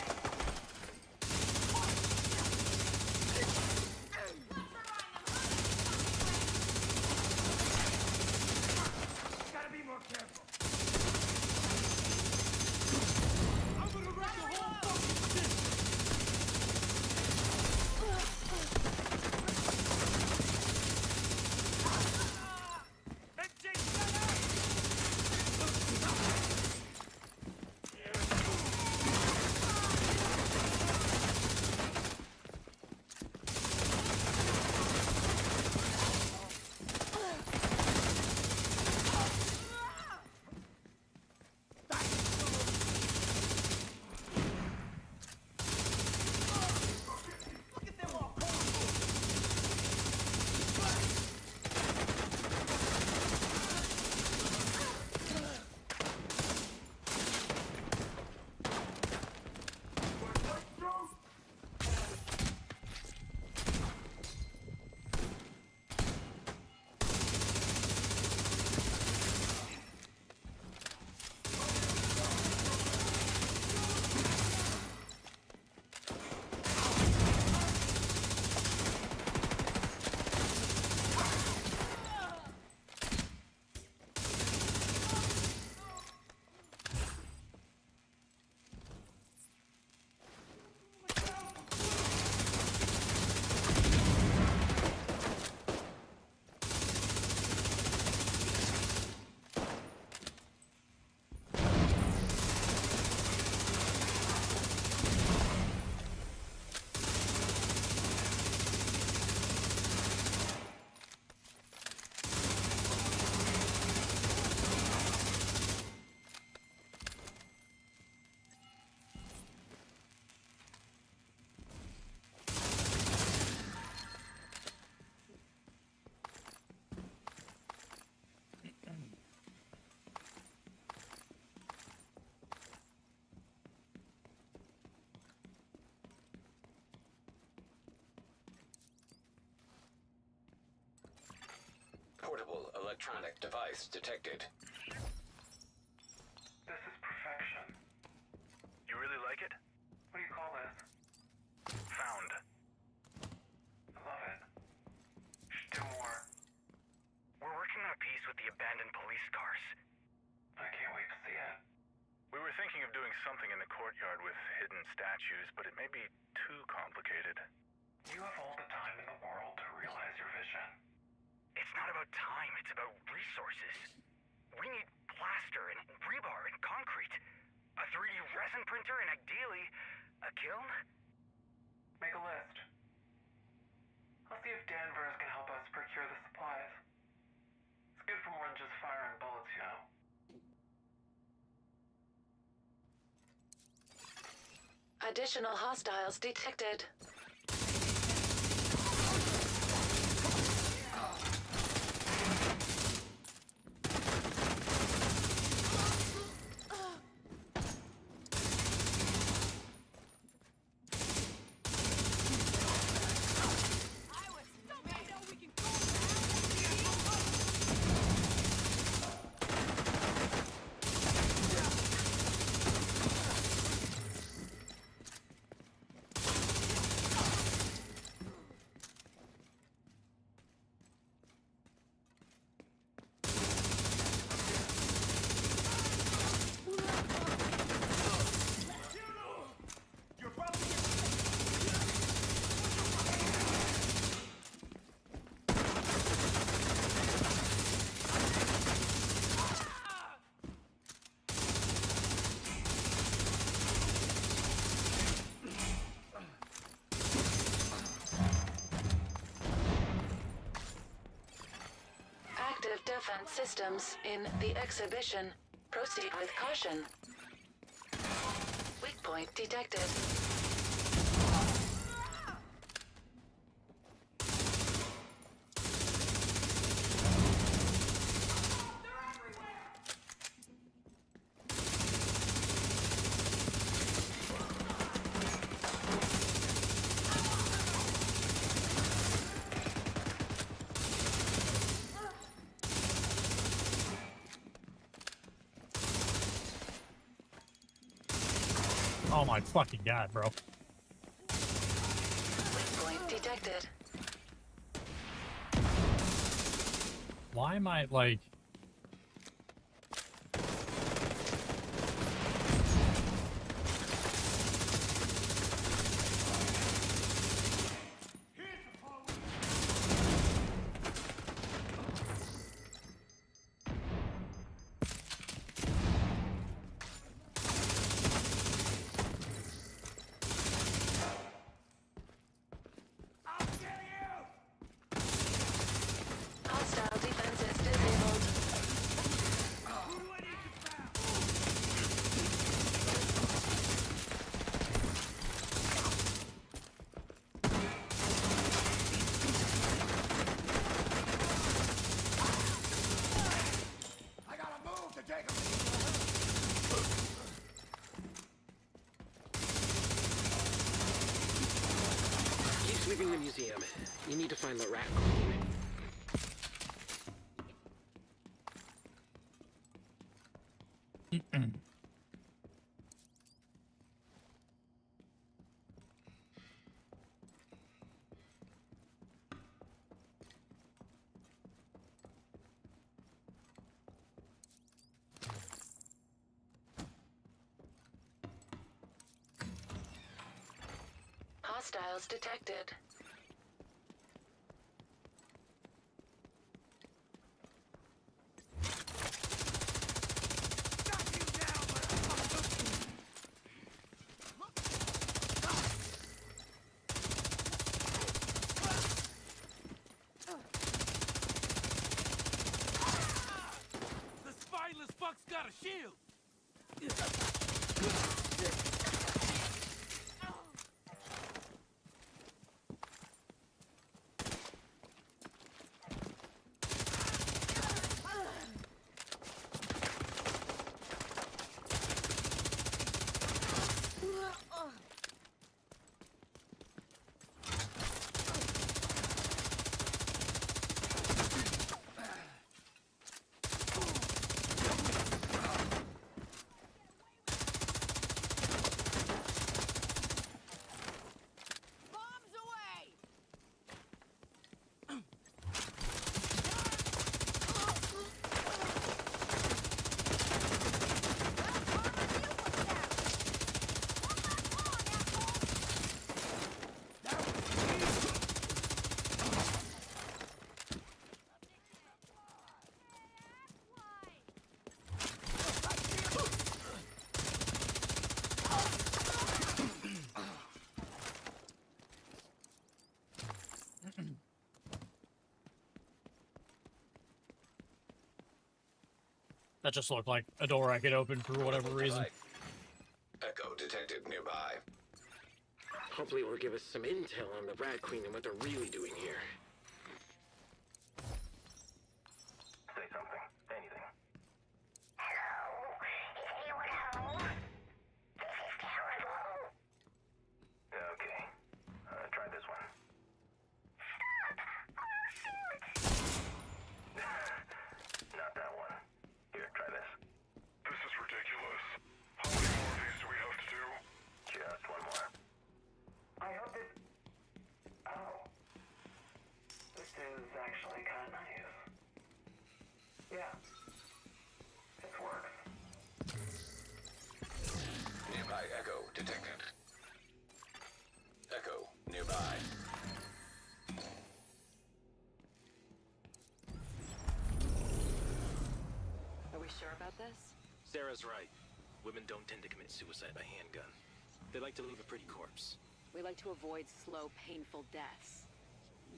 Inoperable electronic device detected. This is perfection. You really like it? What do you call this? Found. I love it. Should do more. We're working on a piece with the abandoned police cars. I can't wait to see it. We were thinking of doing something in the courtyard with hidden statues, but it may be too complicated. You have all the time in the world to realize your vision. It's not about time, it's about resources. We need plaster and rebar and concrete. A 3D resin printer and ideally, a kiln? Make a list. I'll see if Danvers can help us procure the supplies. It's good for more than just firing bullets, you know? Additional hostiles detected. Defense systems in the exhibition. Proceed with caution. Weak point detected. Oh my fucking god, bro. Weak point detected. Why am I like... Hostile defenses disabled. I gotta move to take him. Keep sweeping the museum. You need to find the rat queen. Hostiles detected. The spineless fuck's got a shield. That just looked like a door I could open for whatever reason. Echo detected nearby. Hopefully it will give us some intel on the Rat Queen and what they're really doing here. Say something. Anything. Okay. Try this one. Not that one. Here, try this. This is ridiculous. How many more of these do we have to do? Just one more. I hope this... Oh. This is actually kind of nice. Yeah. This works. Nearby Echo detected. Echo nearby. Are we sure about this? Sarah's right. Women don't tend to commit suicide by handgun. They like to leave a pretty corpse. We like to avoid slow, painful deaths.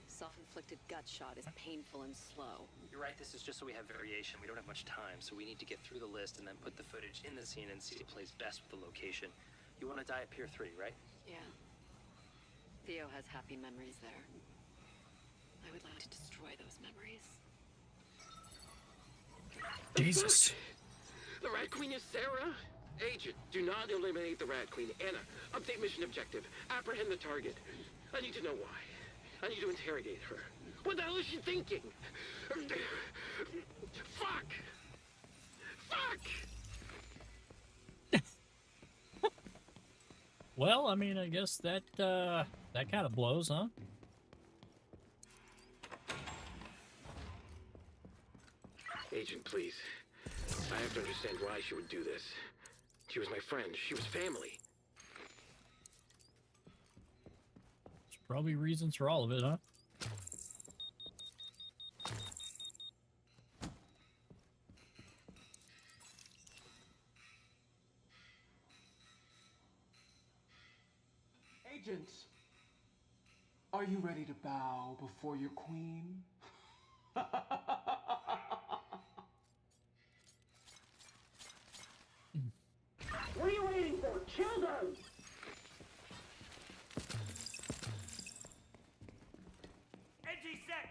Self-inflicted gut shot is painful and slow. You're right, this is just so we have variation. We don't have much time, so we need to get through the list and then put the footage in the scene and see what plays best with the location. You want to die at Pier 3, right? Yeah. Theo has happy memories there. I would like to destroy those memories. Jesus. The Rat Queen is Sarah? Agent, do not eliminate the Rat Queen. Anna, update mission objective. Apprehend the target. I need to know why. I need to interrogate her. What the hell is she thinking? Fuck! Fuck! Well, I mean, I guess that that kind of blows, huh? Agent, please. I have to understand why she would do this. She was my friend. She was family. There's probably reasons for all of it, huh? Agents, are you ready to bow before your queen? What are you waiting for? Kill them! NG set!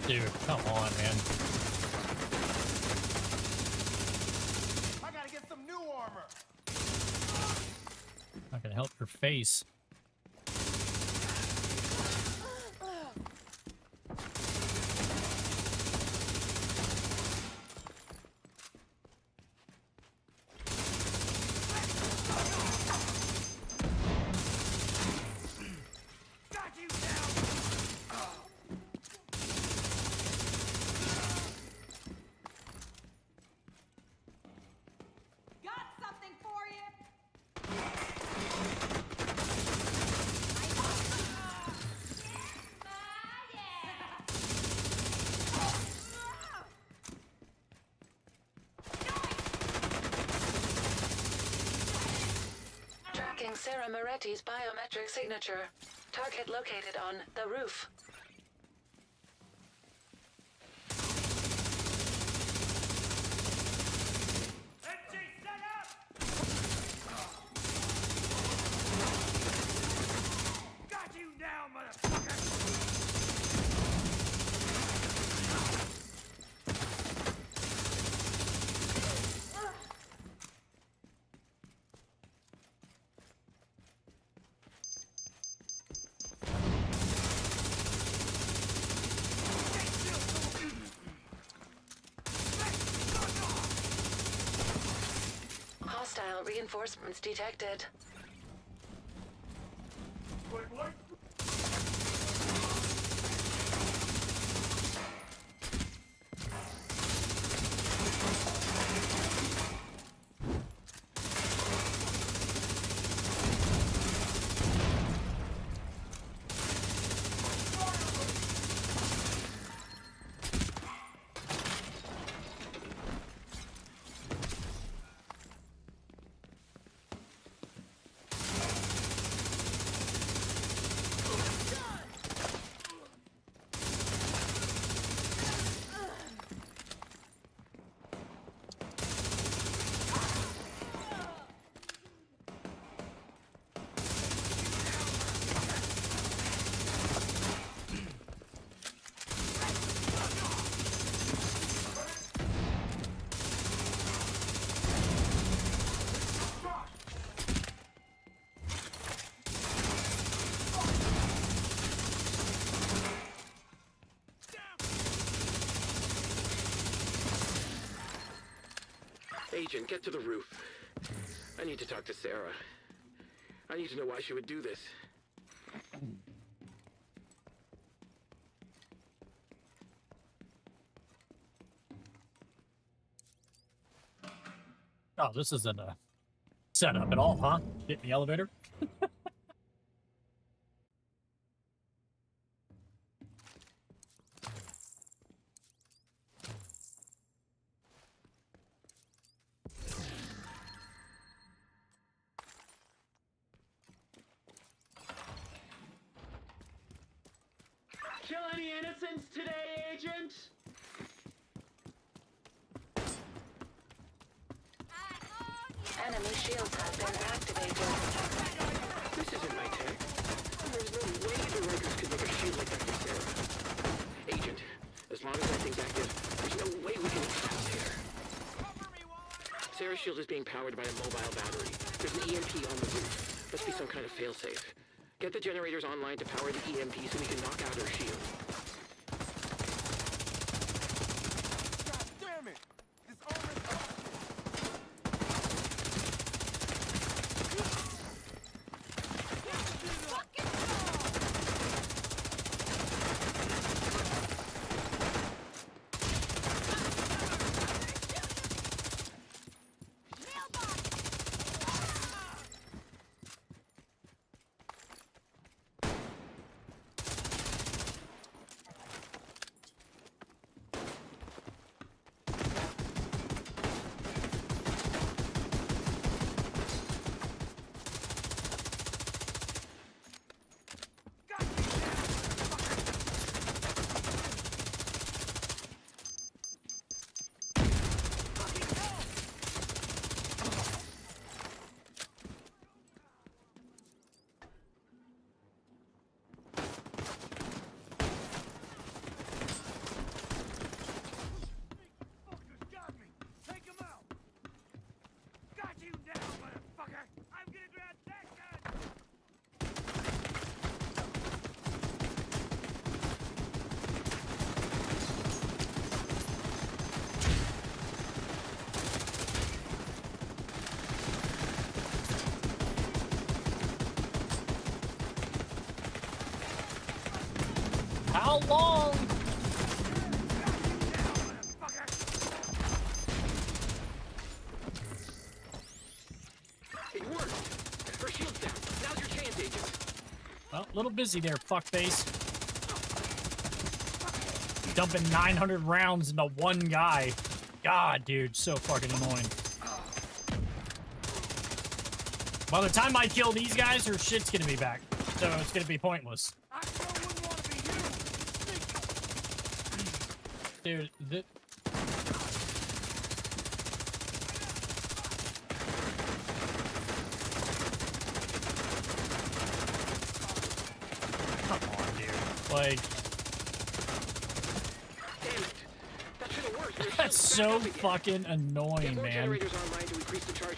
Dude, come on, man. I gotta get some new armor! Not gonna help your face. Got something for you! Tracking Sarah Moretti's biometric signature. Target located on the roof. NG set up! Got you now, motherfucker! Hostile reinforcements detected. Agent, get to the roof. I need to talk to Sarah. I need to know why she would do this. Oh, this isn't a setup at all, huh? Get in the elevator. Kill any innocents today, Agent? Enemy shields have been activated. This isn't my tech. There's no way the Rikers could make a shield like that for Sarah. Agent, as long as that thing's active, there's no way we can extract here. Sarah's shield is being powered by a mobile battery. There's an EMP on the roof. Must be some kind of failsafe. Get the generators online to power the EMP so we can knock out her shield. God damn it! This armor's up. How long? It worked! Her shield's down. Now's your chance, Agent. Well, a little busy there, fuckface. Dumping 900 rounds into one guy. God, dude, so fucking annoying. By the time I kill these guys, her shit's gonna be back. So it's gonna be pointless. Dude, come on, dude. Like, Damn it! That should have worked. that's so fucking annoying, man.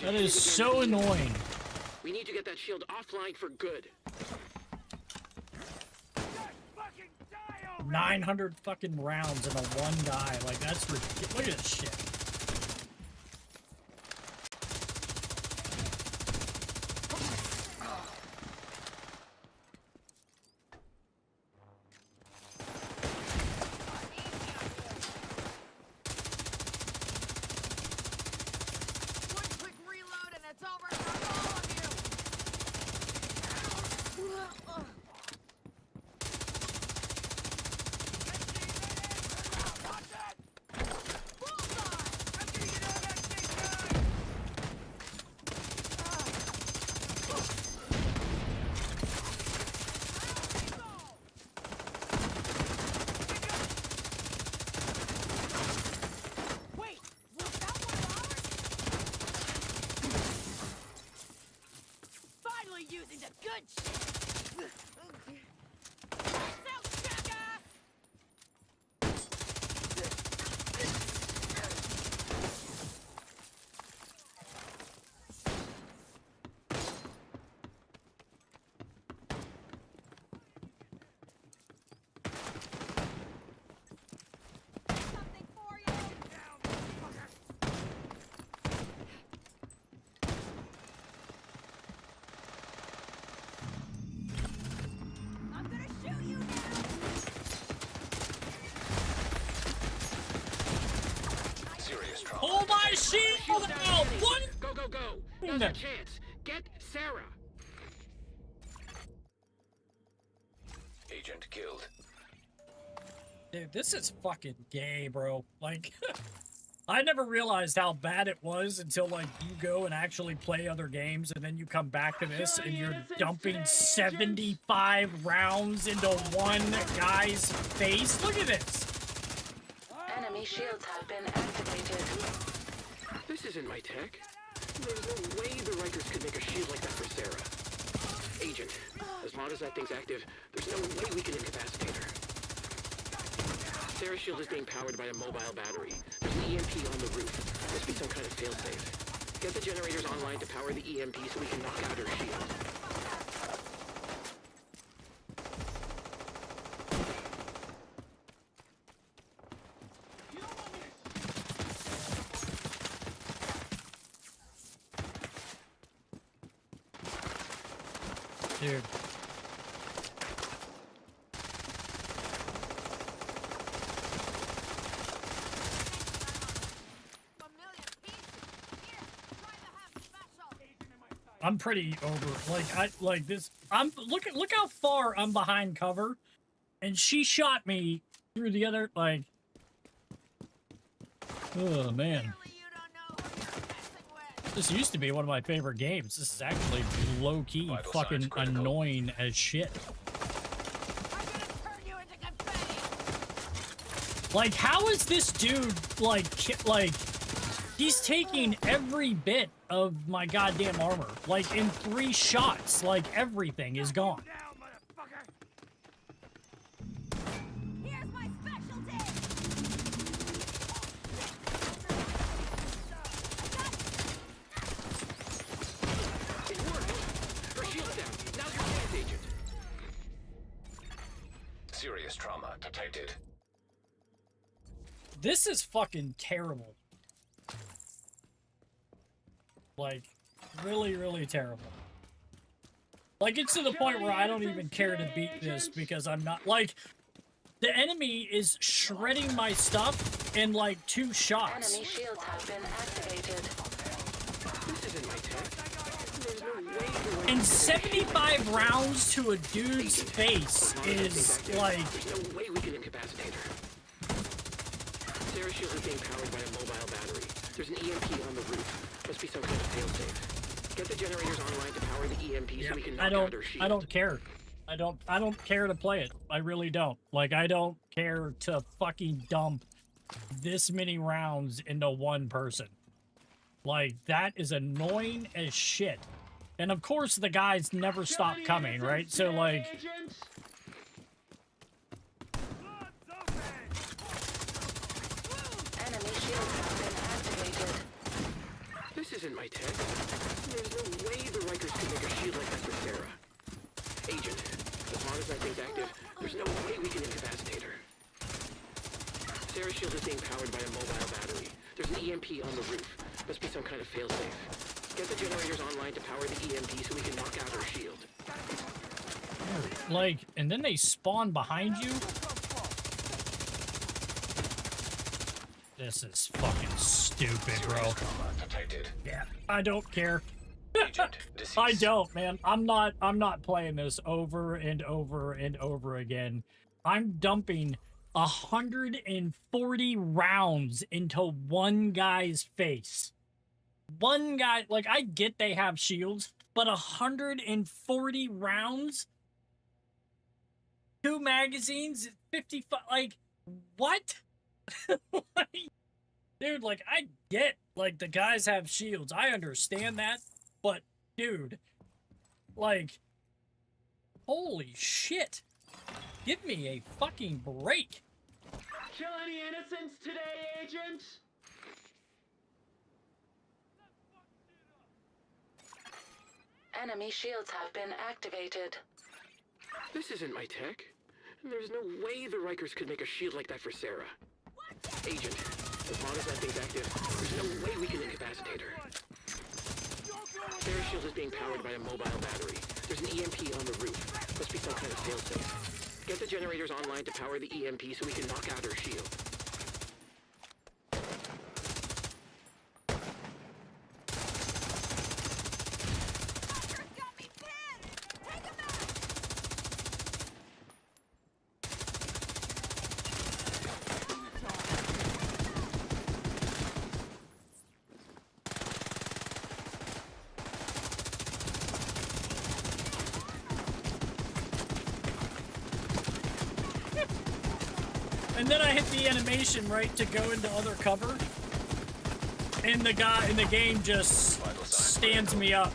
That is so annoying. We need to get that shield offline for good. 900 fucking rounds in a one guy. Like, that's ridiculous. Look at this shit. One quick reload and it's over for all of you. Bullseye! Pull my shield out! What? Go, go, go! Now's your chance. Get Sarah. Agent killed. Dude, this is fucking gay, bro. Like, I never realized how bad it was until, like, you go and actually play other games, and then you come back to this, and you're dumping 75 rounds into one guy's face. Look at this! Enemy shields have been activated. This isn't my tech. There's no way the Rikers could make a shield like that for Sarah. Agent, as long as that thing's active, there's no way we can incapacitate her. Sarah's shield is being powered by a mobile battery. There's an EMP on the roof. Must be some kind of failsafe. Get the generators online to power the EMP so we can knock out her shield. Dude. I'm pretty over. Like this. Look how far I'm behind cover, and she shot me through the other. Like, oh man. This used to be one of my favorite games. This is actually low-key fucking annoying as shit. Like, how is this dude, like, he's taking every bit of my goddamn armor. Like, in 3 shots, like, everything is gone. Serious trauma detected. This is fucking terrible. Like, really, really terrible. Like, it's to the point where I don't even care to beat this because I'm not, like, the enemy is shredding my stuff in, like, 2 shots. Enemy shields have been activated. This isn't my tech. There's no way. And 75 rounds to a dude's face is, like... There's no way we can incapacitate her. Sarah's shield is being powered by a mobile battery. There's an EMP on the roof. Must be some kind of failsafe. Get the generators online to power the EMP so we can knock out her shield. I don't care. I don't care to play it. I really don't. Like, I don't care to fucking dump this many rounds into one person. Like, that is annoying as shit. And of course the guys never stop coming, right? So, like... Enemy shields have been activated. This isn't my tech. There's no way the Rikers could make a shield like that for Sarah. Agent, as long as that thing's active, there's no way we can incapacitate her. Sarah's shield is being powered by a mobile battery. There's an EMP on the roof. Must be some kind of failsafe. Get the generators online to power the EMP so we can knock out her shield. Like, and then they spawn behind you? This is fucking stupid, bro. Yeah, I don't care. I don't, man. I'm not playing this over and over and over again. I'm dumping 140 rounds into one guy's face. One guy, like, I get they have shields, but 140 rounds? 2 magazines? 55, like, what? Like, dude, like, I get, like, the guys have shields. I understand that, but, dude, like, holy shit. Give me a fucking break. Kill any innocents today, Agent? Enemy shields have been activated. This isn't my tech. There's no way the Rikers could make a shield like that for Sarah. Agent, as long as that thing's active, there's no way we can incapacitate her. Sarah's shield is being powered by a mobile battery. There's an EMP on the roof. Must be some kind of failsafe. Get the generators online to power the EMP so we can knock out her shield. then I hit the animation, right, to go into other cover. And the guy in the game just stands me up.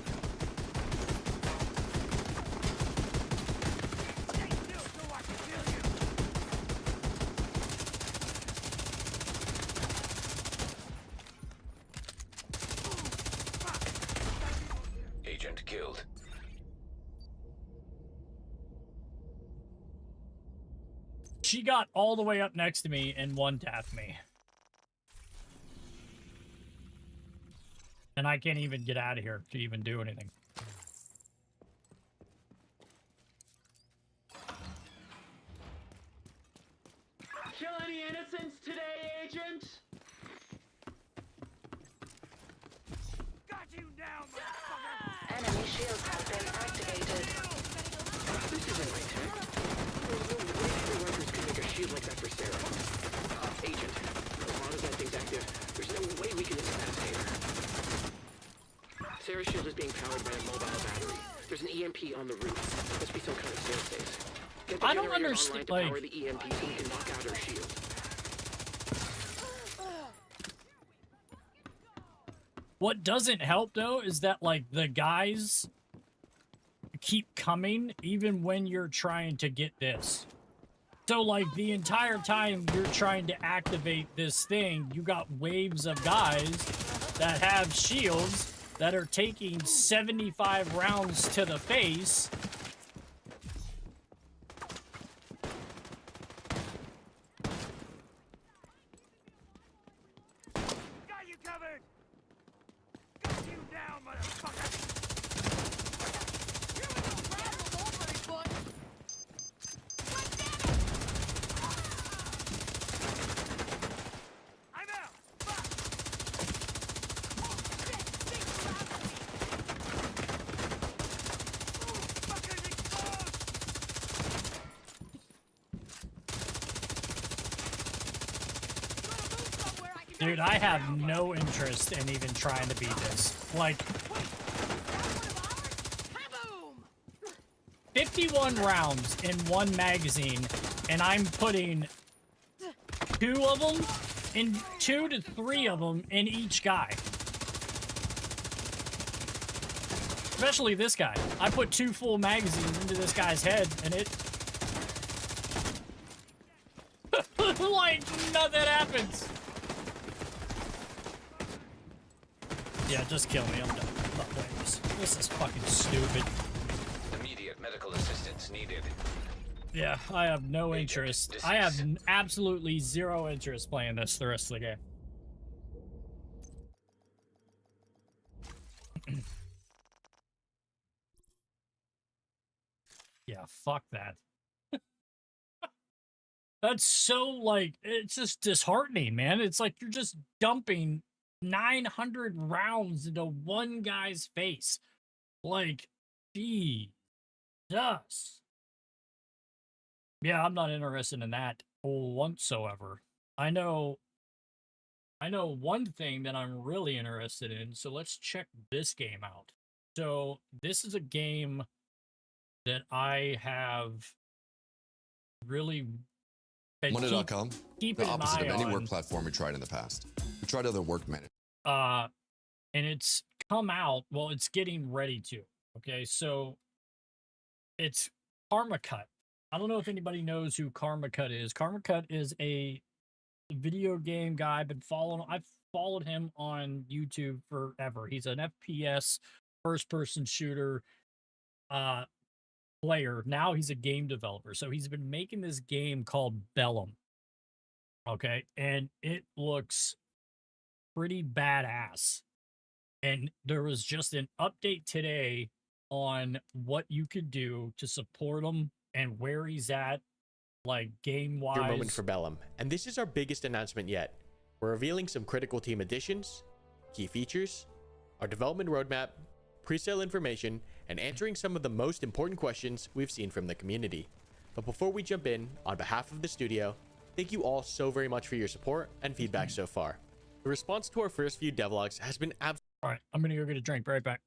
Agent killed. She got all the way up next to me and one-tapped me. And I can't even get out of here to even do anything. Kill any innocents today, Agent? Got you now, motherfucker! Enemy shields have been activated. This isn't my tech. No workers could make a shield like that for Sarah. Agent, as long as that thing's active, there's no way we can incapacitate her. Sarah's shield is being powered by a mobile battery. There's an EMP on the roof. Must be some kind of fail-safe. Get the I don't generator understand, online to like... power the EMP so we can knock out her shield. What doesn't help, though, is that, like, the guys keep coming even when you're trying to get this. So, like, the entire time you're trying to activate this thing, you got waves of guys that have shields that are taking 75 rounds to the face. Got you covered! Got you down, motherfucker! Here we go, Brad! Over, foot! I'm out! Fuck! Fuckers exposed! Dude, I have no interest in even trying to beat this. Like, 51 rounds in one magazine, and I'm putting 2 of them in 2 to 3 of them in each guy. Especially this guy. I put 2 full magazines into this guy's head, and it... like, nothing happens. Yeah, just kill me. I'm done. I'm not playing this. This is fucking stupid. Immediate medical assistance needed. Yeah, I have no interest. I have absolutely 0 interest playing this the rest of the game. Yeah, fuck that. That's so, like, it's just disheartening, man. It's like you're just dumping 900 rounds into one guy's face. Like, Jesus. Yeah, I'm not interested in that whatsoever. I know one thing that I'm really interested in, so let's check this game out. So, this is a game that I have really been Money.com, keeping the an opposite eye of any on. work platform we tried in the past. We tried other work management. And it's come out, well, it's getting ready to. Okay, so it's Karma Cut. I don't know if anybody knows who Karma Cut is. Karma Cut is a video game guy. I've followed him on YouTube forever. He's an FPS first-person shooter player. Now he's a game developer. So he's been making this game called Bellum. Okay, and it looks pretty badass. And there was just an update today on what you could do to support him and where he's at, like, game-wise. Your moment for Bellum, and this is our biggest announcement yet. We're revealing some critical team additions, key features, our development roadmap, pre-sale information, and answering some of the most important questions we've seen from the community. But before we jump in, on behalf of the studio, thank you all so very much for your support and feedback so far. The response to our first few devlogs has been absolutely... All right, I'm gonna go get a drink. Be right back.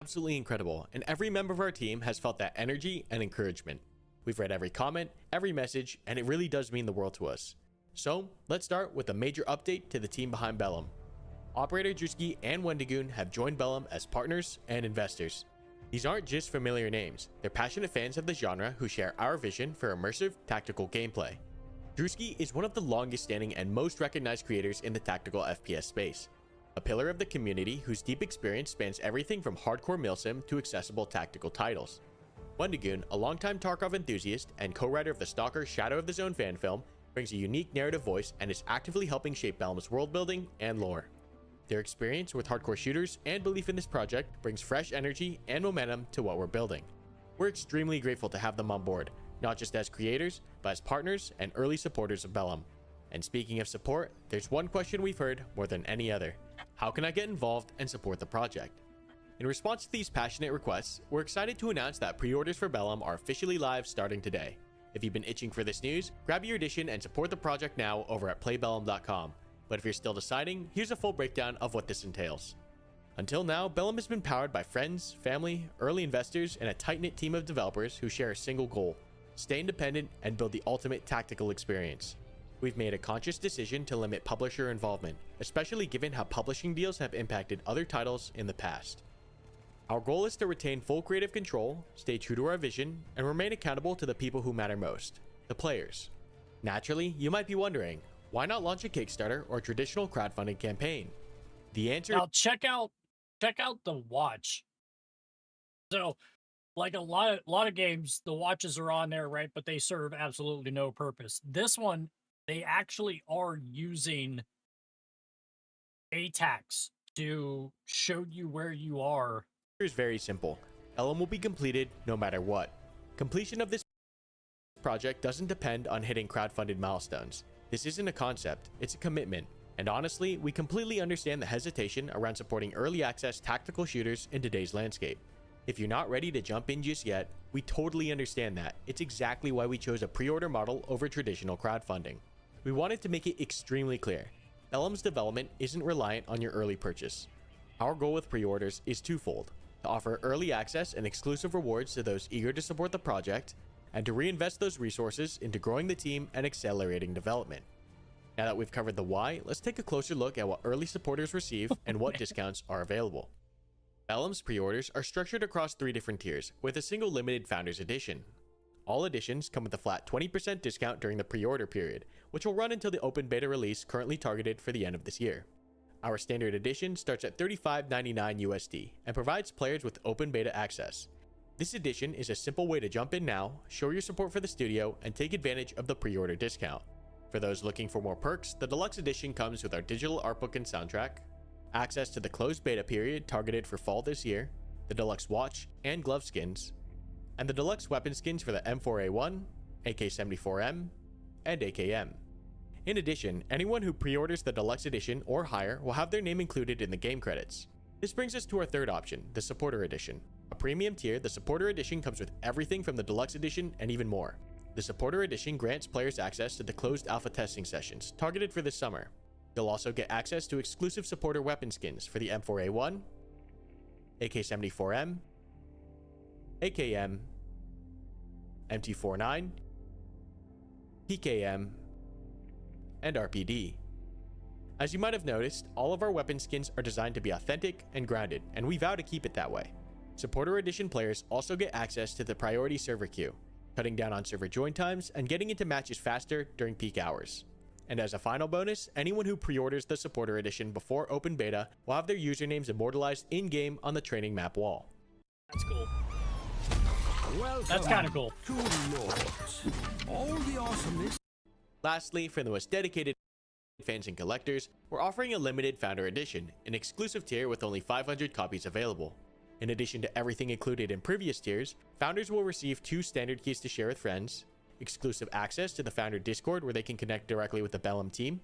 absolutely incredible, and every member of our team has felt that energy and encouragement. We've read every comment, every message, and it really does mean the world to us. So, let's start with a major update to the team behind Bellum. Operator Drewski and Wendigoon have joined Bellum as partners and investors. These aren't just familiar names, they're passionate fans of the genre who share our vision for immersive, tactical gameplay. Drewski is one of the longest standing and most recognized creators in the tactical FPS space, a pillar of the community whose deep experience spans everything from hardcore milsim to accessible tactical titles. Wendigoon, a longtime Tarkov enthusiast and co-writer of the Stalker Shadow of the Zone fan film, brings a unique narrative voice and is actively helping shape Bellum's world building and lore. Their experience with hardcore shooters and belief in this project brings fresh energy and momentum to what we're building. We're extremely grateful to have them on board, not just as creators, but as partners and early supporters of Bellum. And speaking of support, there's one question we've heard more than any other. How can I get involved and support the project? In response to these passionate requests, we're excited to announce that pre-orders for Bellum are officially live starting today. If you've been itching for this news, grab your edition and support the project now over at playbellum.com. But if you're still deciding, here's a full breakdown of what this entails. Until now, Bellum has been powered by friends, family, early investors, and a tight-knit team of developers who share a single goal: stay independent and build the ultimate tactical experience. We've made a conscious decision to limit publisher involvement, especially given how publishing deals have impacted other titles in the past. Our goal is to retain full creative control, stay true to our vision, and remain accountable to the people who matter most, the players. Naturally, you might be wondering, why not launch a Kickstarter or traditional crowdfunding campaign? The answer— now check out the watch. So, like a lot of games, the watches are on there, right? But they serve absolutely no purpose. This one, they actually are using ATACs to show you where you are. Is very simple. Bellum will be completed no matter what. Completion of this project doesn't depend on hitting crowdfunded milestones. This isn't a concept, it's a commitment. And honestly, we completely understand the hesitation around supporting early access tactical shooters in today's landscape. If you're not ready to jump in just yet, we totally understand that. It's exactly why we chose a pre-order model over traditional crowdfunding. We wanted to make it extremely clear. Bellum's development isn't reliant on your early purchase. Our goal with pre-orders is twofold: to offer early access and exclusive rewards to those eager to support the project, and to reinvest those resources into growing the team and accelerating development. Now that we've covered the why, let's take a closer look at what early supporters receive and what discounts are available. Bellum's pre-orders are structured across 3 different tiers, with a single limited Founders Edition. All editions come with a flat 20% discount during the pre-order period, which will run until the open beta release currently targeted for the end of this year. Our standard edition starts at $35.99 USD and provides players with open beta access. This edition is a simple way to jump in now, show your support for the studio, and take advantage of the pre-order discount. For those looking for more perks, the deluxe edition comes with our digital art book and soundtrack, access to the closed beta period targeted for fall this year, the deluxe watch and glove skins, and the deluxe weapon skins for the M4A1, AK-74M, and AKM. In addition, anyone who pre-orders the deluxe edition or higher will have their name included in the game credits. This brings us to our third option, the supporter edition. A premium tier, the supporter edition comes with everything from the deluxe edition and even more. The supporter edition grants players access to the closed alpha testing sessions targeted for this summer. You'll also get access to exclusive supporter weapon skins for the M4A1, AK-74M, AKM, MT49, PKM, and RPD. As you might have noticed, all of our weapon skins are designed to be authentic and grounded, and we vow to keep it that way. Supporter Edition players also get access to the priority server queue, cutting down on server join times and getting into matches faster during peak hours. And as a final bonus, anyone who pre-orders the Supporter Edition before open beta will have their usernames immortalized in-game on the training map wall. That's cool. Welcome. That's kind of cool. To the Lords. All the awesomeness. Lastly, for the most dedicated fans and collectors, we're offering a limited Founder Edition, an exclusive tier with only 500 copies available. In addition to everything included in previous tiers, Founders will receive 2 standard keys to share with friends, exclusive access to the Founder Discord where they can connect directly with the Bellum team,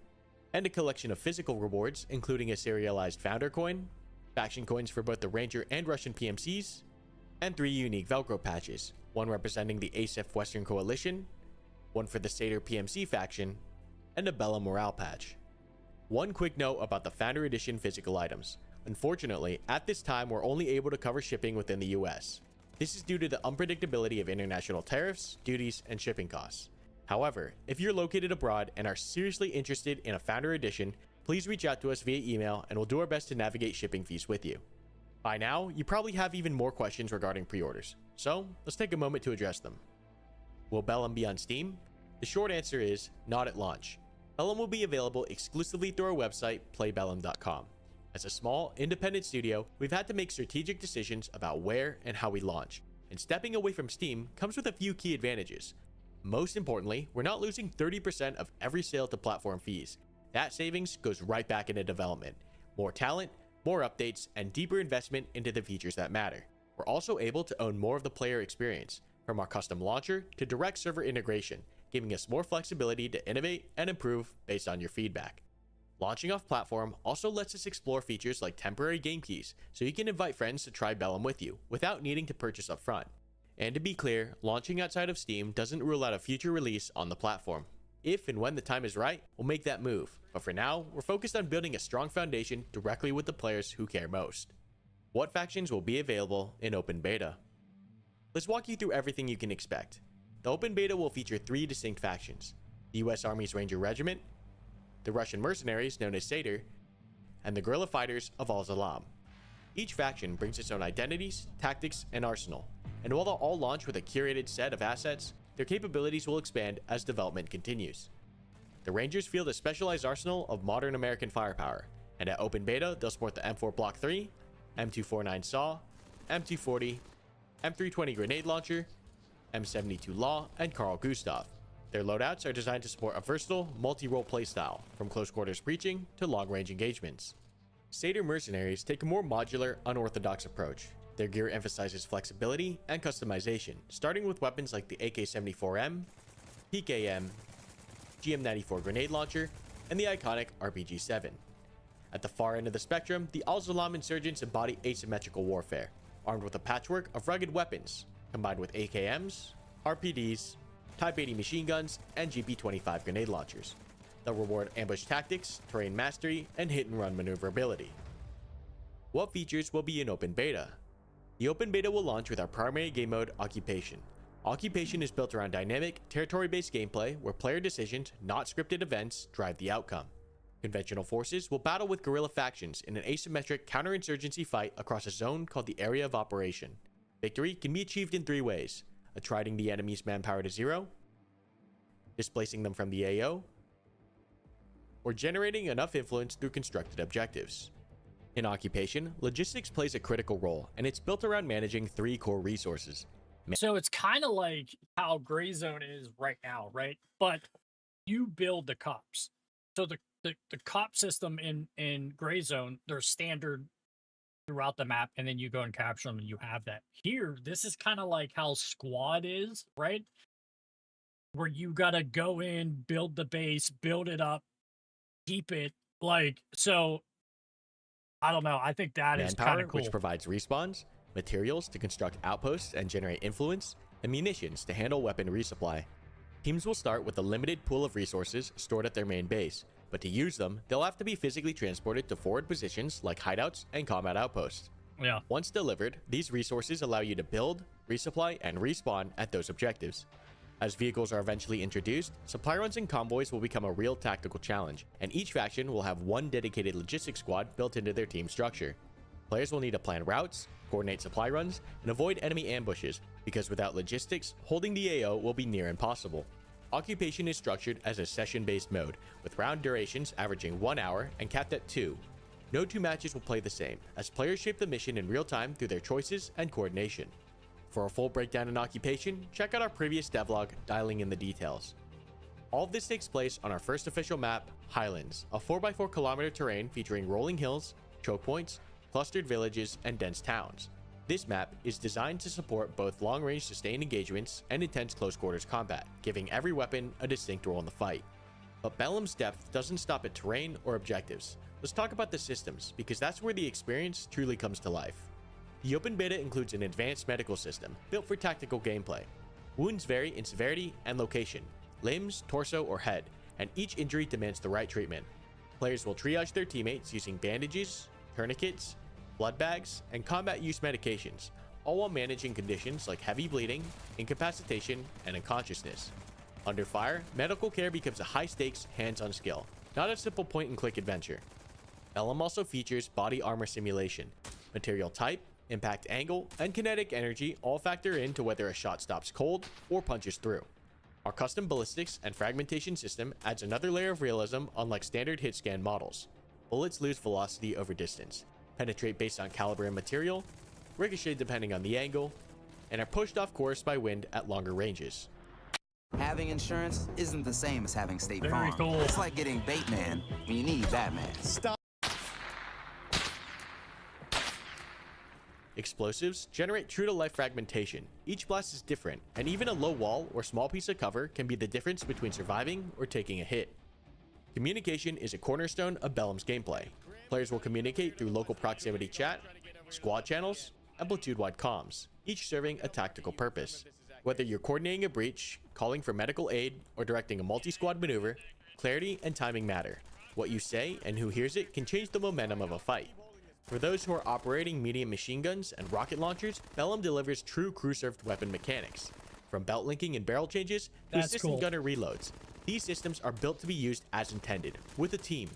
and a collection of physical rewards including a serialized Founder coin, faction coins for both the Ranger and Russian PMCs, and 3 unique Velcro patches, one representing the ASUS Western Coalition, one for the Satyr PMC faction, and a Bellum Morale patch. One quick note about the Founder Edition physical items. Unfortunately, at this time, we're only able to cover shipping within the US. This is due to the unpredictability of international tariffs, duties, and shipping costs. However, if you're located abroad and are seriously interested in a Founder Edition, please reach out to us via email and we'll do our best to navigate shipping fees with you. By now, you probably have even more questions regarding pre-orders, so let's take a moment to address them. Will Bellum be on Steam? The short answer is not at launch. Bellum will be available exclusively through our website, playbellum.com. As a small, independent studio, we've had to make strategic decisions about where and how we launch, and stepping away from Steam comes with a few key advantages. Most importantly, we're not losing 30% of every sale to platform fees. That savings goes right back into development. More talent, more updates, and deeper investment into the features that matter. We're also able to own more of the player experience, from our custom launcher to direct server integration, giving us more flexibility to innovate and improve based on your feedback. Launching off platform also lets us explore features like temporary game keys, so you can invite friends to try Bellum with you without needing to purchase upfront. And to be clear, launching outside of Steam doesn't rule out a future release on the platform. If and when the time is right, we'll make that move, but for now, we're focused on building a strong foundation directly with the players who care most. What factions will be available in open beta? Let's walk you through everything you can expect. The open beta will feature 3 distinct factions: the US Army's Ranger Regiment, the Russian mercenaries known as Satyr, and the guerrilla fighters of Al-Zalam. Each faction brings its own identities, tactics, and arsenal, and while they'll all launch with a curated set of assets, their capabilities will expand as development continues. The Rangers field a specialized arsenal of modern American firepower, and at open beta, they'll sport the M4 Block 3, M249 SAW, M240, M320 grenade launcher, M72 Law, and Carl Gustav. Their loadouts are designed to support a versatile, multi-role playstyle, from close quarters breaching to long-range engagements. Satyr mercenaries take a more modular, unorthodox approach. Their gear emphasizes flexibility and customization, starting with weapons like the AK-74M, PKM, GM94 grenade launcher, and the iconic RPG-7. At the far end of the spectrum, the Al-Zalam insurgents embody asymmetrical warfare, armed with a patchwork of rugged weapons, combined with AKMs, RPDs, Type 80 machine guns, and GP25 grenade launchers. They'll reward ambush tactics, terrain mastery, and hit-and-run maneuverability. What features will be in open beta? The open beta will launch with our primary game mode, Occupation. Occupation is built around dynamic, territory-based gameplay where player decisions, not scripted events, drive the outcome. Conventional forces will battle with guerrilla factions in an asymmetric counterinsurgency fight across a zone called the Area of Operation. Victory can be achieved in 3 ways: attriting the enemy's manpower to 0, displacing them from the AO, or generating enough influence through constructed objectives. In Occupation, logistics plays a critical role, and it's built around managing 3 core resources. So it's kind of like how Gray Zone is right now, right? But you build the cops. So the cop system in Gray Zone, they're standard throughout the map, and then you go and capture them and you have that. Here, this is kind of like how Squad is, right? Where you gotta go in, build the base, build it up, keep it, like, so I don't know. I think that is kind of cool. Which provides respawns, materials to construct outposts and generate influence, and munitions to handle weapon resupply. Teams will start with a limited pool of resources stored at their main base, but to use them, they'll have to be physically transported to forward positions like hideouts and combat outposts. Yeah. Once delivered, these resources allow you to build, resupply, and respawn at those objectives. As vehicles are eventually introduced, supply runs and convoys will become a real tactical challenge, and each faction will have one dedicated logistics squad built into their team structure. Players will need to plan routes, coordinate supply runs, and avoid enemy ambushes, because without logistics, holding the AO will be near impossible. Occupation is structured as a session-based mode, with round durations averaging 1 hour and capped at 2. No 2 matches will play the same, as players shape the mission in real time through their choices and coordination. For a full breakdown in Occupation, check out our previous devlog dialing in the details. All of this takes place on our first official map, Highlands, a 4x4 kilometer terrain featuring rolling hills, choke points, clustered villages, and dense towns. This map is designed to support both long-range sustained engagements and intense close-quarters combat, giving every weapon a distinct role in the fight. But Bellum's depth doesn't stop at terrain or objectives. Let's talk about the systems, because that's where the experience truly comes to life. The open beta includes an advanced medical system built for tactical gameplay. Wounds vary in severity and location, limbs, torso, or head, and each injury demands the right treatment. Players will triage their teammates using bandages, tourniquets, blood bags, and combat use medications, all while managing conditions like heavy bleeding, incapacitation, and unconsciousness. Under fire, medical care becomes a high-stakes, hands-on skill, not a simple point-and-click adventure. Bellum also features body armor simulation. Material type, impact angle, and kinetic energy all factor into whether a shot stops cold or punches through. Our custom ballistics and fragmentation system adds another layer of realism unlike standard hit scan models. Bullets lose velocity over distance, penetrate based on caliber and material, ricochet depending on the angle, and are pushed off course by wind at longer ranges. Having insurance isn't the same as having State Very Farm. cool. It's like getting Bateman when you need Batman. Stop. Explosives generate true-to-life fragmentation. Each blast is different, and even a low wall or small piece of cover can be the difference between surviving or taking a hit. Communication is a cornerstone of Bellum's gameplay. Players will communicate through local proximity chat, squad channels, and platoon-wide comms, each serving a tactical purpose. Whether you're coordinating a breach, calling for medical aid, or directing a multi-squad maneuver, clarity and timing matter. What you say and who hears it can change the momentum of a fight. For those who are operating medium machine guns and rocket launchers, Bellum delivers true crew-served weapon mechanics. From belt linking and barrel changes to assistant gunner reloads, these systems are built to be used as intended, with a team.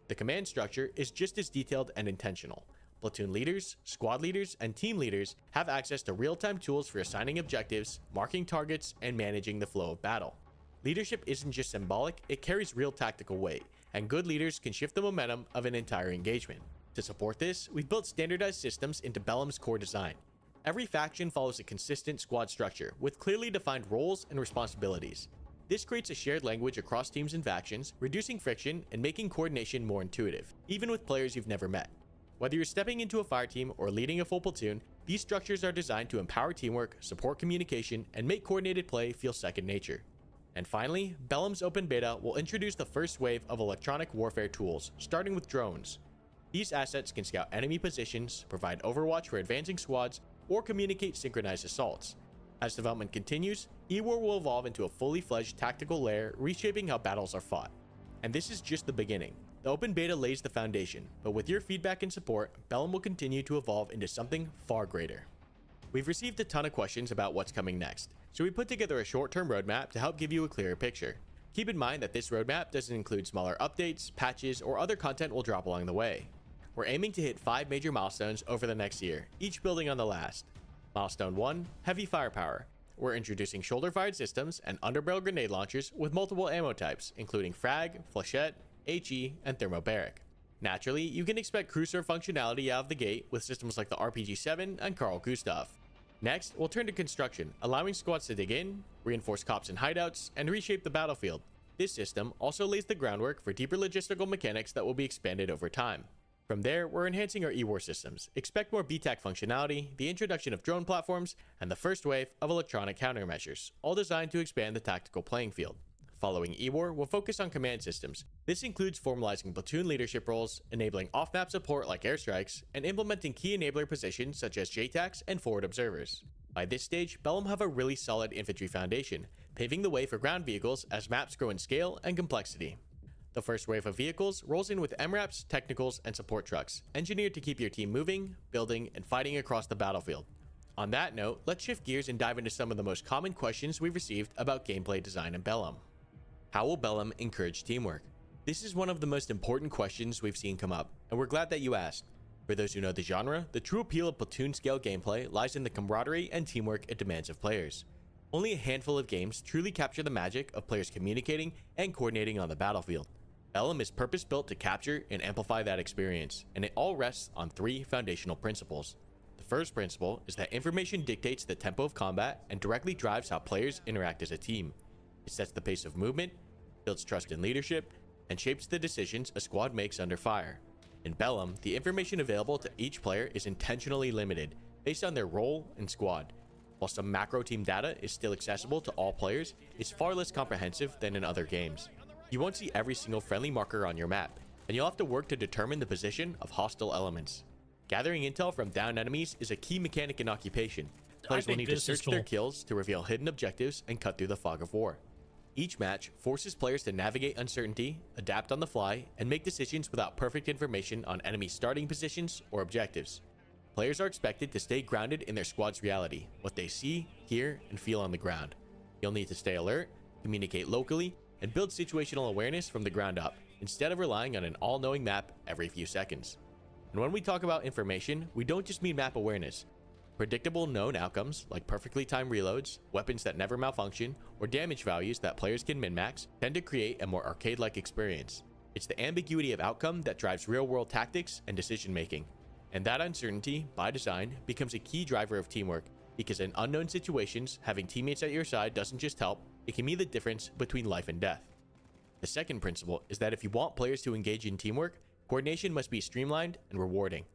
The command structure is just as detailed and intentional. Platoon leaders, squad leaders, and team leaders have access to real-time tools for assigning objectives, marking targets, and managing the flow of battle. Leadership isn't just symbolic, it carries real tactical weight, and good leaders can shift the momentum of an entire engagement. To support this, we've built standardized systems into Bellum's core design. Every faction follows a consistent squad structure with clearly defined roles and responsibilities. This creates a shared language across teams and factions, reducing friction and making coordination more intuitive, even with players you've never met. Whether you're stepping into a fire team or leading a full platoon, these structures are designed to empower teamwork, support communication, and make coordinated play feel second nature. And finally, Bellum's open beta will introduce the first wave of electronic warfare tools, starting with drones. These assets can scout enemy positions, provide overwatch for advancing squads, or communicate synchronized assaults. As development continues, E-War will evolve into a fully fledged tactical layer, reshaping how battles are fought. And this is just the beginning. The open beta lays the foundation, but with your feedback and support, Bellum will continue to evolve into something far greater. We've received a ton of questions about what's coming next, so we put together a short-term roadmap to help give you a clearer picture. Keep in mind that this roadmap doesn't include smaller updates, patches, or other content we'll drop along the way. We're aiming to hit 5 major milestones over the next year, each building on the last. Milestone 1, heavy firepower. We're introducing shoulder-fired systems and underbarrel grenade launchers with multiple ammo types, including frag, flechette, HE, and thermobaric. Naturally, you can expect crew-serve functionality out of the gate with systems like the RPG-7 and Carl Gustav. Next, we'll turn to construction, allowing squads to dig in, reinforce cops and hideouts, and reshape the battlefield. This system also lays the groundwork for deeper logistical mechanics that will be expanded over time. From there, we're enhancing our E-War systems. Expect more BTAC functionality, the introduction of drone platforms, and the first wave of electronic countermeasures, all designed to expand the tactical playing field. Following E-War, we'll focus on command systems. This includes formalizing platoon leadership roles, enabling off-map support like airstrikes, and implementing key enabler positions such as JTACs and forward observers. By this stage, Bellum have a really solid infantry foundation, paving the way for ground vehicles as maps grow in scale and complexity. The first wave of vehicles rolls in with MRAPs, technicals, and support trucks, engineered to keep your team moving, building, and fighting across the battlefield. On that note, let's shift gears and dive into some of the most common questions we've received about gameplay design in Bellum. How will Bellum encourage teamwork? This is one of the most important questions we've seen come up, and we're glad that you asked. For those who know the genre, the true appeal of platoon-scale gameplay lies in the camaraderie and teamwork it demands of players. Only a handful of games truly capture the magic of players communicating and coordinating on the battlefield. Bellum is purpose-built to capture and amplify that experience, and it all rests on 3 foundational principles. The first principle is that information dictates the tempo of combat and directly drives how players interact as a team. It sets the pace of movement, builds trust in leadership, and shapes the decisions a squad makes under fire. In Bellum, the information available to each player is intentionally limited, based on their role and squad. While some macro team data is still accessible to all players, it's far less comprehensive than in other games. You won't see every single friendly marker on your map, and you'll have to work to determine the position of hostile elements. Gathering intel from downed enemies is a key mechanic in Occupation. Players will need to search their kills to reveal hidden objectives and cut through the fog of war. Each match forces players to navigate uncertainty, adapt on the fly, and make decisions without perfect information on enemy starting positions or objectives. Players are expected to stay grounded in their squad's reality, what they see, hear, and feel on the ground. You'll need to stay alert, communicate locally, and build situational awareness from the ground up, instead of relying on an all-knowing map every few seconds. And when we talk about information, we don't just mean map awareness. Predictable known outcomes, like perfectly timed reloads, weapons that never malfunction, or damage values that players can min-max, tend to create a more arcade-like experience. It's the ambiguity of outcome that drives real-world tactics and decision-making. And that uncertainty, by design, becomes a key driver of teamwork, because in unknown situations, having teammates at your side doesn't just help, it can be the difference between life and death. The second principle is that if you want players to engage in teamwork, coordination must be streamlined and rewarding.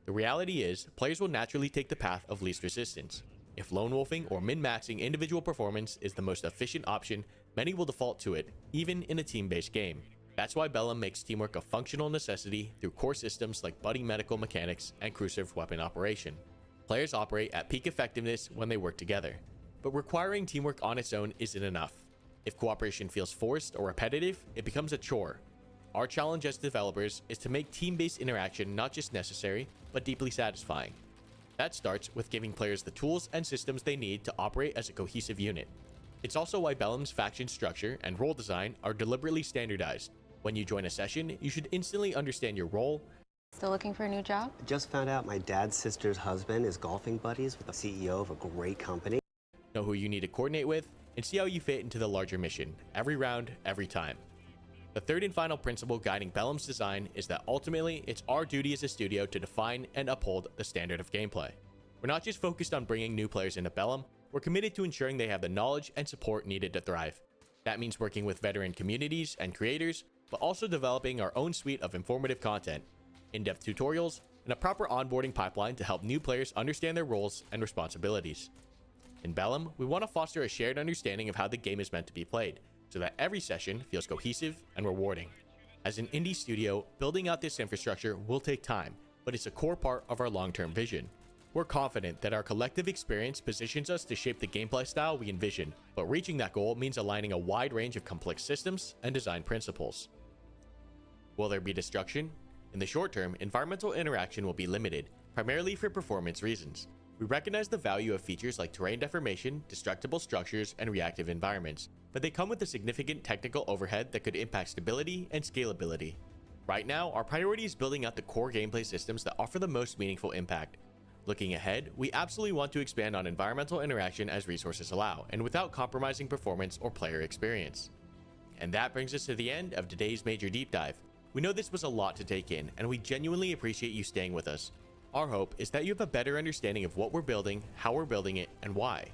The reality is, players will naturally take the path of least resistance. If lone wolfing or min-maxing individual performance is the most efficient option, many will default to it, even in a team-based game. That's why Bellum makes teamwork a functional necessity through core systems like buddy medical mechanics and crucive weapon operation. Players operate at peak effectiveness when they work together, but requiring teamwork on its own isn't enough. If cooperation feels forced or repetitive, it becomes a chore. Our challenge as developers is to make team-based interaction not just necessary, but deeply satisfying. That starts with giving players the tools and systems they need to operate as a cohesive unit. It's also why Bellum's faction structure and role design are deliberately standardized. When you join a session, you should instantly understand your role. Still looking for a new job? Just found out my dad's sister's husband is golfing buddies with the CEO of a great company. Know who you need to coordinate with, and see how you fit into the larger mission, every round, every time. The third and final principle guiding Bellum's design is that ultimately, it's our duty as a studio to define and uphold the standard of gameplay. We're not just focused on bringing new players into Bellum, we're committed to ensuring they have the knowledge and support needed to thrive. That means working with veteran communities and creators, but also developing our own suite of informative content, in-depth tutorials, and a proper onboarding pipeline to help new players understand their roles and responsibilities. In Bellum, we want to foster a shared understanding of how the game is meant to be played, so that every session feels cohesive and rewarding. As an indie studio, building out this infrastructure will take time, but it's a core part of our long-term vision. We're confident that our collective experience positions us to shape the gameplay style we envision, but reaching that goal means aligning a wide range of complex systems and design principles. Will there be destruction? In the short term, environmental interaction will be limited, primarily for performance reasons. We recognize the value of features like terrain deformation, destructible structures, and reactive environments, but they come with a significant technical overhead that could impact stability and scalability. Right now, our priority is building out the core gameplay systems that offer the most meaningful impact. Looking ahead, we absolutely want to expand on environmental interaction as resources allow, and without compromising performance or player experience. And that brings us to the end of today's major deep dive. We know this was a lot to take in, and we genuinely appreciate you staying with us. Our hope is that you have a better understanding of what we're building, how we're building it, and why.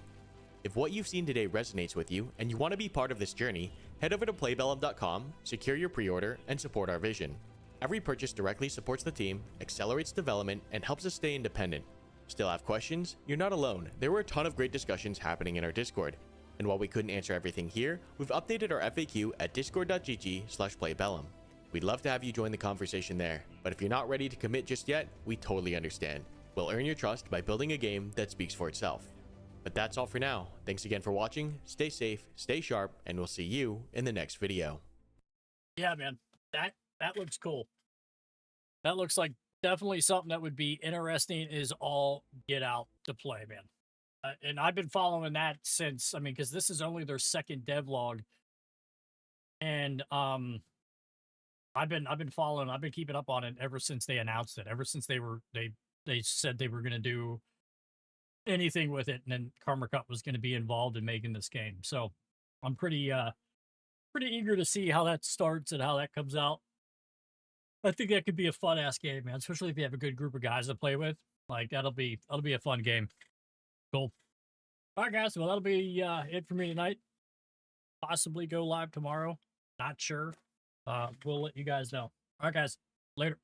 If what you've seen today resonates with you and you want to be part of this journey, head over to playbellum.com, secure your pre-order, and support our vision. Every purchase directly supports the team, accelerates development, and helps us stay independent. Still have questions? You're not alone. There were a ton of great discussions happening in our Discord. And while we couldn't answer everything here, we've updated our FAQ at discord.gg/playbellum. We'd love to have you join the conversation there, but if you're not ready to commit just yet, we totally understand. We'll earn your trust by building a game that speaks for itself. But that's all for now. Thanks again for watching, stay safe, stay sharp, and we'll see you in the next video. Yeah, man, that looks cool. That looks like definitely something that would be interesting is all get out to play, man. And I've been following that since, I mean, because this is only their second devlog. And I've been following, I've been keeping up on it ever since they announced it, ever since they said they were going to do anything with it, and then Karma Cup was going to be involved in making this game. So I'm pretty eager to see how that starts and how that comes out. I think that could be a fun ass game, man, especially if you have a good group of guys to play with. Like that'll be a fun game. Cool. All right, guys. Well, that'll be it for me tonight. Possibly go live tomorrow. Not sure. We'll let you guys know. All right, guys. Later.